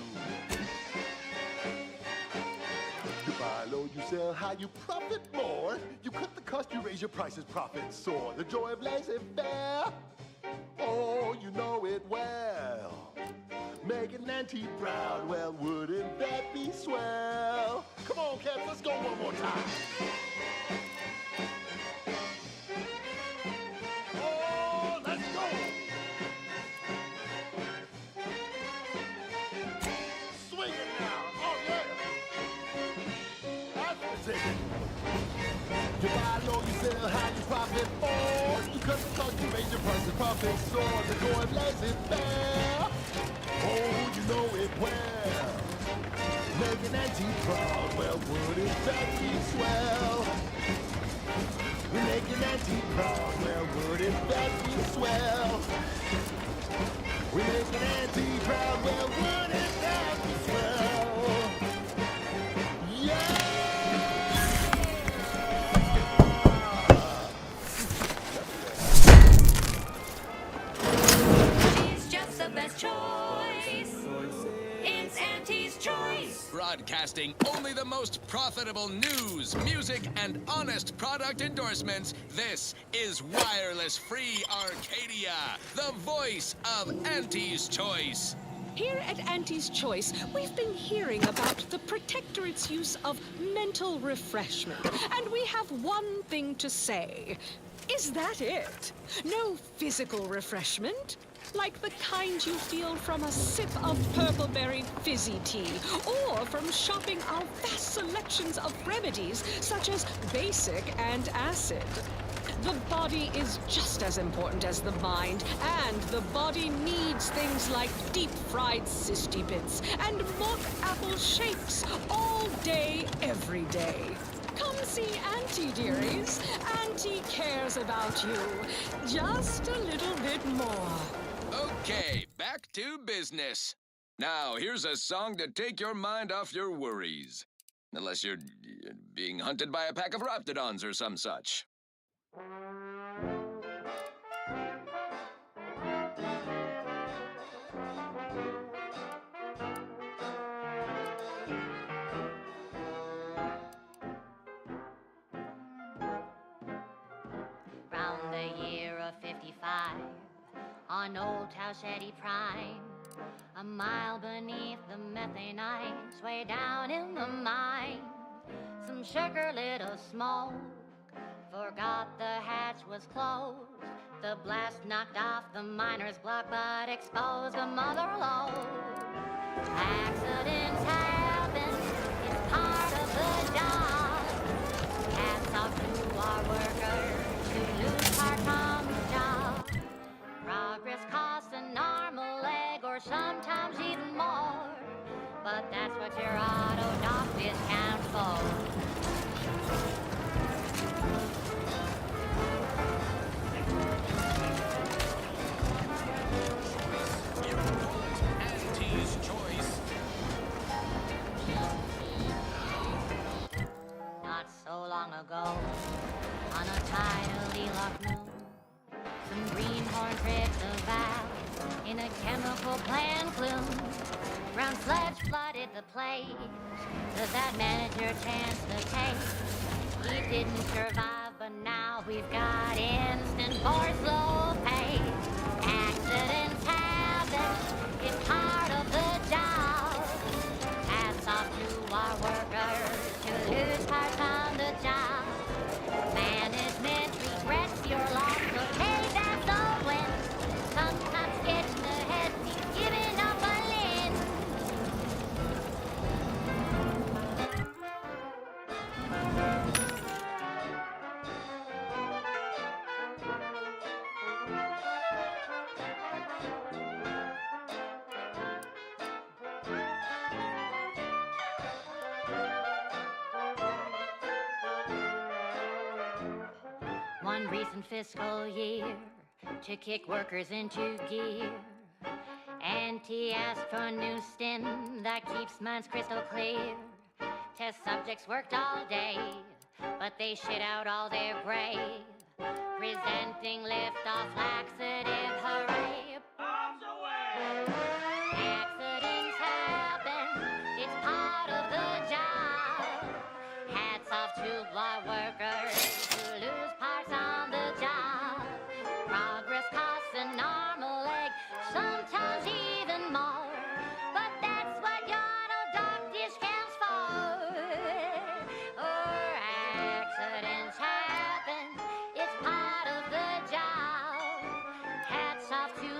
You buy low, you sell high, you profit more. You cut the cost, you raise your prices, profits soar. The joy of laissez-faire, oh, you know it well. Making Auntie proud, well, wouldn't that be swell? Come on, cats, let's go one more time. You buy low, you sell high, you profit more. You cut the cost, you raise your prices, profit soar. The joy of laissez-faire, oh, you know it well. Making Auntie proud, well, wouldn't that be swell? Making Auntie proud, well, wouldn't that be swell? We make an auntie proud, well, wouldn't that be swell? She's just the best choice. It's Auntie's choice. Broadcasting only the most profitable news, music, and honest product endorsements. This is Wireless Free Arcadia, the voice of Auntie's Choice. Here at Auntie's Choice, we've been hearing about the Protectorate's use of mental refreshment, and we have one thing to say. Is that it? No physical refreshment? Like the kind you feel from a sip of purple-berry fizzy tea, or from shopping our vast selections of remedies, such as basic and acid. The body is just as important as the mind, and the body needs things like deep-fried cysty bits and mock apple shakes all day, every day. Come see Auntie, dearies. Auntie cares about you just a little bit more. Okay, back to business. Now, here's a song to take your mind off your worries. Unless you're being hunted by a pack of raptidons or some such. Round the year of 55, on Old Towshetty Prime, a mile beneath the methane ice, way down in the mine, some sugar little smoke forgot the hatch was closed. The blast knocked off the miner's block, but exposed the mother lode. Accidents happen, it's part of the job. Hats off to our workers who lose parts on the job. Progress costs an arm, a leg, or sometimes even more. But that's what your auto doc discount for. Auntie's Choice. Not so long ago, on a tidally locked moon, some greenhorn tripped the valve in a chemical plant plume. Brown sludge flooded the place that manager chanced to take. He didn't survive, but now we've got instant for slow pay. Accidents happen, it's part of the job. Hats off to our workers who lose parts on the job. Management regrets your loss, okay, that's the win. Sometimes getting ahead means giving up a limb. One recent fiscal year to kick workers into gear. Auntie asked for a new stim that keeps minds crystal clear. Test subjects worked all day, but they shit out all their gray. Presenting lift-off laxative, hooray! Bombs away! Accidents happen, it's part of the job. Hats off to our workers who lose parts on the job. Progress costs an arm, a leg, sometimes even more. But that's what your auto doc discounts for. Accidents happen, it's part of the job. Hats off to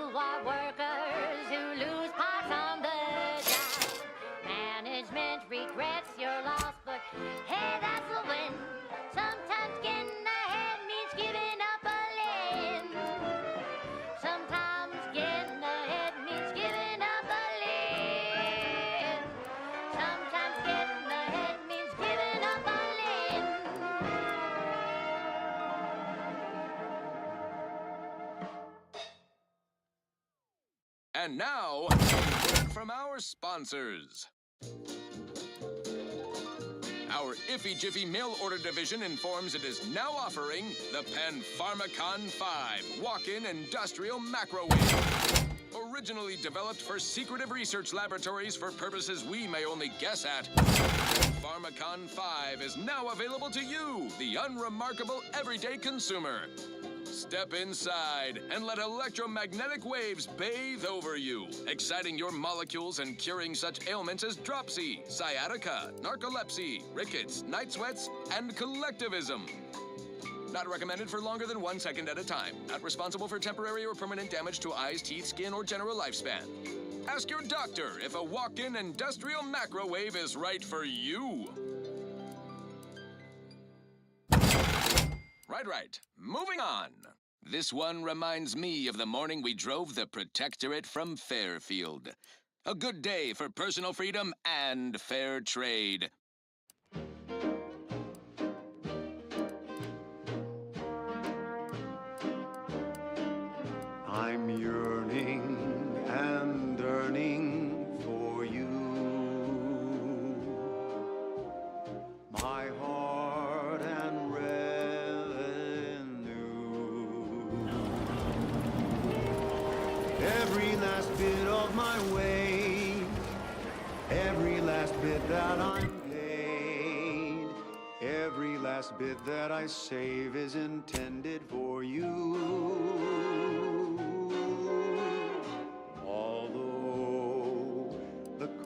And now, a word from our sponsors. Our Iffy Jiffy mail order division informs it is now offering the Pen Pharmacon 5 walk-in industrial macrowave. Originally developed for secretive research laboratories for purposes we may only guess at, Pharmacon 5 is now available to you, the unremarkable everyday consumer. Step inside and let electromagnetic waves bathe over you, exciting your molecules and curing such ailments as dropsy, sciatica, narcolepsy, rickets, night sweats, and collectivism. Not recommended for longer than 1 second at a time. Not responsible for temporary or permanent damage to eyes, teeth, skin, or general lifespan. Ask your doctor if a walk-in industrial macrowave is right for you. Right. Moving on. This one reminds me of the morning we drove the Protectorate from Fairfield. A good day for personal freedom and fair trade. I'm yearning and yearning for you. My heart and revenue. Every last bit of my way, every last bit that I'm paid, every last bit that I save is intended for you.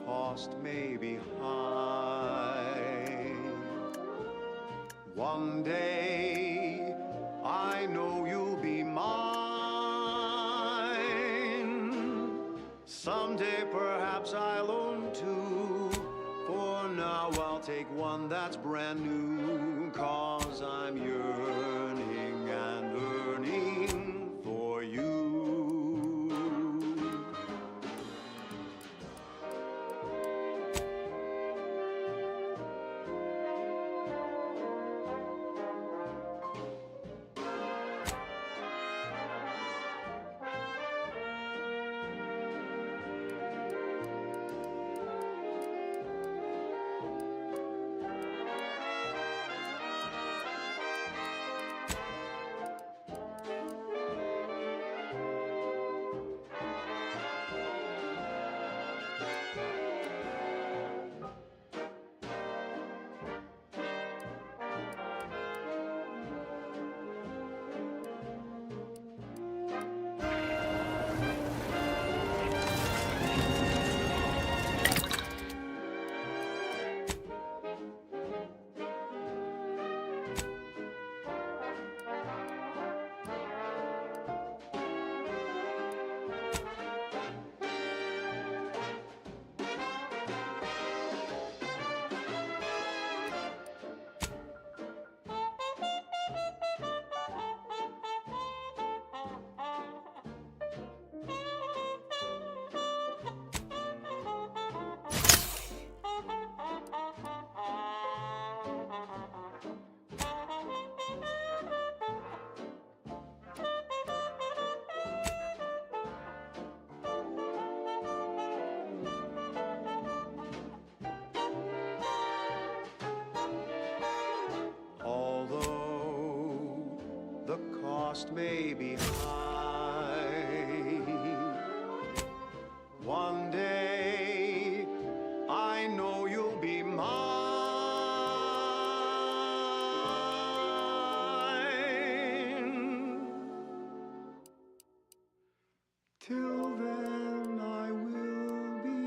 Cost may be high. One day I know you'll be mine. Someday perhaps I'll own two. For now I'll take one that's brand new. 'Cause I'm yearning and yearning for you. Cost may be high. One day I know you'll be mine. Till then I will be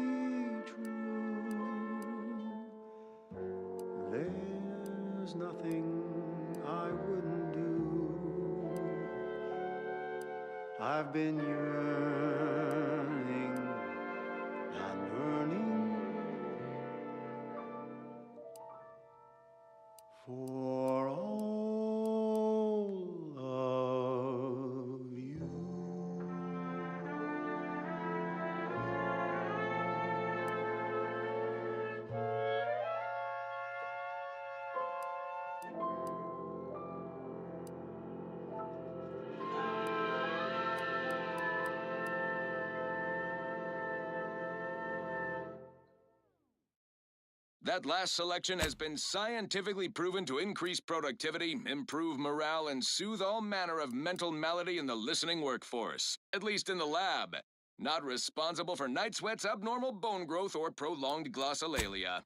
true. There's nothing I wouldn't do. I've been yearning and yearning for all of you. That last selection has been scientifically proven to increase productivity, improve morale, and soothe all manner of mental malady in the listening workforce. At least in the lab. Not responsible for night sweats, abnormal bone growth, or prolonged glossolalia.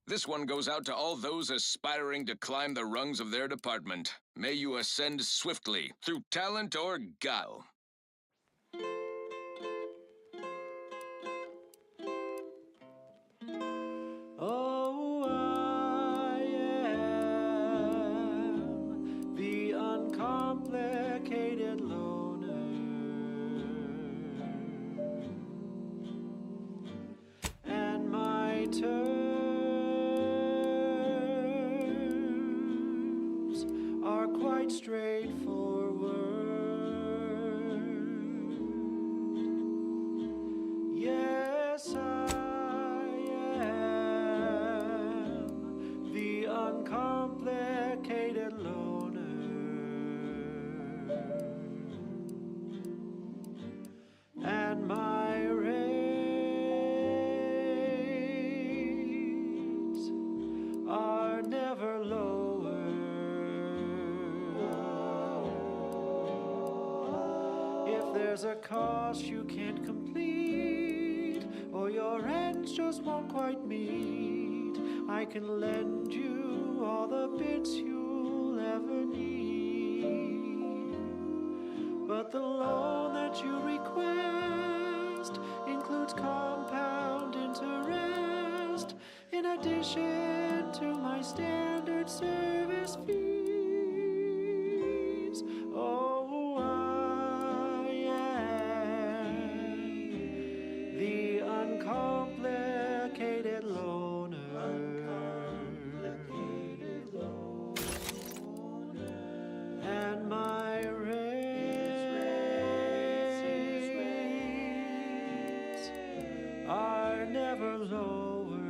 This one goes out to all those aspiring to climb the rungs of their department. May you ascend swiftly, through talent or guile. Oh, I am the uncomplicated loner, and my terms are quite straightforward. Yes, uncomplicated loner, and my rates are never lower. If there's a cost you can't complete, or your ends just won't quite meet, I can lend you all the bits you'll ever need. But the loan that you request includes compound interest, in addition to my standard service fees. Oh, I am the uncomplicated loner. And my rates are never lower.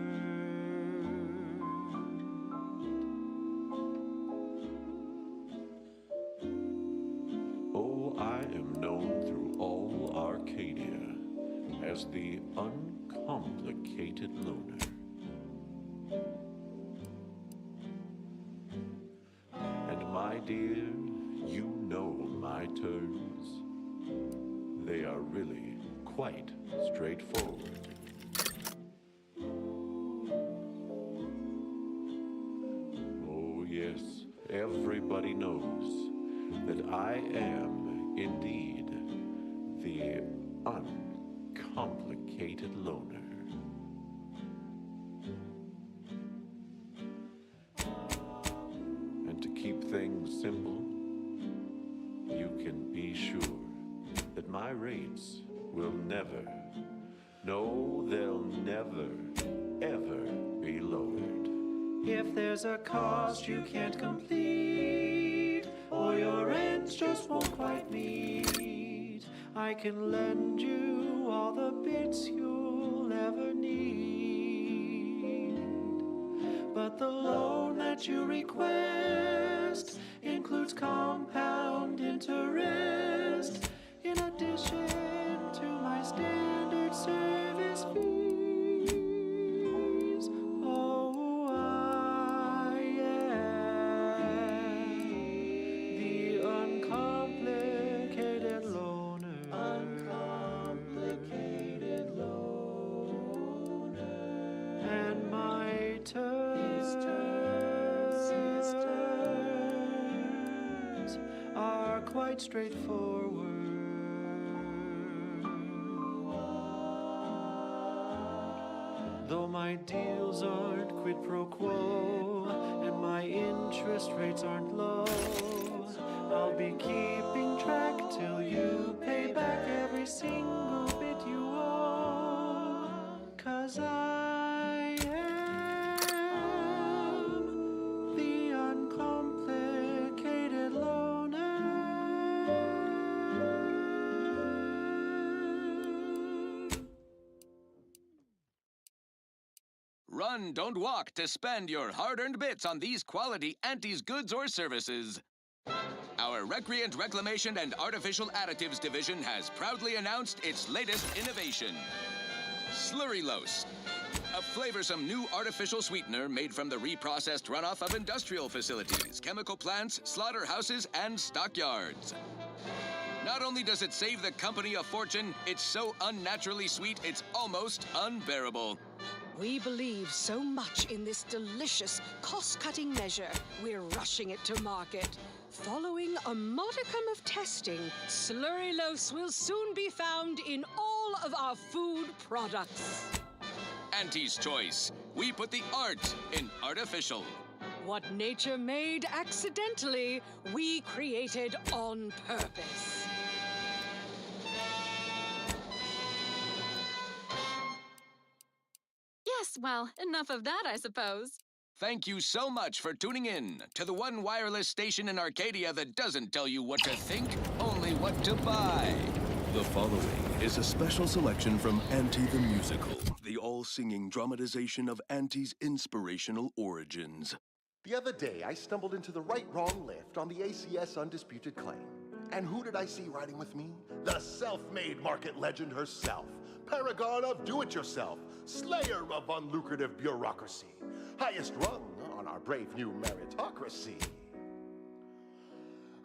Oh, I am known through all Arcadia as the uncomplicated loner. And my dear, you know my terms. They are really quite straightforward. Oh yes, everybody knows that I am indeed the uncomplicated loner. And to keep things simple, you can be sure that my rates will never, no, they'll never, ever be lowered. If there's a cost you can't complete, or your ends just won't quite meet, I can lend you all the bits you'll ever need. But the loan that you request includes compound interest, in addition to my standard service fees. Oh, I am the uncomplicated loner. Uncomplicated loner. And my terms are quite straightforward. Though my deals aren't quid pro quo, and my interest rates aren't low, I'll be keeping track till you pay back every single bit you owe. 'Cause I am the uncomplicated loner. Run, don't walk to spend your hard-earned bits on these quality Auntie's goods or services. Our Recreant Reclamation and Artificial Additives Division has proudly announced its latest innovation, Slurrylose. a flavorsome new artificial sweetener made from the reprocessed runoff of industrial facilities, chemical plants, slaughterhouses, and stockyards. Not only does it save the company a fortune, it's so unnaturally sweet it's almost unbearable. We believe so much in this delicious, cost-cutting measure, we're rushing it to market. Following a modicum of testing, Slurry-Loafs will soon be found in all of our food products. Auntie's Choice. We put the art in artificial. What nature made accidentally, we created on purpose. Yes, well, enough of that, I suppose. Thank you so much for tuning in to the one wireless station in Arcadia that doesn't tell you what to think, only what to buy. The following is a special selection from Auntie the Musical, the all-singing dramatization of Auntie's inspirational origins. The other day, I stumbled into the right-wrong lift on the ACS Undisputed Claim. And who did I see riding with me? The self-made market legend herself. Paragon of do-it-yourself. Slayer of unlucrative bureaucracy. Highest rung on our brave new meritocracy.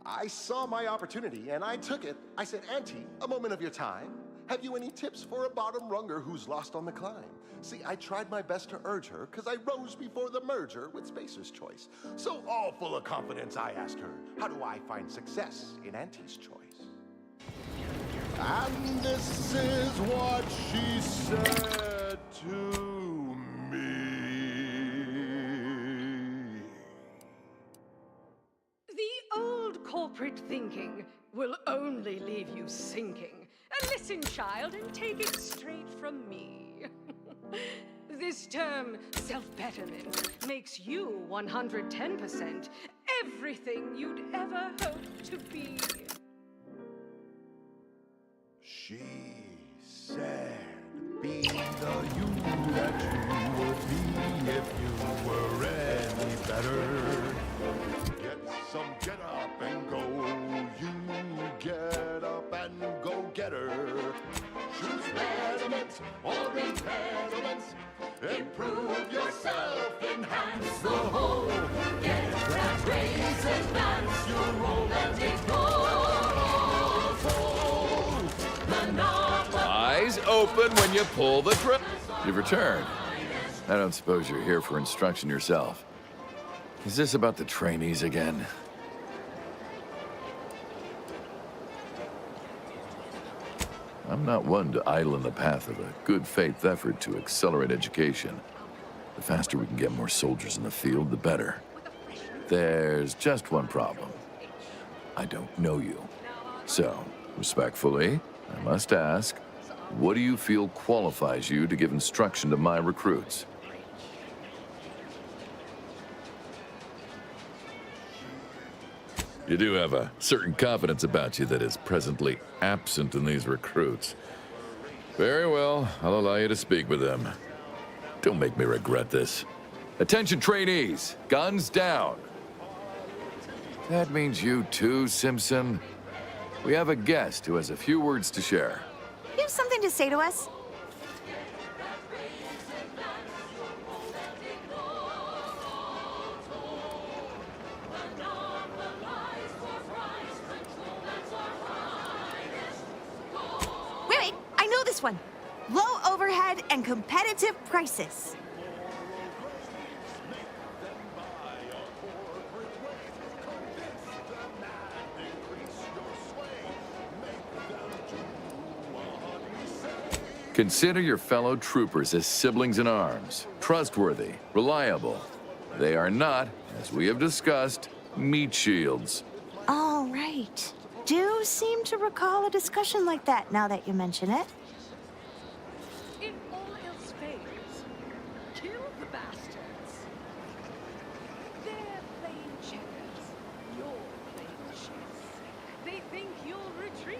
I saw my opportunity and I took it. I said, Auntie, a moment of your time. Have you any tips for a bottom runger who's lost on the climb? See, I tried my best to urge her, because I rose before the merger with Spacer's Choice. So all full of confidence, I asked her, how do I find success in Auntie's Choice? And this is what she said to me. The old corporate thinking will only leave you sinking. Listen, child, and take it straight from me. This term, self-betterment, makes you 110% everything you'd ever hope to be. She said, be the you that you would be if you were any better. Get some get up and go, you get up and go get her. Choose betterment or impediments, improve yourself, enhance the whole. Get that raise, advance your role and ignore. Eyes open when you pull the trip. You've returned. I don't suppose you're here for instruction yourself. Is this about the trainees again? I'm not one to idle in the path of a good faith effort to accelerate education. The faster we can get more soldiers in the field, the better. There's just one problem. I don't know you. So, respectfully, I must ask, what do you feel qualifies you to give instruction to my recruits? You do have a certain confidence about you that is presently absent in these recruits. Very well, I'll allow you to speak with them. Don't make me regret this. Attention trainees, guns down. That means you too, Simpson. We have a guest who has a few words to share. You have something to say to us? Wait, I know this one. Low overhead and competitive prices. Consider your fellow troopers as siblings in arms, trustworthy, reliable. They are not, as we have discussed, meat shields. All right. Do seem to recall a discussion like that now that you mention it. If all else fails, kill the bastards. They're playing checkers. You're playing chess. They think you'll retreat,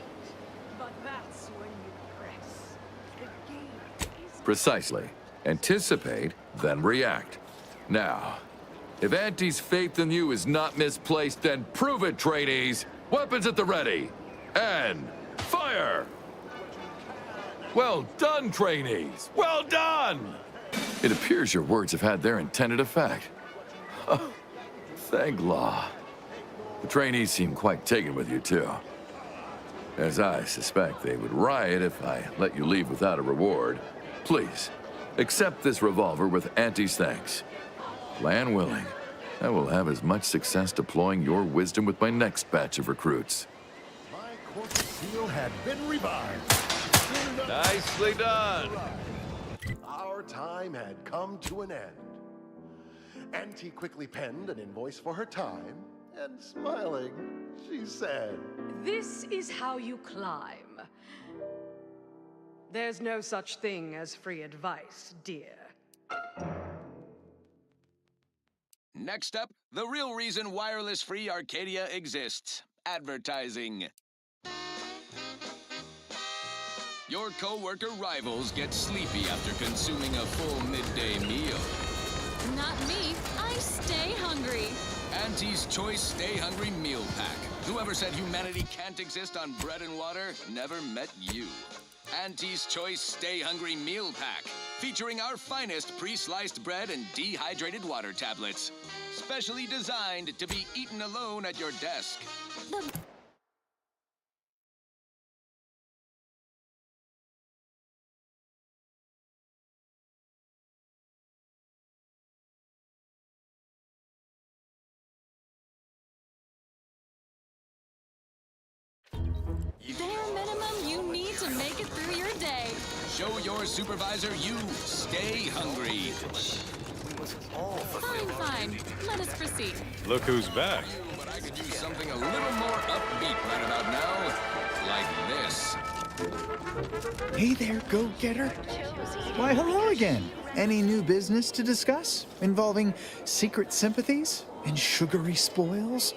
but that's when you press. The game is... Precisely. Anticipate, then react. Now, if Auntie's faith in you is not misplaced, then prove it, trainees! Weapons at the ready! And fire! Well done, trainees! Well done! It appears your words have had their intended effect. Oh, thank law. The trainees seem quite taken with you, too. As I suspect they would riot if I let you leave without a reward. Please, accept this revolver with Auntie's thanks. Land willing, I will have as much success deploying your wisdom with my next batch of recruits. My quirky seal had been revived. Nicely done. Our time had come to an end. Auntie quickly penned an invoice for her time, and smiling, she said, This is how you climb. There's no such thing as free advice, dear. Next up, the real reason wireless-free Arcadia exists. Advertising. Your co-worker rivals get sleepy after consuming a full midday meal. Not me. I stay hungry. Auntie's Choice Stay Hungry Meal Pack. Whoever said humanity can't exist on bread and water never met you. Auntie's Choice Stay Hungry Meal Pack, featuring our finest pre-sliced bread and dehydrated water tablets. Specially designed to be eaten alone at your desk. Bare minimum you need to make it through your day. Show your supervisor you stay hungry. Fine. Let us proceed. Look who's back. But I could use something a little more upbeat right about now. Like this. Hey there, go-getter. Why, hello again. Any new business to discuss involving secret sympathies and sugary spoils?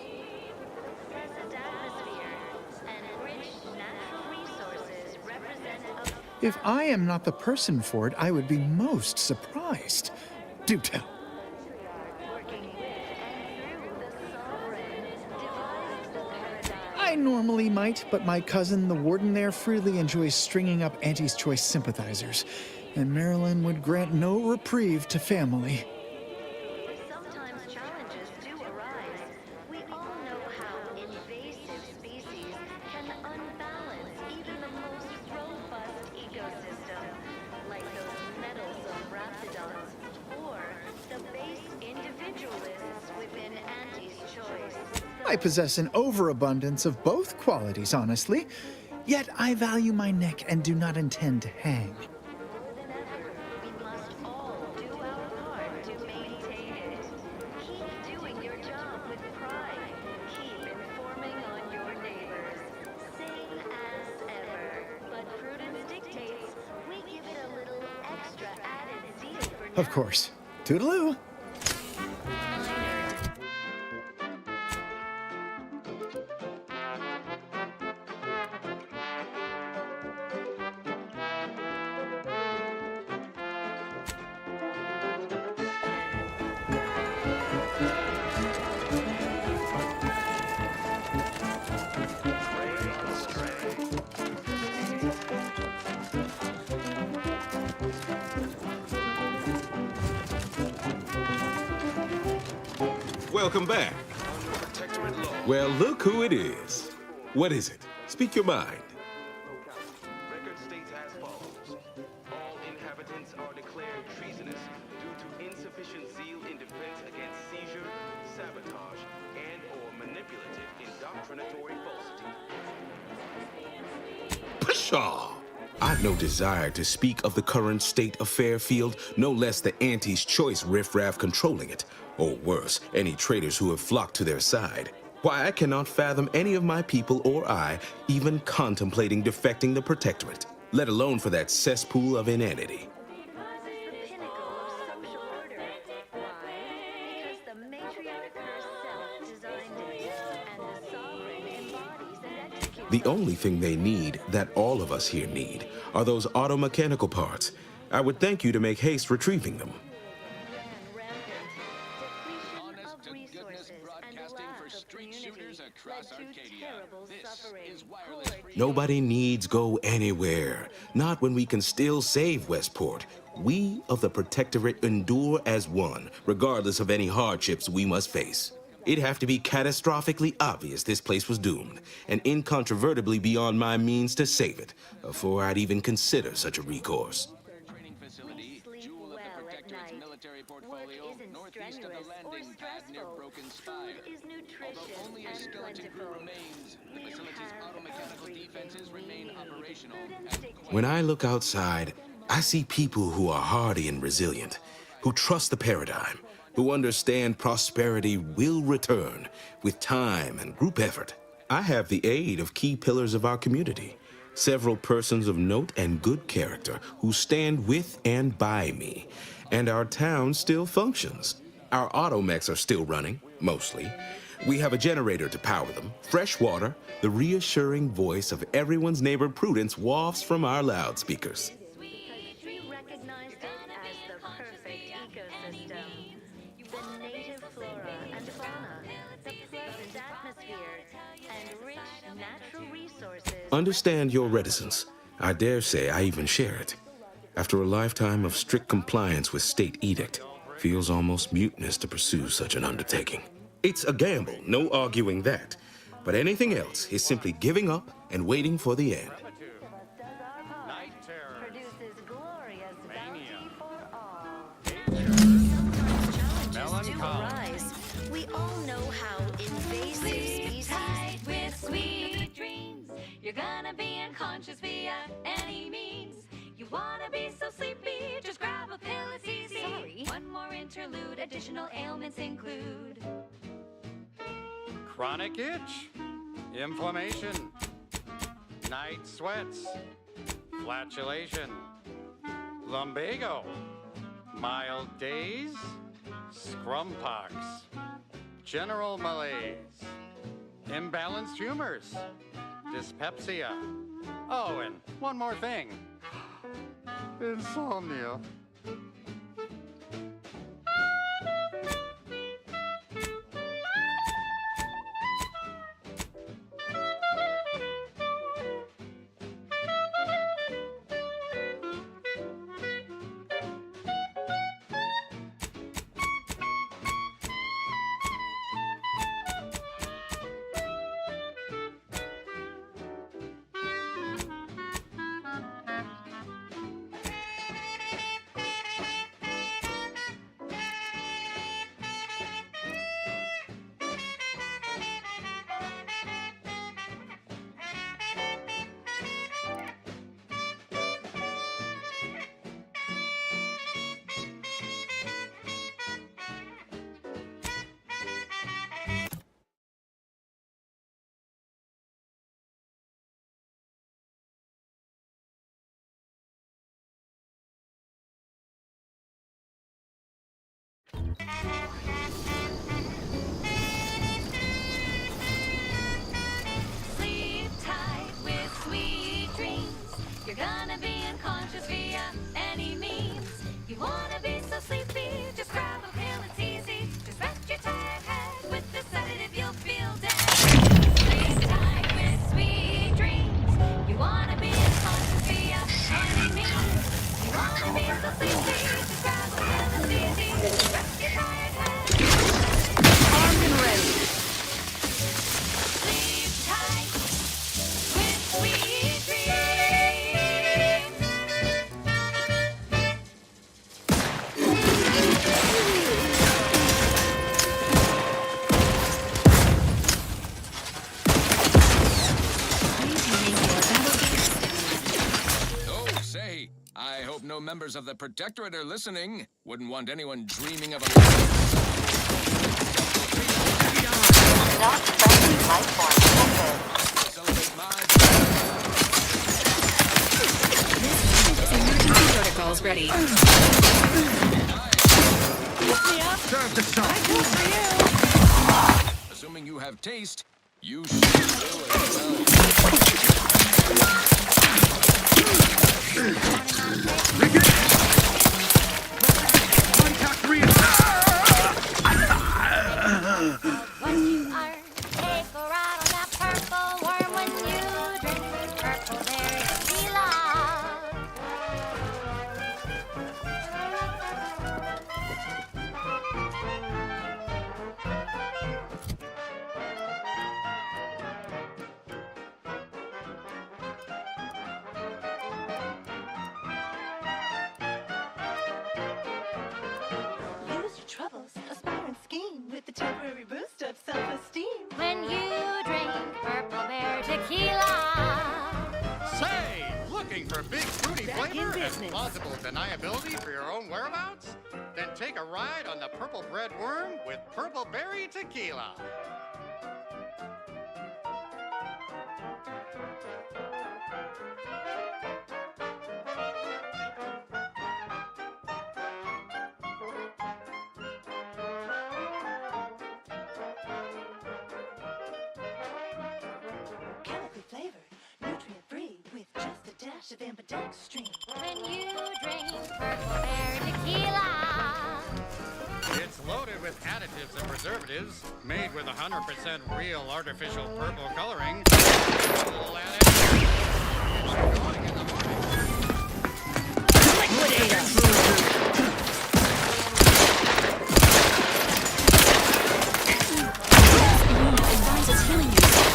If I am not the person for it, I would be most surprised. Do tell. I normally might, but my cousin, the warden there, freely enjoys stringing up Auntie's Choice sympathizers, and Marilyn would grant no reprieve to family. Sometimes challenges do arise. We all know how invasive species can unbalance even the most robust ecosystem, like those meddlesome raptidons, or the base individualists within Auntie's Choice. I possess an overabundance of both qualities, honestly, yet I value my neck and do not intend to hang. We must all do our part to maintain it. Keep doing your job with pride. Keep informing on your neighbors. Same as ever. But prudence dictates we give it a little extra added zeal for now. Of course. Toodaloo! Welcome back. Well, look who it is. What is it? Speak your mind. Record states as follows. All inhabitants are declared treasonous due to insufficient zeal in defense against seizure, sabotage, and/or manipulative indoctrinatory falsity. Pshaw! I've no desire to speak of the current state of Fairfield, no less the Auntie's Choice riffraff controlling it, or worse, any traitors who have flocked to their side. Why, I cannot fathom any of my people or I even contemplating defecting the Protectorate, let alone for that cesspool of inanity. The only thing they need, that all of us here need, are those automechanical parts. I would thank you to make haste retrieving them. Nobody needs go anywhere. Not when we can still save Westport. We of the Protectorate endure as one, regardless of any hardships we must face. It'd have to be catastrophically obvious this place was doomed, and incontrovertibly beyond my means to save it, before I'd even consider such a recourse. When I look outside, I see people who are hardy and resilient, who trust the paradigm, who understand prosperity will return with time and group effort. I have the aid of key pillars of our community, several persons of note and good character who stand with and by me, and our town still functions. Our automechs are still running, mostly. We have a generator to power them, fresh water, the reassuring voice of everyone's neighbor Prudence wafts from our loudspeakers. We recognized it as the perfect ecosystem. The native flora and fauna, the pleasant atmosphere, and rich natural resources. Understand your reticence. I dare say I even share it. After a lifetime of strict compliance with state edict, feels almost mutinous to pursue such an undertaking. It's a gamble, no arguing that. But anything else is simply giving up and waiting for the end. Produces glorious bounty for all. Challenges do arise. We all know how invasive species. Tight with sweet dreams. You're gonna be unconscious via any means. You wanna be so sleepy, just grab a pill, it's easy. Sorry. One more interlude, additional ailments include chronic itch, inflammation, night sweats, flatulation, lumbago, mild days, scrumpox, general malaise, imbalanced humors, dyspepsia. Oh, and one more thing. Insomnia. sleep tight with sweet dreams. You're gonna be unconscious via any means. You wanna be so sleepy, just grab a pill, it's easy. Just rest your tired head with the sedative, you'll feel dead. Sleep tight with sweet dreams. You wanna be unconscious via any means. You wanna be so sleepy, just grab a pill, it's easy. Just rest your tired head. Armed and ready. Sleep tight with sweet dreams. Oh, say, I hope no members of the Protectorate are listening. Wouldn't want anyone dreaming of a... Not friendly life form detected. Celebrate my... Emergency protocols ready. Assuming you have taste, you should do as well. When you are take a ride on that purple worm. When you drink purple berry tequila. plausible deniability for your own whereabouts? Then take a ride on the Purple Bread Worm with Purple Berry Tequila. Chemically flavored, nutrient-free, with just a dash of ambidextrine. When you drink Purple Bear Tequila. It's loaded with additives and preservatives, made with 100% real artificial purple coloring. A little added. Get you going in the morning. Advises healing yourself.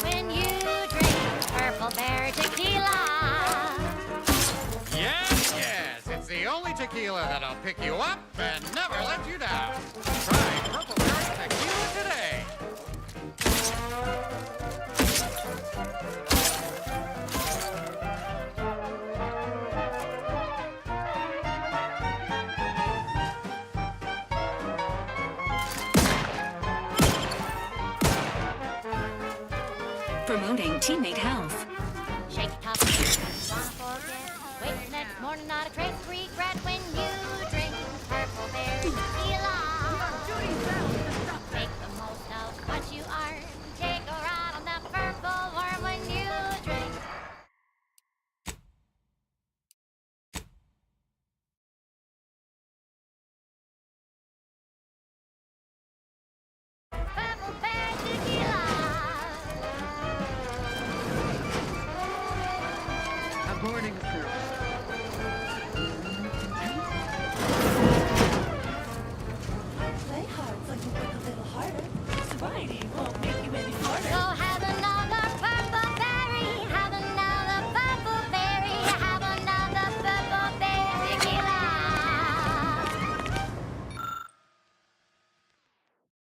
When you drink Purple Bear Tequila. Yes, yes, it's the only tequila that'll pick you up and never let you down. Try Purple Berry Tequila today. Promoting teammate health. Shake it up, wanna forget. Wake the next morning, not a trace of regret when you drink Purple Bear Tequila. Make the most of what you are. Take a ride on that purple worm when you drink. Purple Bear Tequila. Aborting first. Play hard so you work a little harder. Sobriety won't make you any smarter. Go have another purple berry. Have another purple berry. Have another purple berry tequila.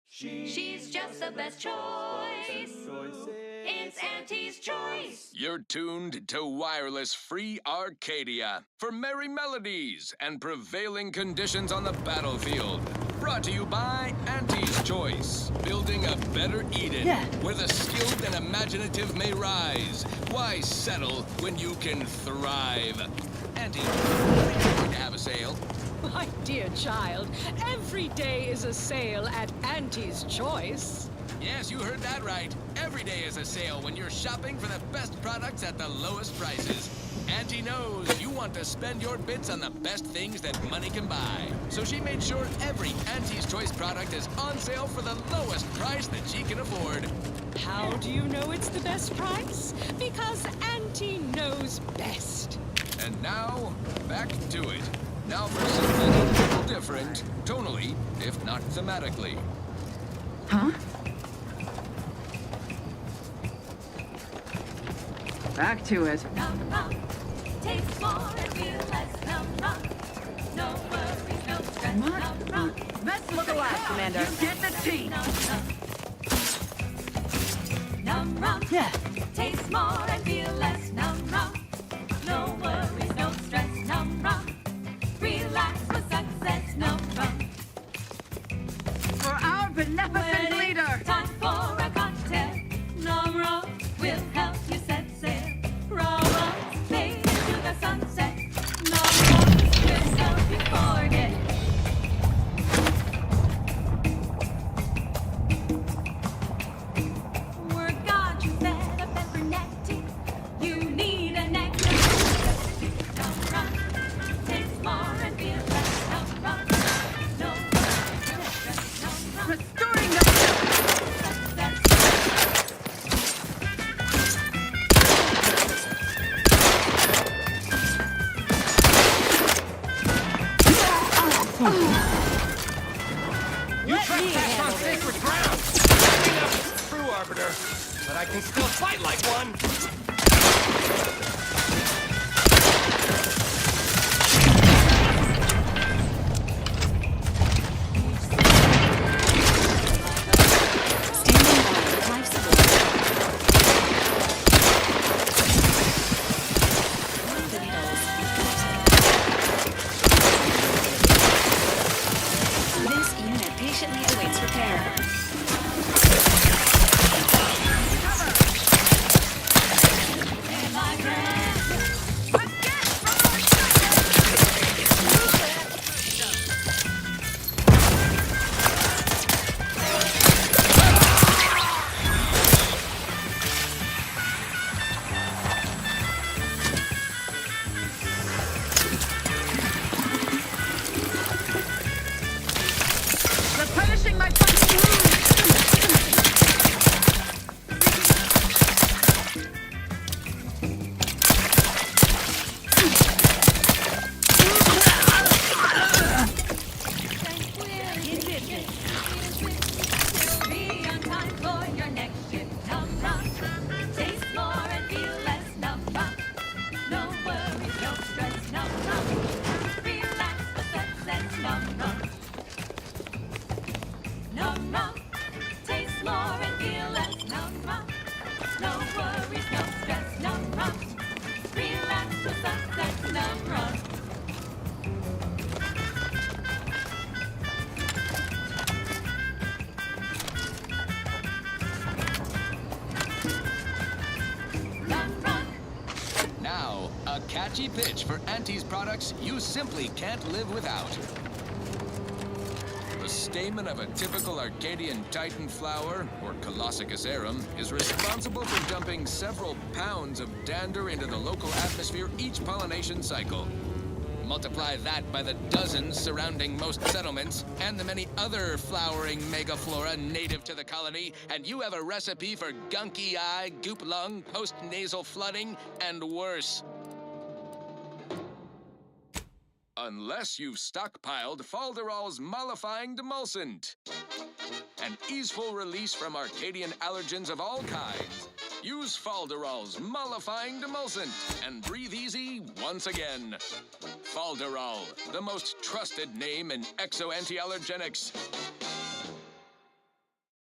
She's just the best choice. It's Auntie's choice. You're tuned to Wireless Free Arcadia for merry melodies and prevailing conditions on the battlefield. Brought to you by Auntie's Choice, building a better Eden where the skilled and imaginative may rise. Why settle when you can thrive? Auntie, are you going to have a sale? My dear child, every day is a sale at Auntie's Choice. Yes, you heard that right. Every day is a sale when you're shopping for the best products at the lowest prices. Auntie knows you want to spend your bits on the best things that money can buy. So she made sure every Auntie's Choice product is on sale for the lowest price that she can afford. How do you know it's the best price? Because Auntie knows best. And now, back to it. Now for something a little different, tonally, if not thematically. Huh? Back to it. Taste more and feel less numb. No worries, no stress. Let's look alive, Commander. You get the tea. Numb rum. Yeah. Taste more and feel less numb rum. No worries, no stress. Numb rum. Relax with success. Numb rum. For our beneficent leader. Time for a cocktail. Numb rum will help you set sail. Romance fade into the sunset. Numb rum will help you forget. We're got you set up and frenetic. You need a necklace. Numb rum. Taste more and feel less. Numb rum. No worries, no stress. Numb rum. Restoring the You trespass on sacred ground! Maybe not a true arbiter, but I can still fight like one! more and feel less. No rush, no worries, no stress, no rush. Relax with sunset, no rush. Now, a catchy pitch for Auntie's products you simply can't live without. The stamen of a typical Arcadian Titan flower, or Colossicus arum, is responsible for dumping several pounds of dander into the local atmosphere each pollination cycle. Multiply that by the dozens surrounding most settlements and the many other flowering megaflora native to the colony, and you have a recipe for gunky eye, goop lung, post-nasal flooding, and worse. Unless you've stockpiled Falderall's mollifying demulcent. An easeful release from Arcadian allergens of all kinds. Use Falderall's mollifying demulcent and breathe easy once again. Falderall, the most trusted name in exo-anti-allergenics.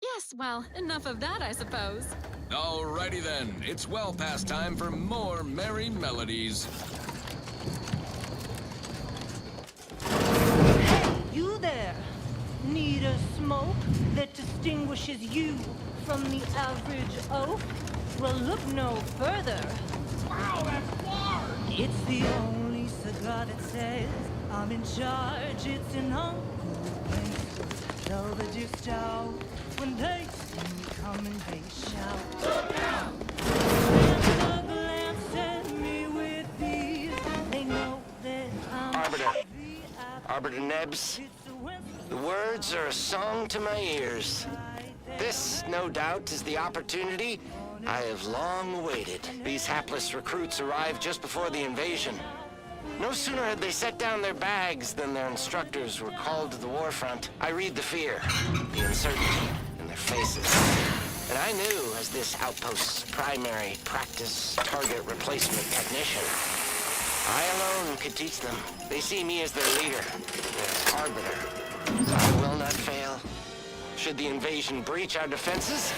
Yes, well, enough of that, I suppose. Alrighty then, it's well past time for more merry melodies. You there, need a smoke that distinguishes you from the average oak? Well, look no further. Wow, that's large! It's the only cigar that says I'm in charge. It's an uncle velvety stout. When they see me coming, they shout. Look out! And the glance at me with these, they know that I'm Arbiter Nebs, the words are a song to my ears. This, no doubt, is the opportunity I have long awaited. These hapless recruits arrived just before the invasion. No sooner had they set down their bags than their instructors were called to the war front. I read the fear, the uncertainty in their faces. And I knew, as this outpost's primary practice target replacement technician, I alone could teach them. They see me as their leader, their arbiter. I will not fail. Should the invasion breach our defenses,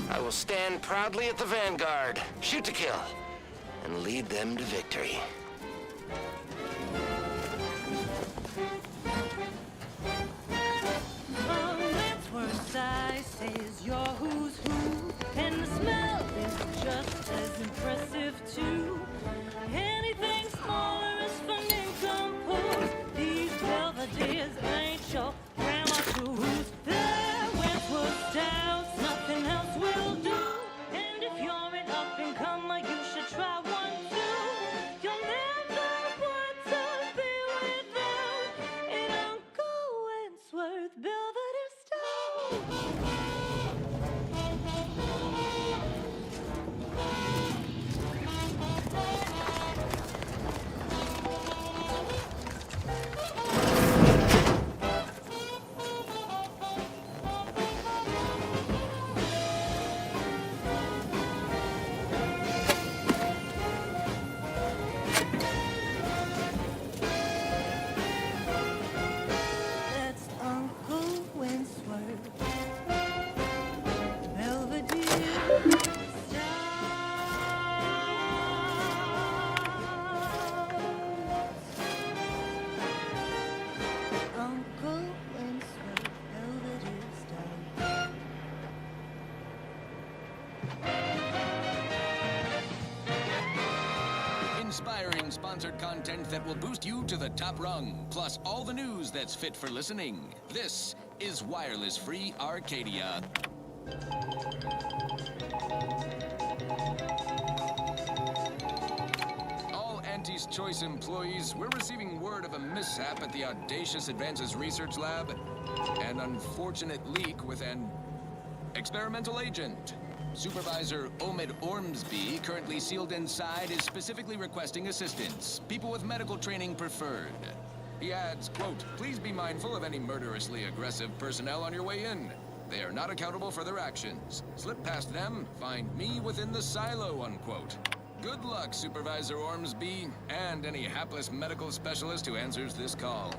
I will stand proudly at the vanguard, shoot to kill, and lead them to victory. Size says you're who's who, and the smell is just as impressive too. Anything smaller is fun and composed. These velvetiers ain't your grandma shoes. Their Wentworth stouts, nothing else will do. And if you're an up and comer, you should try one too. You'll never want to be without an Uncle Wentworth Belvedere Stout. That's Uncle Wentworth Belvedere Stout. Uncle Wentworth Belvedere Stout. Inspiring sponsored content that will boost you to the top rung, plus all the news that's fit for listening. This is Wireless Free Arcadia. All Auntie's Choice employees, we're receiving word of a mishap at the Audacious Advances Research Lab. An unfortunate leak with an experimental agent. Supervisor Omid Ormsby, currently sealed inside, is specifically requesting assistance. People with medical training preferred. He adds, quote, "Please be mindful of any murderously aggressive personnel on your way in. They are not accountable for their actions. Slip past them, find me within the silo," unquote. Good luck, Supervisor Ormsby, and any hapless medical specialist who answers this call.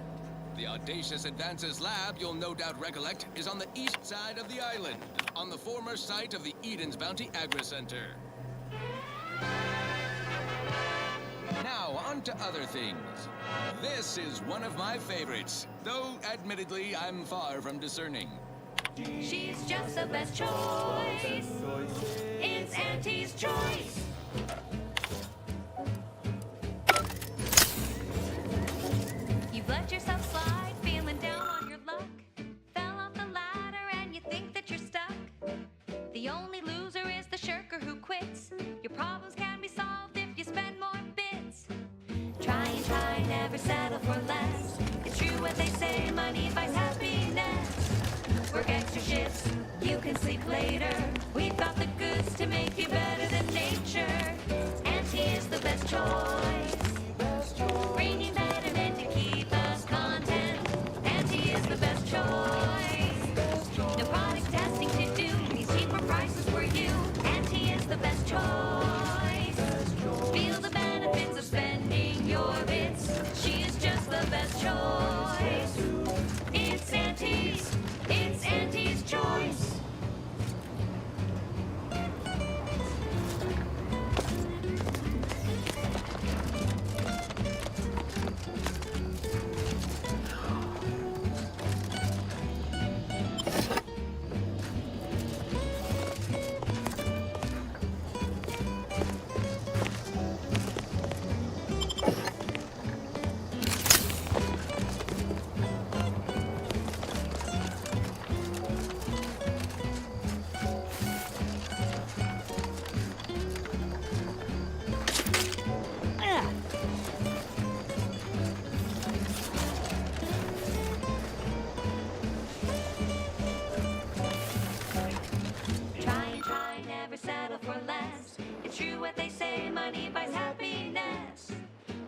The Audacious Advances Lab, you'll no doubt recollect, is on the east side of the island, on the former site of the Eden's Bounty Agri-Center. Now, on to other things. This is one of my favorites, though admittedly I'm far from discerning. She's just the best choice. It's Auntie's choice. You've let yourself slide, feeling down on your luck. Fell off the ladder and you think that you're stuck. The only loser is the shirker who quits. Your problems can be solved if you spend more bits. Try and try, never settle for less. It's true what they say, money buys happiness. Work extra shifts, you can sleep later. We've got the goods to make you better than nature. Auntie is the best choice. Bringing betterment to keep us content. Auntie is the best choice. No product testing to do, these cheaper prices for you. Auntie is the best choice. Feel the benefits of spending your bits. She is just the best choice. It's Auntie's choice.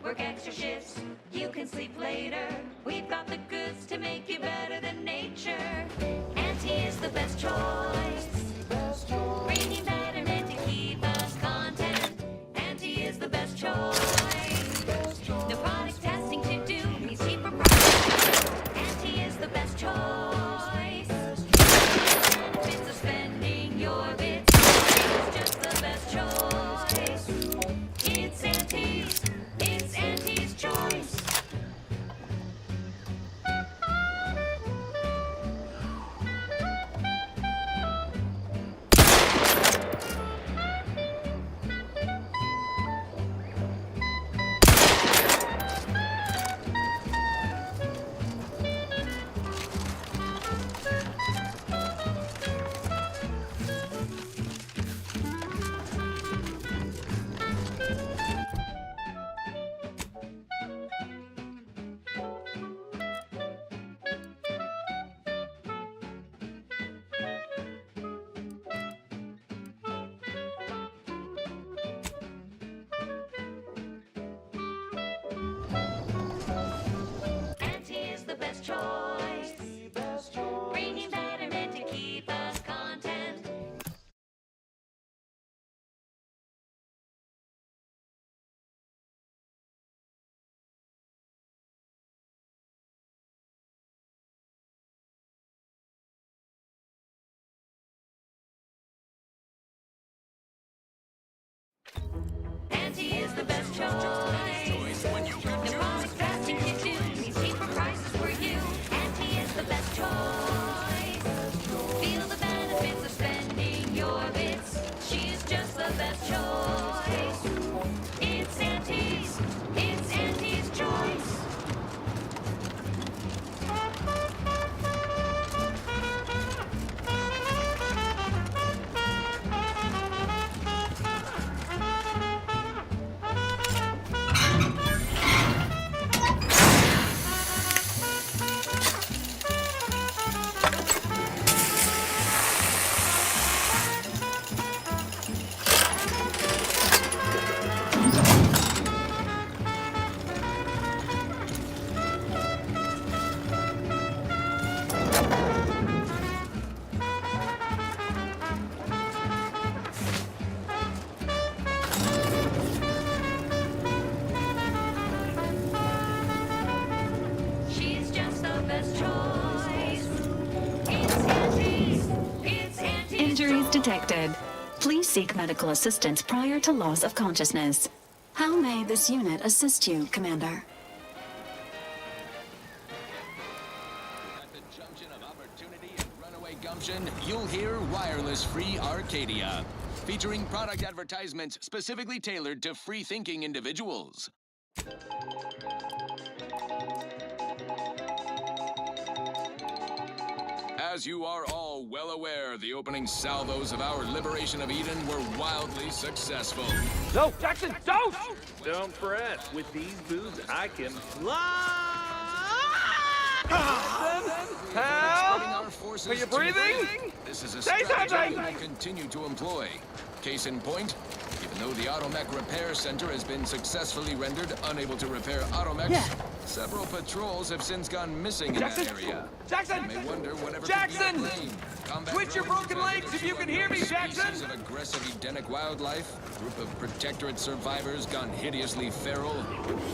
Work extra shifts, you can sleep later. We've got the goods to make you better than nature. Auntie is the best choice. Bringing betterment to keep us content. Auntie is the best choice. No product testing to do, means cheaper prices. Auntie is the best choice. Benefits of spending your bits. It's just the best choice. It's Auntie's choice. Choice. Bringing betterment to keep us content. Auntie is the best choice. No product testing to do, means cheaper prices for you. Auntie is the best choice. Feel the benefits of spending your bits. She's just the best choice. It's Auntie's choice. symptoms detected. Please seek medical assistance prior to loss of consciousness. How may this unit assist you, Commander? At the junction of opportunity and runaway gumption, you'll hear Wireless Free Arcadia, featuring product advertisements specifically tailored to free-thinking individuals. As you are all well aware, the opening salvos of our liberation of Eden were wildly successful. No, Jackson, don't! Don't fret. With these boots, I can fly! Help! Are you breathing? This is a Say strategy something! we will continue to employ. Case in point, even though the Automech Repair Center has been successfully rendered unable to repair automechs, several patrols have since gone missing in that area. Jackson! You may wonder whatever Jackson! could be a plane, combat Twitch your drones, broken legs if you can hear me, Jackson! Species of aggressive Edenic wildlife, a group of Protectorate survivors gone hideously feral.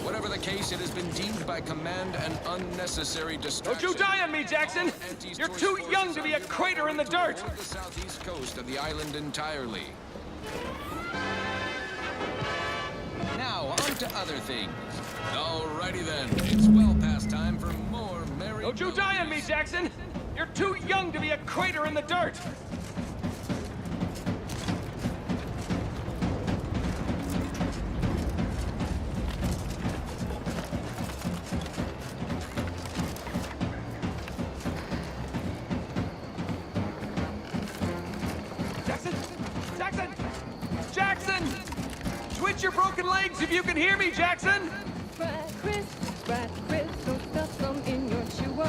Whatever the case, it has been deemed by command an unnecessary distraction. Don't you die on me, Jackson! You're too young to be a crater in the dirt! The southeast coast of the island entirely. Now, on to other things. Alrighty then, it's well past time for more merry... Don't you die on me, Jackson! You're too young to be a crater in the dirt! Jackson! Jackson! Jackson! Twitch your broken legs if you can hear me, Jackson! Brad Chris, don't stuff some in your chewer.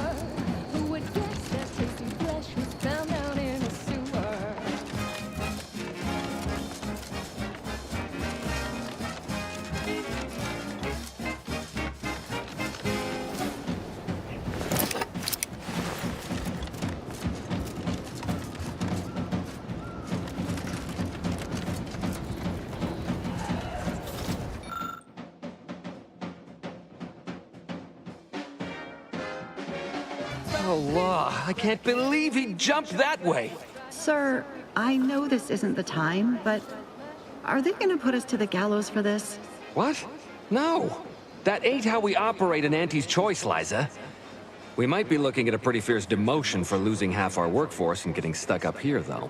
Who would guess that tasty flesh was found down in a sewer? Oh, I can't believe he jumped that way! Sir, I know this isn't the time, but are they gonna put us to the gallows for this? What? No! That ain't how we operate in Auntie's Choice, Liza. We might be looking at a pretty fierce demotion for losing half our workforce and getting stuck up here, though.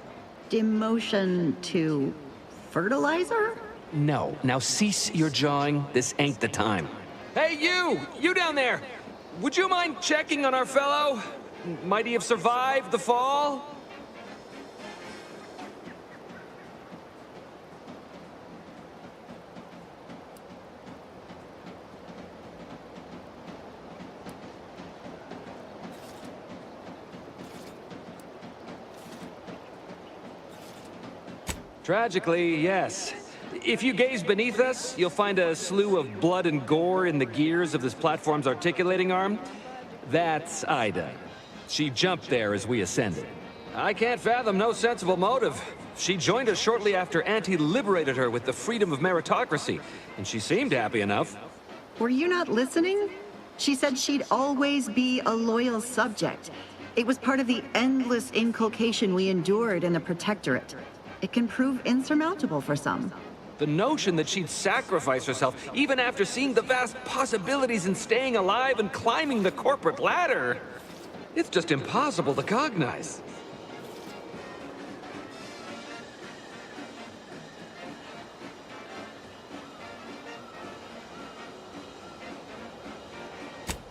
Demotion to fertilizer? No. Now cease your jawing. This ain't the time. Hey, you! You down there! Would you mind checking on our fellow? Might he have survived the fall? Tragically, yes. If you gaze beneath us, you'll find a slew of blood and gore in the gears of this platform's articulating arm. That's Ida. She jumped there as we ascended. I can't fathom no sensible motive. She joined us shortly after Auntie liberated her with the freedom of meritocracy, and she seemed happy enough. Were you not listening? She said she'd always be a loyal subject. It was part of the endless inculcation we endured in the Protectorate. It can prove insurmountable for some. The notion that she'd sacrifice herself, even after seeing the vast possibilities in staying alive and climbing the corporate ladder, it's just impossible to cognize.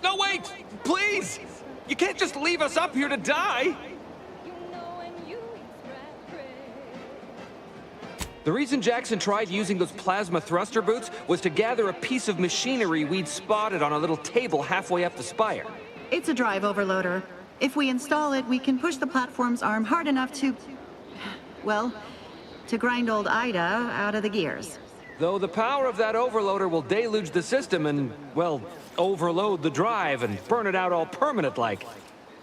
No, wait! Please! You can't just leave us up here to die! The reason Jackson tried using those plasma thruster boots was to gather a piece of machinery we'd spotted on a little table halfway up the spire. It's a drive overloader. If we install it, we can push the platform's arm hard enough to... well, to grind old Ida out of the gears. Though the power of that overloader will deluge the system and, well, overload the drive and burn it out all permanent-like.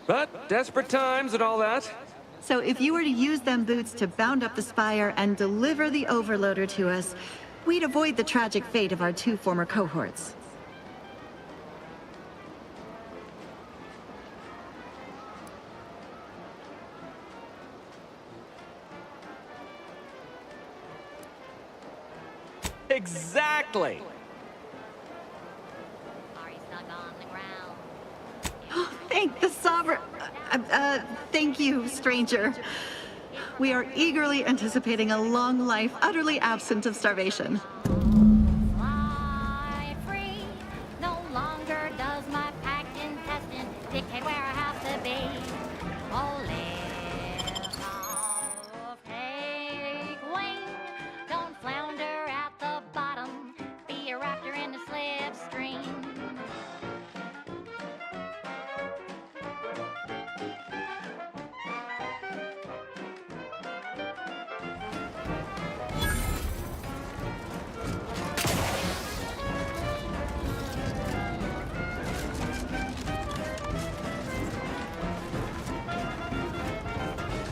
But desperate times and all that. So if you were to use them boots to bound up the spire and deliver the overloader to us, we'd avoid the tragic fate of our 2 former cohorts. Exactly. Are you stuck on the ground? Thank the sovereign. Thank you, stranger. We are eagerly anticipating a long life utterly absent of starvation. Fly free. No longer does my packed intestine dictate where I have to be. Oh, lift off, take wing. Don't flounder at the bottom. Be a raptor in the slipstream.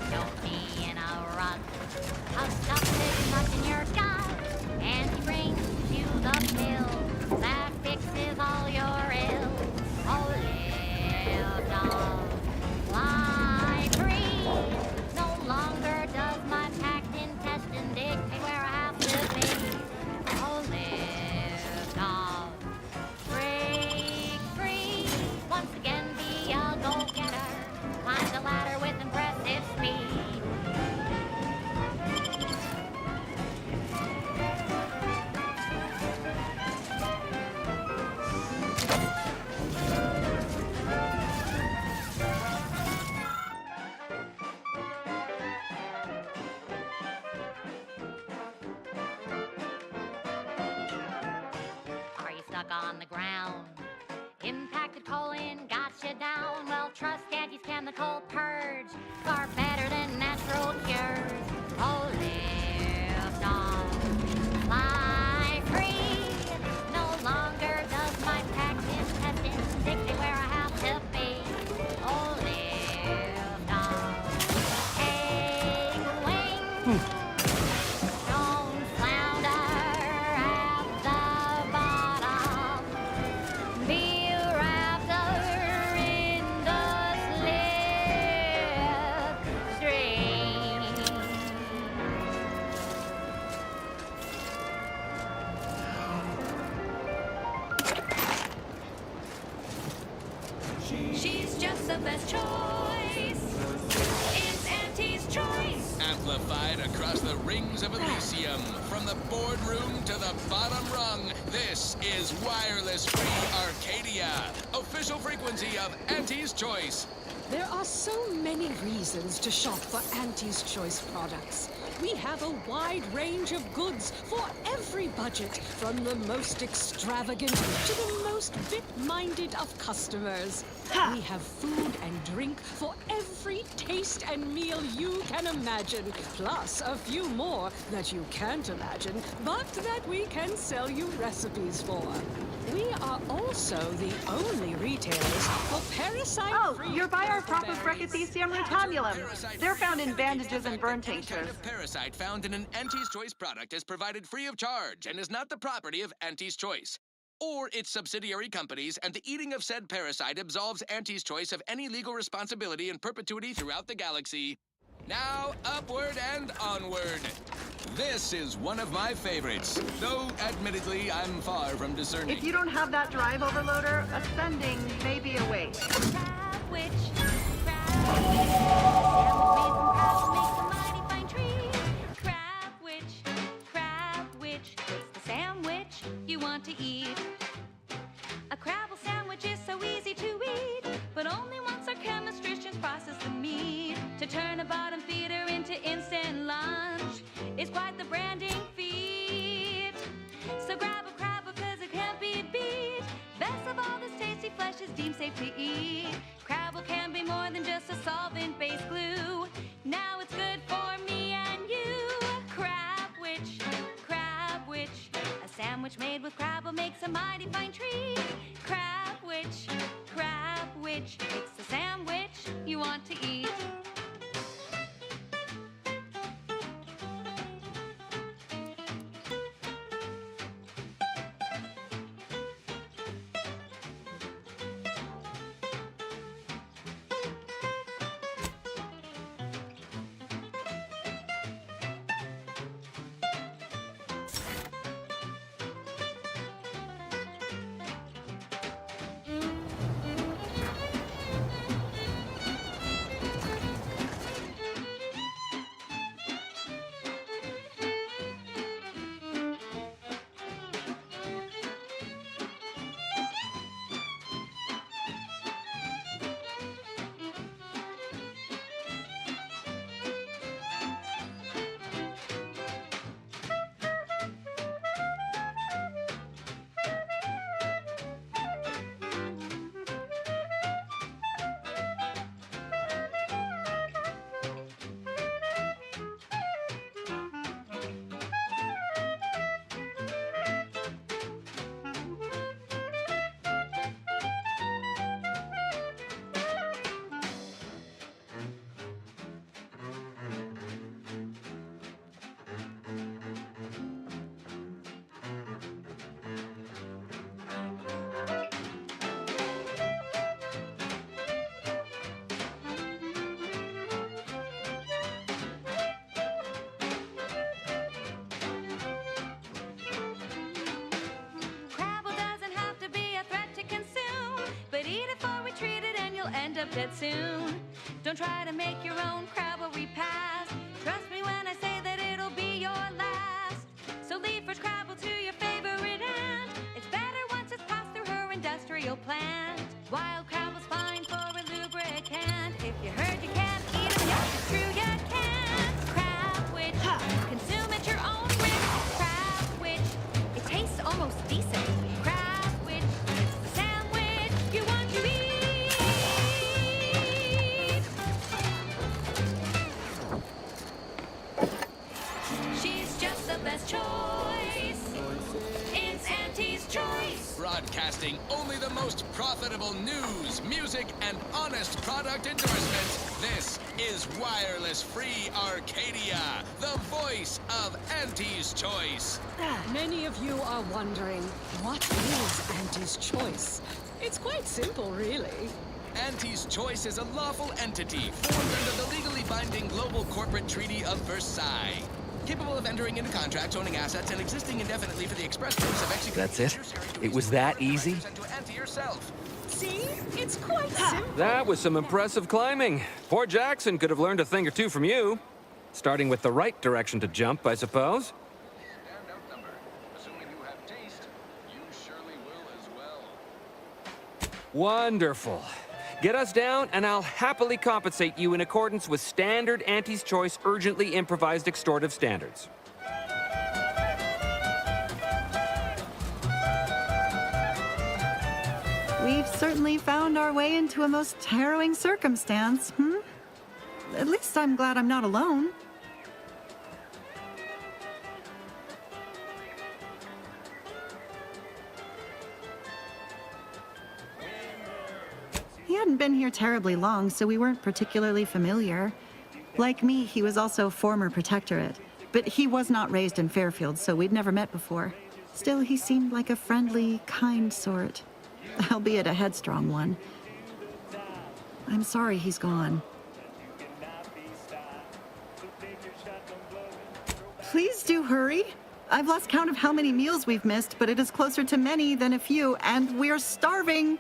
Don't be in a rut. A stuff is stuck in your gut, and he brings you the pill that fixes all your ills. Oh, live, dog, fly free. No longer does my packed intestine dictate where I have to be. Oh, live, dog, break free. Once again, be a go-getter. Climb the ladder with impressive speed. Are you stuck on the ground? Impacted colon got you down. Well, trust Auntie's chemical purge. Far better than natural cures. Oh, lift off, fly free. No longer does my packed intestine dictate where I have to be. Oh, lift off, take wing. Don't flounder at the bottom. Be a raptor in the slipstream. She's just the best choice. It's Auntie's choice. Amplified across the rings of Elysium, from the boardroom to the bottom rung, this is Wireless Free Arcadia, official frequency of Auntie's Choice. There are so many reasons to shop for Auntie's Choice products. We have a wide range of goods for every budget, from the most extravagant to the most bit-minded of customers. We have food and drink for every taste and meal you can imagine, plus a few more that you can't imagine, but that we can sell you recipes for. We are also the only retailers for parasite. Oh, you're by our proper Frecathesium rotambulum. They're found in bandages and burn tinctures. Parasite found in an Auntie's Choice product is provided free of charge and is not the property of Auntie's Choice or its subsidiary companies, and the eating of said parasite absolves Auntie's Choice of any legal responsibility in perpetuity throughout the galaxy. Now, upward and onward. This is one of my favorites, though admittedly I'm far from discerning. If you don't have that drive overloader, ascending may be a waste. Crab witch, it's the sandwich you want to eat. A Crabble sandwich is so easy to eat, but only once our chemistricians process the meat to turn a bottom feeder into instant lunch. It's quite the branding feat. So grab a Crabble 'cause it can't be beat. Best of all, this tasty flesh is deemed safe to eat. Crabble can be more than just a solvent-based glue. Now it's good for me and you. Crab witch, a sandwich made with Crabble makes up dead soon. Don't try to make your own crowd will repass. Trust me when I say that it'll be your last. So leave first Crabble to your favorite aunt. It's better once it's passed through her industrial plant. Wild Crabble's fine for a lubricant. If you heard you can't eat them, yes, it's true you can't. Crabwitch, consume at your own risk. Crabwitch, it tastes almost decent. Crabwitch, it's the sandwich you want to eat. She's just the best choice. It's Auntie's Choice. Broadcasting only the most profitable news, music, and honest product endorsements. This is Wireless Free Arcadia, the voice of Auntie's Choice. Many of you are wondering, what is Auntie's Choice? It's quite simple, really. Auntie's Choice is a lawful entity formed under the legally binding Global Corporate Treaty of Versailles. Capable of entering into contracts, owning assets, and existing indefinitely for the express purpose of executing... That's it? It was that easy? See? It's quite simple. That was some impressive climbing. Poor Jackson could have learned a thing or two from you. Starting with the right direction to jump, I suppose. Wonderful. Get us down, and I'll happily compensate you in accordance with standard Auntie's Choice urgently improvised extortive standards. We've certainly found our way into a most harrowing circumstance, At least I'm glad I'm not alone. He hadn't been here terribly long, so we weren't particularly familiar. Like me, he was also former protectorate, but he was not raised in Fairfield, so we'd never met before. Still, he seemed like a friendly, kind sort, albeit a headstrong one. I'm sorry he's gone. Please do hurry. I've lost count of how many meals we've missed, but it is closer to many than a few, and we're starving.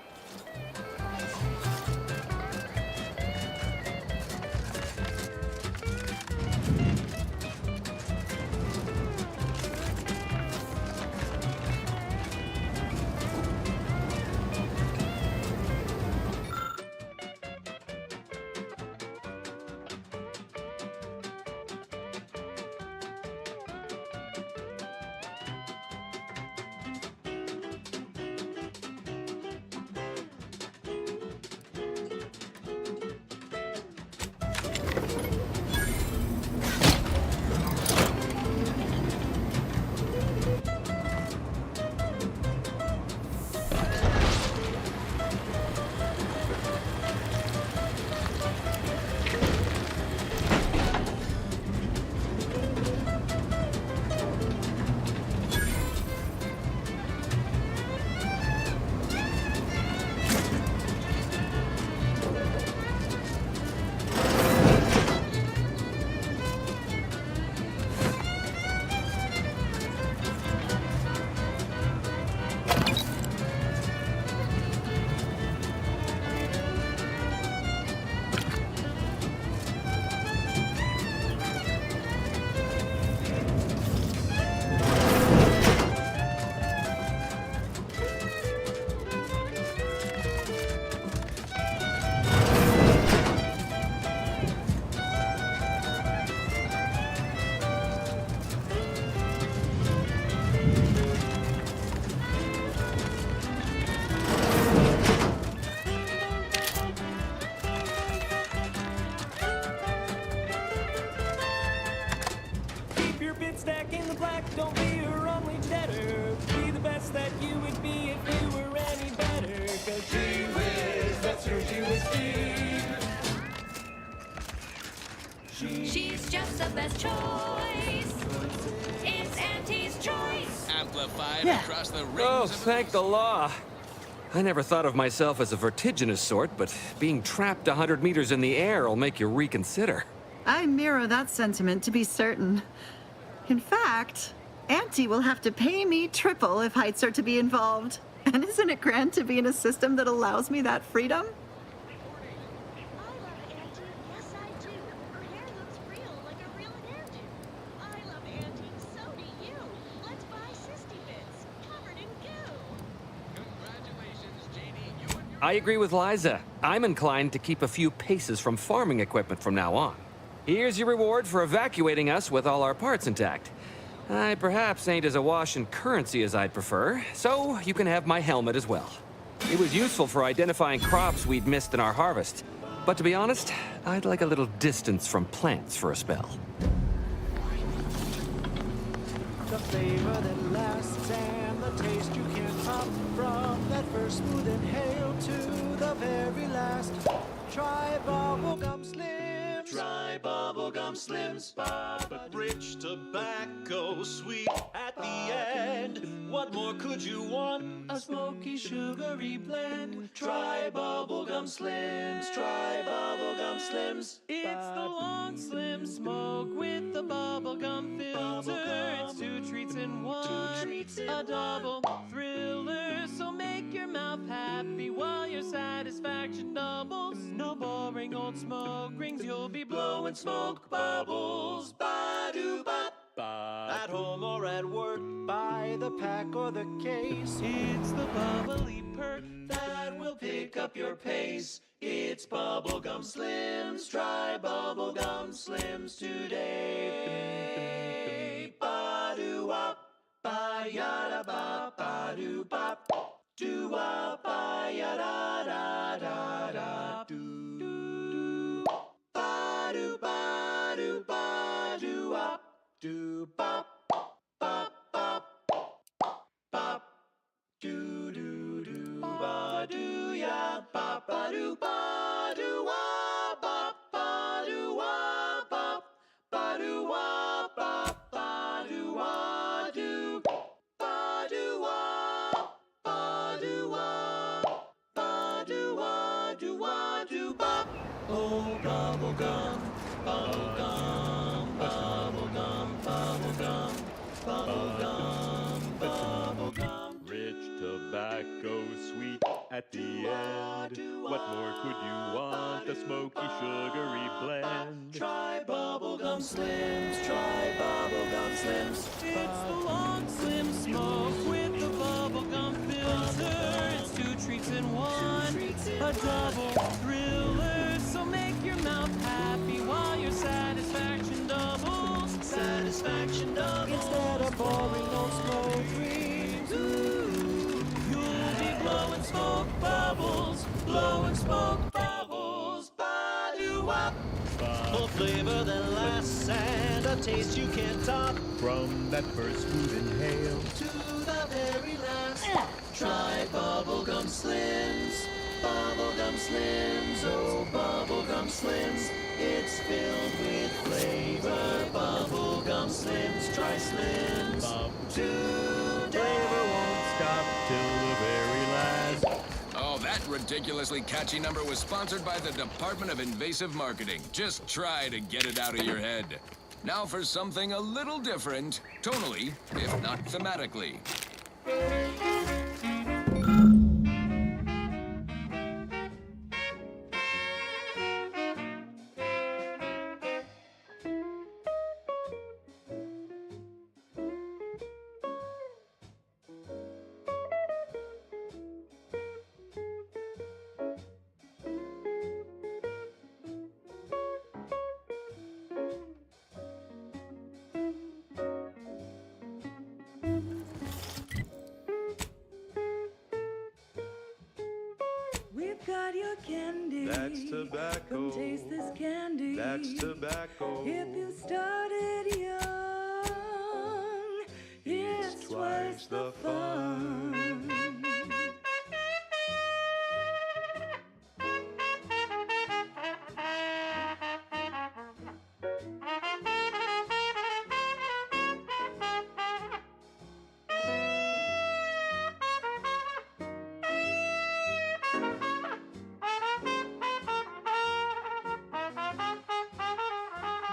Don't be a runly debtor. Be the best that you would be if you were any better. Cause gee whiz, that's her gee whiz Steve. She's just the best choice. It's Auntie's Choice. Amplified across the rings Oh, of thank the law. I never thought of myself as a vertiginous sort, but being trapped 100 meters in the air will make you reconsider. I mirror that sentiment, to be certain. In fact, Auntie will have to pay me triple if heights are to be involved. And isn't it grand to be in a system that allows me that freedom? I agree with Liza. I'm inclined to keep a few paces from farming equipment from now on. Here's your reward for evacuating us with all our parts intact. I perhaps ain't as awash in currency as I'd prefer, so you can have my helmet as well. It was useful for identifying crops we'd missed in our harvest. But to be honest, I'd like a little distance from plants for a spell. The flavor that lasts and the taste you can't top, from that first smooth inhale to the very last. Try bubblegum slims. Try bubblegum slims. But rich tobacco, sweet at the end. What more could you want? A smoky, sugary blend. Try bubblegum slims. Try bubblegum slims. It's the long slim smoke with the bubblegum filter. It's two treats in one. A double thriller. So make your mouth happy while your satisfaction doubles. No boring old smoke rings. You'll be blowing smoke bubbles. Ba-do-bop. At home or at work, by the pack or the case. It's the bubbly perk that will pick up your pace. It's bubblegum slims. Try bubblegum slims today. Ba-do-wop, ba-yada-bop, ba-do-bop. Do-wop, ba-yada-da-da-da-do. Ba-do-ba-do-ba-do-wop. Do bop, bop, bop, bop, do do do, ba do ya, ba ba do ba do wa, ba ba do wa, ba ba do wa, ba ba do wa, do ba do wa, ba do wa, ba do wa, do wa, do bop. Oh, bubblegum, bubblegum, bubblegum, bubblegum, bubblegum, bubblegum. Rich tobacco, sweet at the end. What more could you want? A smoky, sugary blend. Try bubblegum slims. Try bubblegum slims. It's the long slim smoke with the bubblegum filter. It's two treats in one. A double thriller. So make your mouth happy while your satisfaction doubles. Satisfaction doubles. Instead of boring old smoke dreams, ooh, you'll be blowing smoke bubbles. Blowing smoke bubbles. Ba-do-wop. Full flavor that lasts and a taste you can't top. From that first smooth inhale to the very last. Try bubblegum slims. Bubblegum slims, oh bubblegum slims. It's filled with flavor. Bubblegum slims, try slims. Today. Flavor won't stop till the very last. Oh, that ridiculously catchy number was sponsored by the Department of Invasive Marketing. Just try to get it out of your head. Now for something a little different, tonally, if not thematically. We've got your candy. That's tobacco. Come taste this candy. That's tobacco. If you started young, it's twice the fun.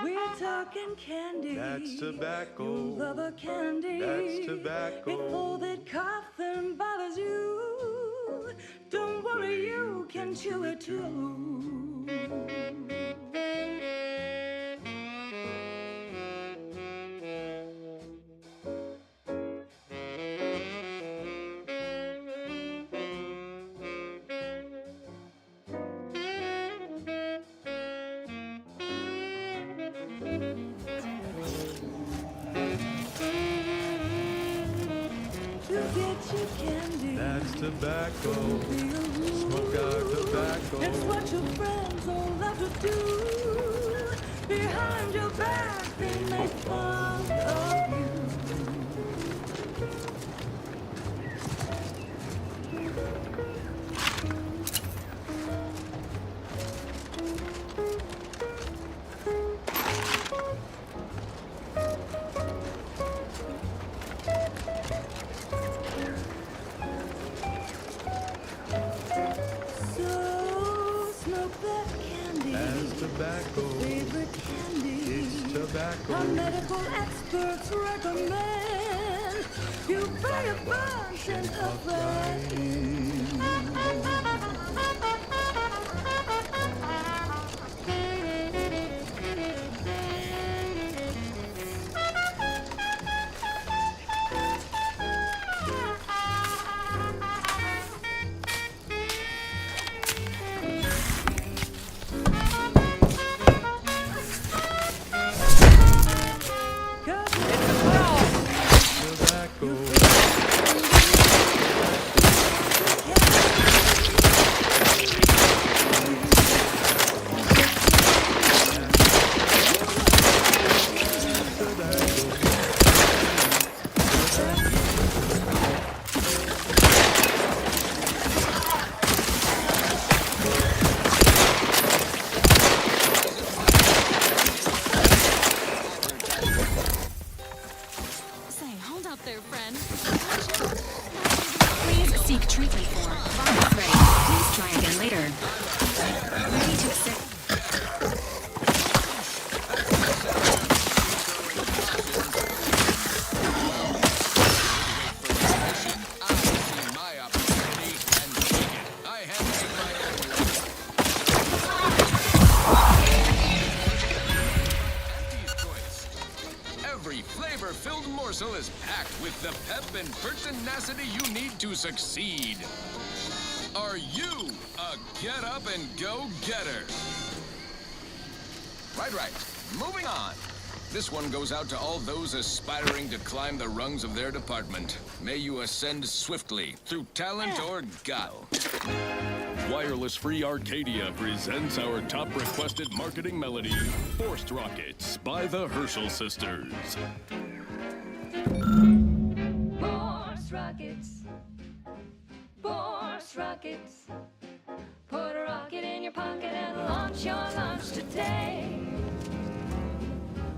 We're talking candy. That's tobacco. You love a candy. That's tobacco. If all that coughing bothers you, don't worry, you can chew it too. That's tobacco. Smoke our tobacco. It's what your friends all love to do. Behind your back, they make fun of you. Favorite candy. It's tobacco. Our medical experts recommend you buy a bunch and a Please seek treatment for virus ready. Please try again later. Ready to accept. Every flavor-filled morsel is packed with the pep and pertinacity you need to succeed. Are you a get-up-and-go-getter? Right. Moving on. This one goes out to all those aspiring to climb the rungs of their department. May you ascend swiftly through talent or guile. Wireless Free Arcadia presents our top requested marketing melody, Forced Rockets by the Herschel Sisters. Force rockets. Force rockets. Put a rocket in your pocket and launch your lunch today.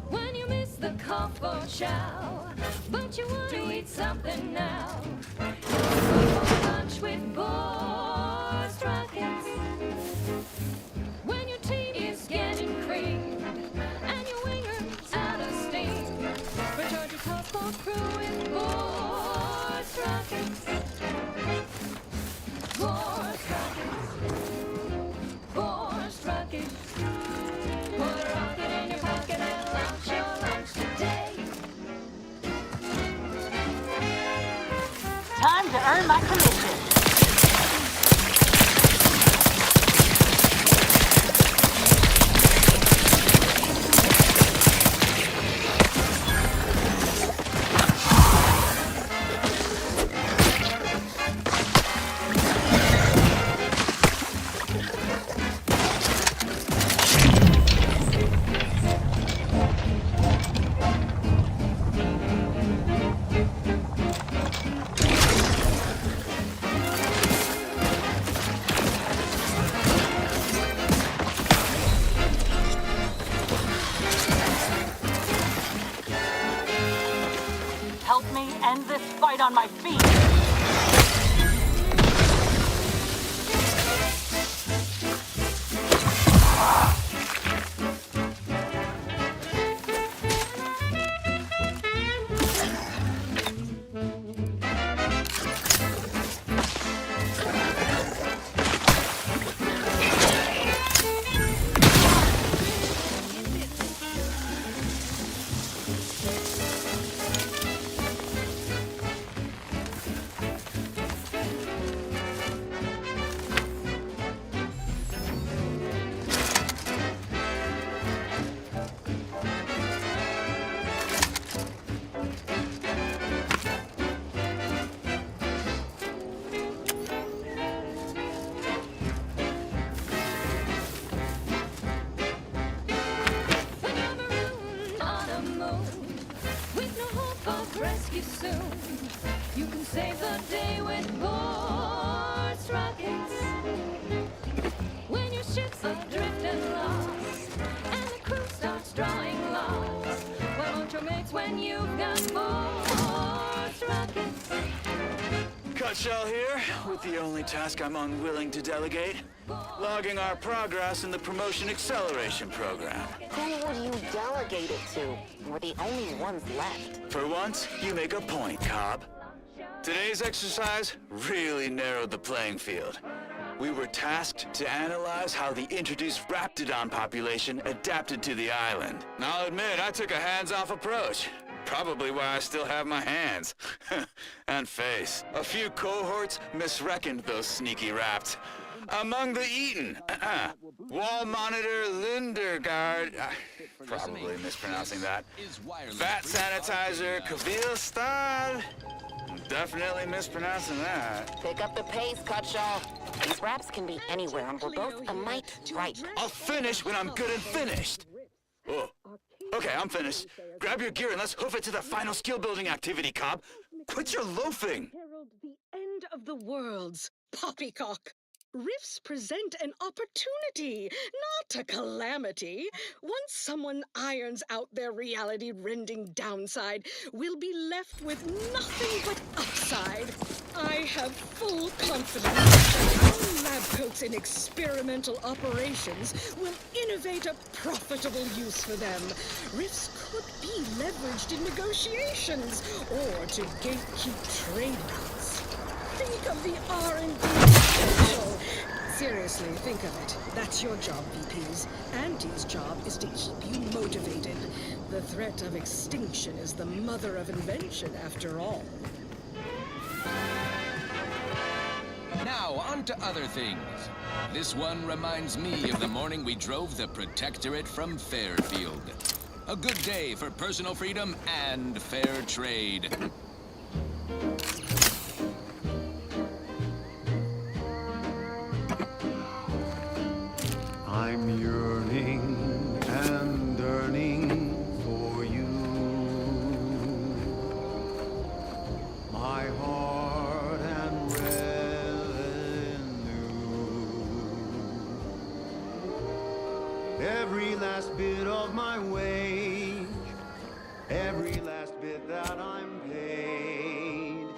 When you miss the call for chow, but you want to eat something now, you'll go for lunch with Force rockets. When your tea is getting creamed and your winger's out of steam, recharge your toast for crew with Force rockets. Force rockets. Force rockets. Put a rocket in your pocket and launch your lunch today. Time to earn my commission. Help me end this fight on my feet. rescue soon. You can save the day with Boards Rockets. When your ship's adrift and lost, and the crew starts drawing lots, well, won't your mates when you've got Boards Rockets? Cutshell here, with the only task I'm unwilling to delegate. Logging our progress in the Promotion Acceleration Program. Who would you delegate it to? We're the only ones left. For once, you make a point, Cobb. Today's exercise really narrowed the playing field. We were tasked to analyze how the introduced Raptidon population adapted to the island. I'll admit, I took a hands-off approach. Probably why I still have my hands. And face. A few cohorts misreckoned those sneaky raps. Among the Eaton, Wall Monitor Lindergaard, probably mispronouncing that. Fat Sanitizer Kavil Stahl, definitely mispronouncing that. Pick up the pace, Cutshell. These raps can be anywhere, and we're both a mite right. I'll finish when I'm good and finished. Oh, okay, I'm finished. Grab your gear and let's hoof it to the final skill-building activity, Cobb. Quit your loafing. Herald the end of the worlds, poppycock. Rifts present an opportunity, not a calamity. Once someone irons out their reality-rending downside, we'll be left with nothing but upside. I have full confidence that our lab coats in experimental operations will innovate a profitable use for them. Rifts could be leveraged in negotiations or to gatekeep trade routes. Think of the R&D potential. Seriously, think of it. That's your job, VPs. Auntie's job is to keep you motivated. The threat of extinction is the mother of invention, after all. Now, on to other things. This one reminds me of the morning we drove the Protectorate from Fairfield. A good day for personal freedom and fair trade. I'm yearning and yearning for you. My heart and revenue. Every last bit of my wage, every last bit that I'm paid,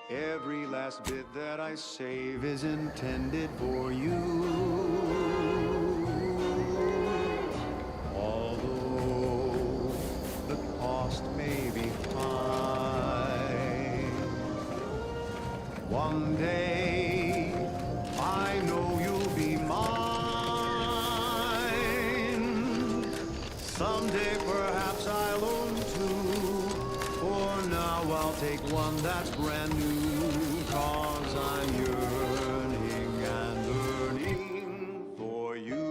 every last bit that I save is intended for you. May be high. One day, I know you'll be mine. Someday, perhaps I'll own two. For now, I'll take one that's brand new. 'Cause I'm yearning and yearning for you.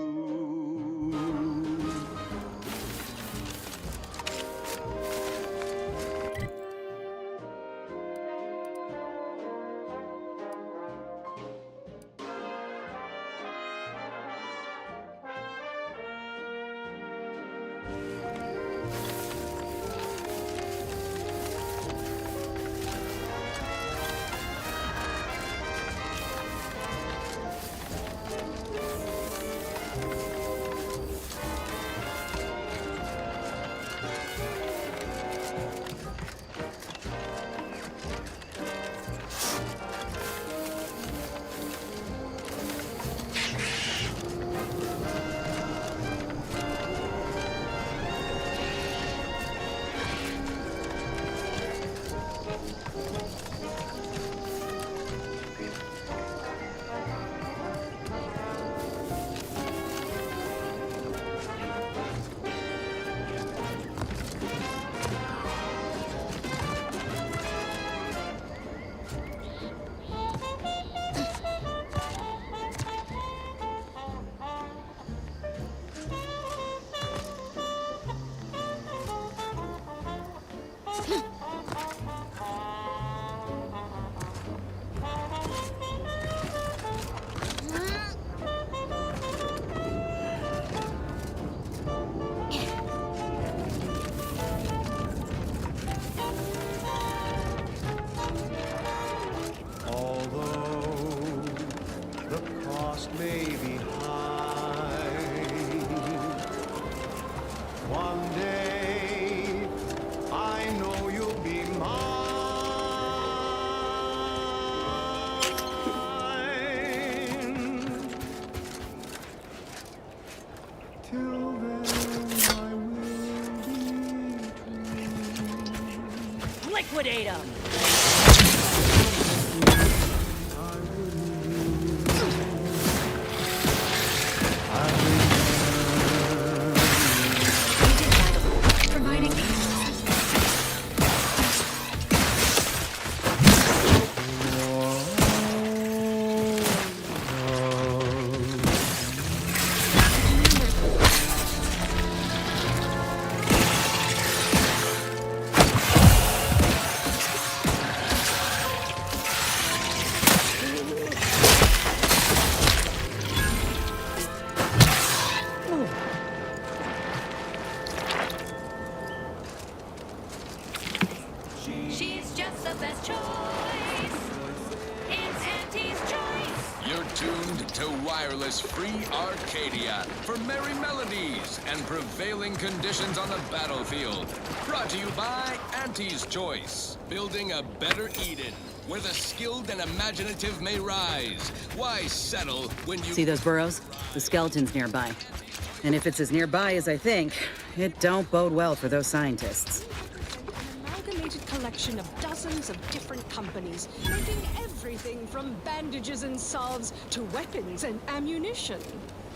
just may be high. One day, I know you'll be mine. Till then, I will be true. Liquidate them! She's just the best choice. It's Auntie's choice. You're tuned to wireless free Arcadia for merry melodies and prevailing conditions on the battlefield. Brought to you by Auntie's Choice. Building a better Eden, where the skilled and imaginative may rise. Why settle when you... See those burrows? The skeleton's nearby. And if it's as nearby as I think, it don't bode well for those scientists. Amalgamated collection of dozens of different companies, making everything from bandages and salves to weapons and ammunition.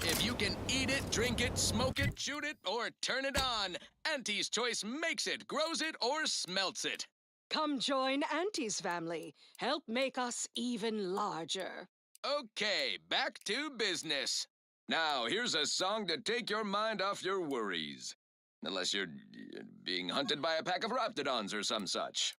If you can eat it, drink it, smoke it, shoot it, or turn it on, Auntie's Choice makes it, grows it, or smelts it. Come join Auntie's family. Help make us even larger. Okay, back to business. Now, here's a song to take your mind off your worries. Unless you're being hunted by a pack of raptidons or some such.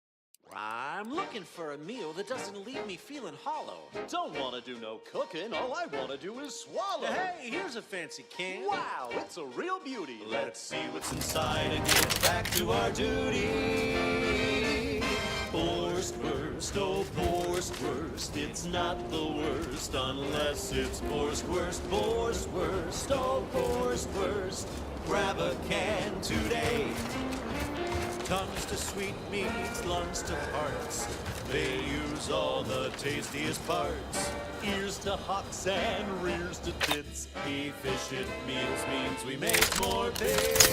I'm looking for a meal that doesn't leave me feeling hollow. Don't want to do no cooking. All I want to do is swallow. Hey, here's a fancy can. Wow, it's a real beauty. Let's see what's inside and get back to our duty. Worst, worst, oh, worst, worst. It's not the worst unless it's worst, worst, worst, worst, oh, worst, worst. Grab a can today. Tongues to sweet meats, lungs to hearts. They use all the tastiest parts. Ears to hocks and rears to tits. Efficient meals means we make more bits.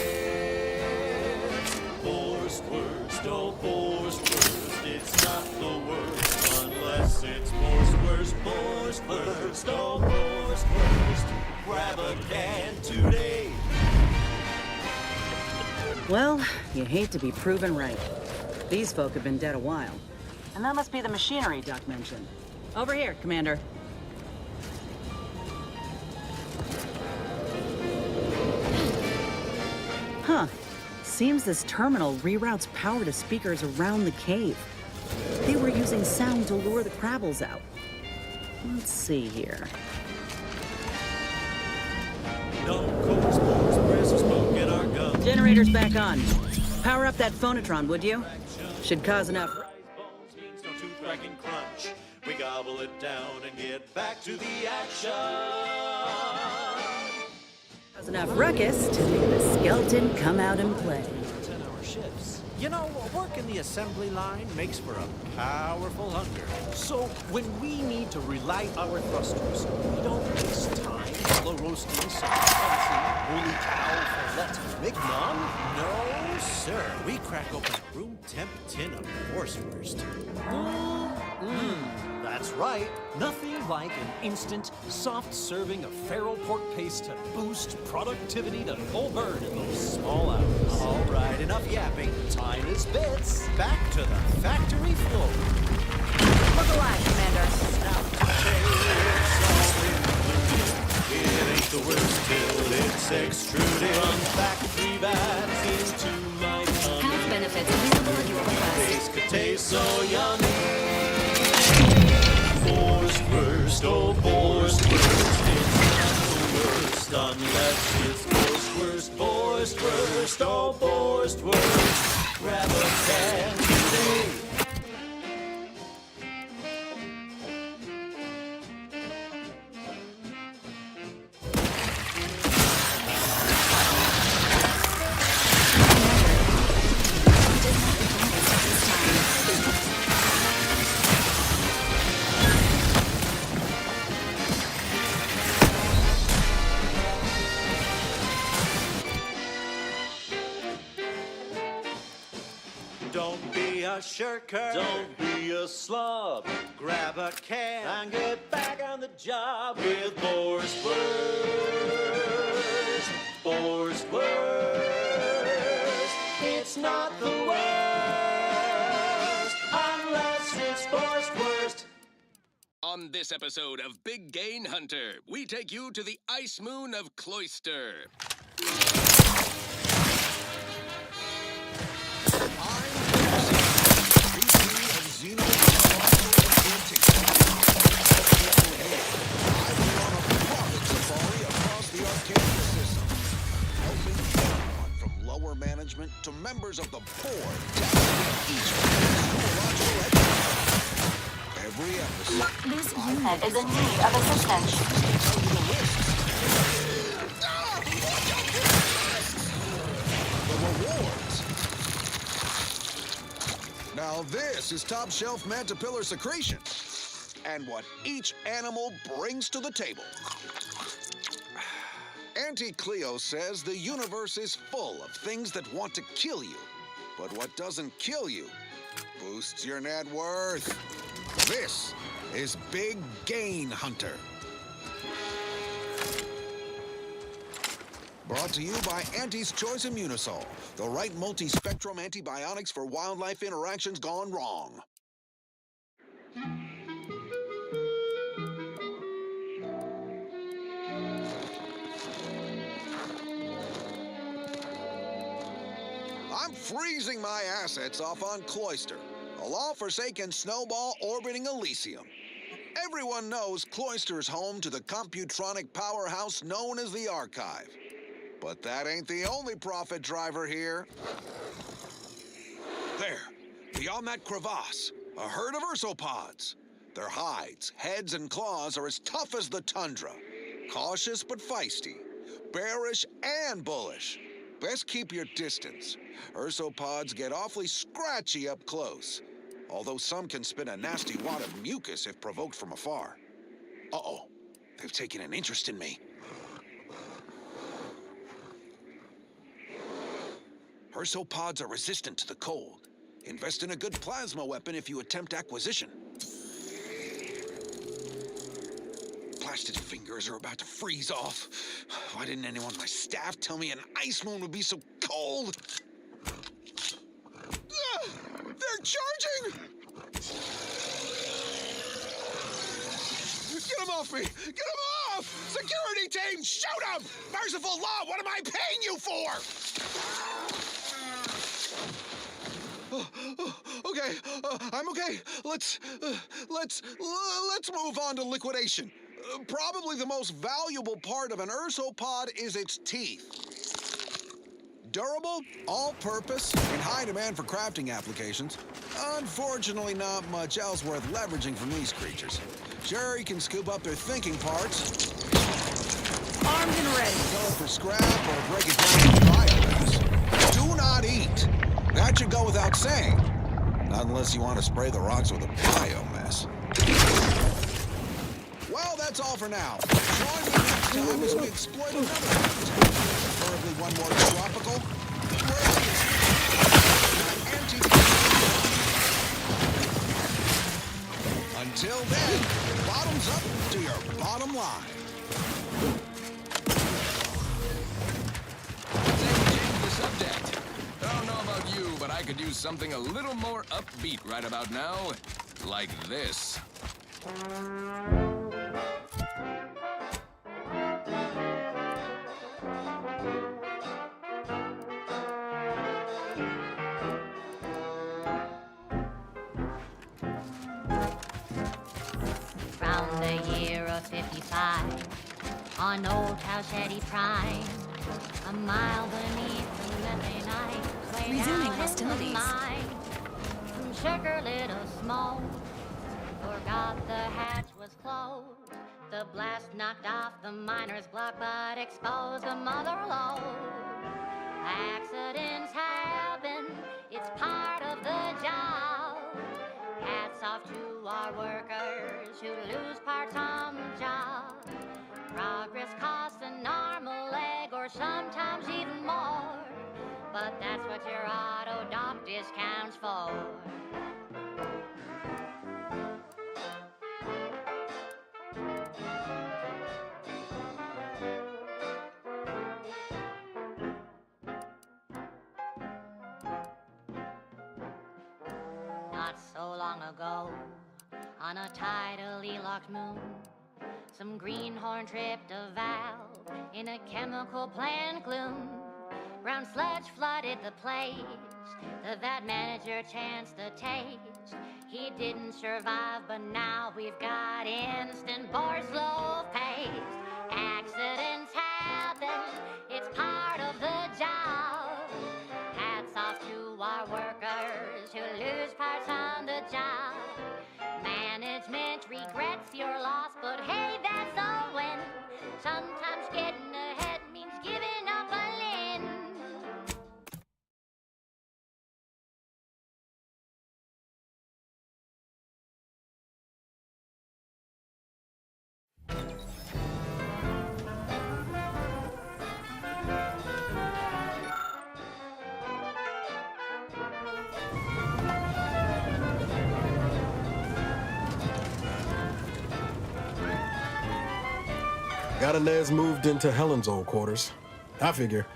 Worst, worst, oh, worst, worst. It's not the worst unless it's worst, worst, worst, worst, oh, worst, worst. Grab a can today. Well, you hate to be proven right. These folk have been dead a while. And that must be the machinery Duck mentioned. Over here, Commander. Huh. Seems this terminal reroutes power to speakers around the cave. They were using sound to lure the Crabbles out. Let's see here. Generator's back on. Power up that phonotron, would you? Should cause enough... Crunch. We gobble it down and get back to the action. Cause enough ruckus to make the skeleton come out and play. 10-hour shifts. You know, work in the assembly line makes for a powerful hunger. So when we need to relight our thrusters, we don't waste time slow roasting some fancy holy cow fillet mignon. No, sir. We crack open a room temp tin of Wurst. That's right. Nothing like an instant, soft serving of feral pork paste to boost productivity to full burn in those small hours. All right, enough yapping. Time is bits. Back to the factory floor. Look alive, Commander. It ain't the worst till it's extruded. From factory vats into my tummy. Health benefits available at your request. Taste could taste so yummy. Worst, oh, worst. It's not the worst unless it's worst, oh, worst. Grab a can today. Don't be a shirker. Don't be a slob. Grab a can And get back on the job with Boar's Worst. Boar's Worst. It's not the worst unless it's Boar's Worst. On this episode of Big Gain Hunter, we take you to the ice moon of Cloister. Management to members of the board. Every episode. This unit is in need of assistance. The rewards. Now this is top shelf mantipillar secretion and what each animal brings to the table. Auntie Cleo says the universe is full of things that want to kill you. But what doesn't kill you boosts your net worth. This is Big Gain Hunter. Brought to you by Auntie's Choice Immunosol, the right multi-spectrum antibiotics for wildlife interactions gone wrong. I'm freezing my assets off on Cloister, a law-forsaken snowball orbiting Elysium. Everyone knows Cloister's home to the computronic powerhouse known as the Archive. But that ain't the only profit driver here. There, beyond that crevasse, a herd of ursopods. Their hides, heads, and claws are as tough as the tundra. Cautious but feisty, bearish and bullish. Best keep your distance. Ursopods get awfully scratchy up close, although some can spit a nasty wad of mucus if provoked from afar. Uh-oh, they've taken an interest in me. Ursopods are resistant to the cold. Invest in a good plasma weapon if you attempt acquisition. Blasted fingers are about to freeze off. Why didn't anyone on my staff tell me an ice moon would be so cold? They're charging! Get them off me! Get them off! Security team, shoot them! Merciful law, what am I paying you for? Okay, I'm okay. Let's move on to liquidation. Probably the most valuable part of an ursopod is its teeth. Durable, all-purpose, in high demand for crafting applications. Unfortunately, not much else worth leveraging from these creatures. Sure, you can scoop up their thinking parts. Armed and ready. Sell it for scrap or break it down into biomass. Do not eat. That should go without saying. Not unless you want to spray the rocks with a biomass. Well, that's all for now. Join me next time as we exploit another route. Preferably one more tropical. Until then, bottoms up to your bottom line. Change the subject. I don't know about you, but I could use something a little more upbeat right about now. Like this. Round the year of 55, on Old Cowshed Prime, a mile beneath the methane ice, way Resuming down hostilities. in the mine, shook her little smoke, forgot the hatch was closed. The blast knocked off the miner's block, but exposed the mother lode. Accidents happen, it's part of the job. Hats off to our workers who lose parts on the job. Progress costs an arm, a leg, or sometimes even more. But that's what your auto doc did. discounts for. Not so long ago, on a tidally locked moon, some greenhorn tripped a valve in a chemical plant gloom. Brown sludge flooded the place, the vat manager chanced a taste. He didn't survive, but now we've got instant Boar's loaf paste. Accidents happen, it's part of the job. Hats off to our workers who lose parts on the job. Management regrets your loss, but hey, that's a win. Sometimes getting ahead means giving up a limb. Got Inez moved into Helen's old quarters. I figure,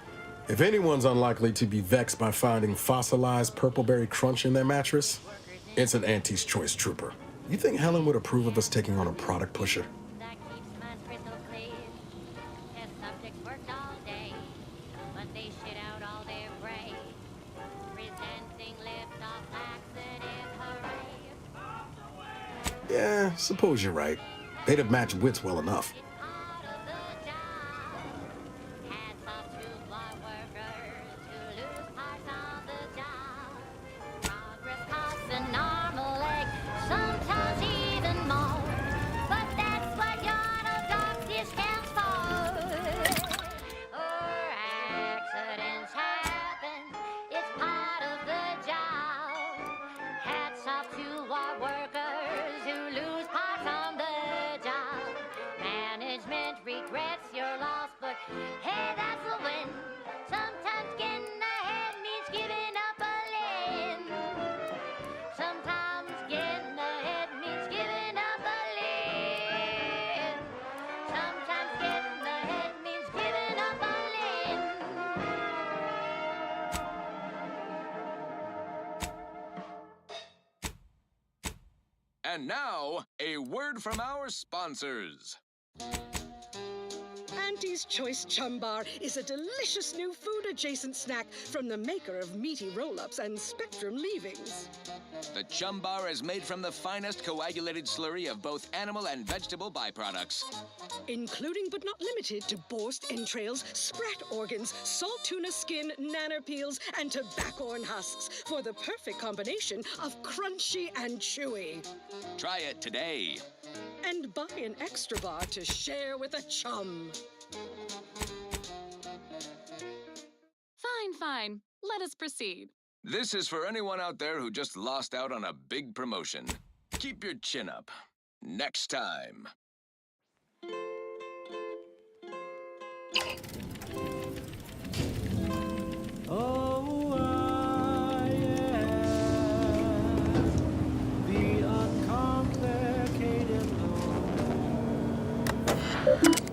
if anyone's unlikely to be vexed by finding fossilized purpleberry crunch in their mattress, it's an Auntie's Choice trooper. You think Helen would approve of us taking on a product pusher? That keeps my crystal clear. Test subjects worked all day, but they shit out all their brains. Presenting lift-off laxative, hooray. Yeah, suppose you're right. They'd have matched wits well enough. Regrets your loss, but hey, that's a win. Sometimes getting ahead means giving up a limb. Sometimes getting ahead means giving up a limb. Sometimes getting ahead means giving up a limb. And now, a word from our sponsors. Auntie's Choice Chum Bar is a delicious new food-adjacent snack from the maker of meaty roll-ups and Spectrum leavings. The Chum Bar is made from the finest coagulated slurry of both animal and vegetable byproducts. Including but not limited to borscht entrails, sprat organs, salt tuna skin, nanner peels, and tobaccorn husks for the perfect combination of crunchy and chewy. Try it today. And buy an extra bar to share with a chum. Fine. Let us proceed. This is for anyone out there who just lost out on a big promotion. Keep your chin up. Next time. Oh, yes, the uncomplicated love.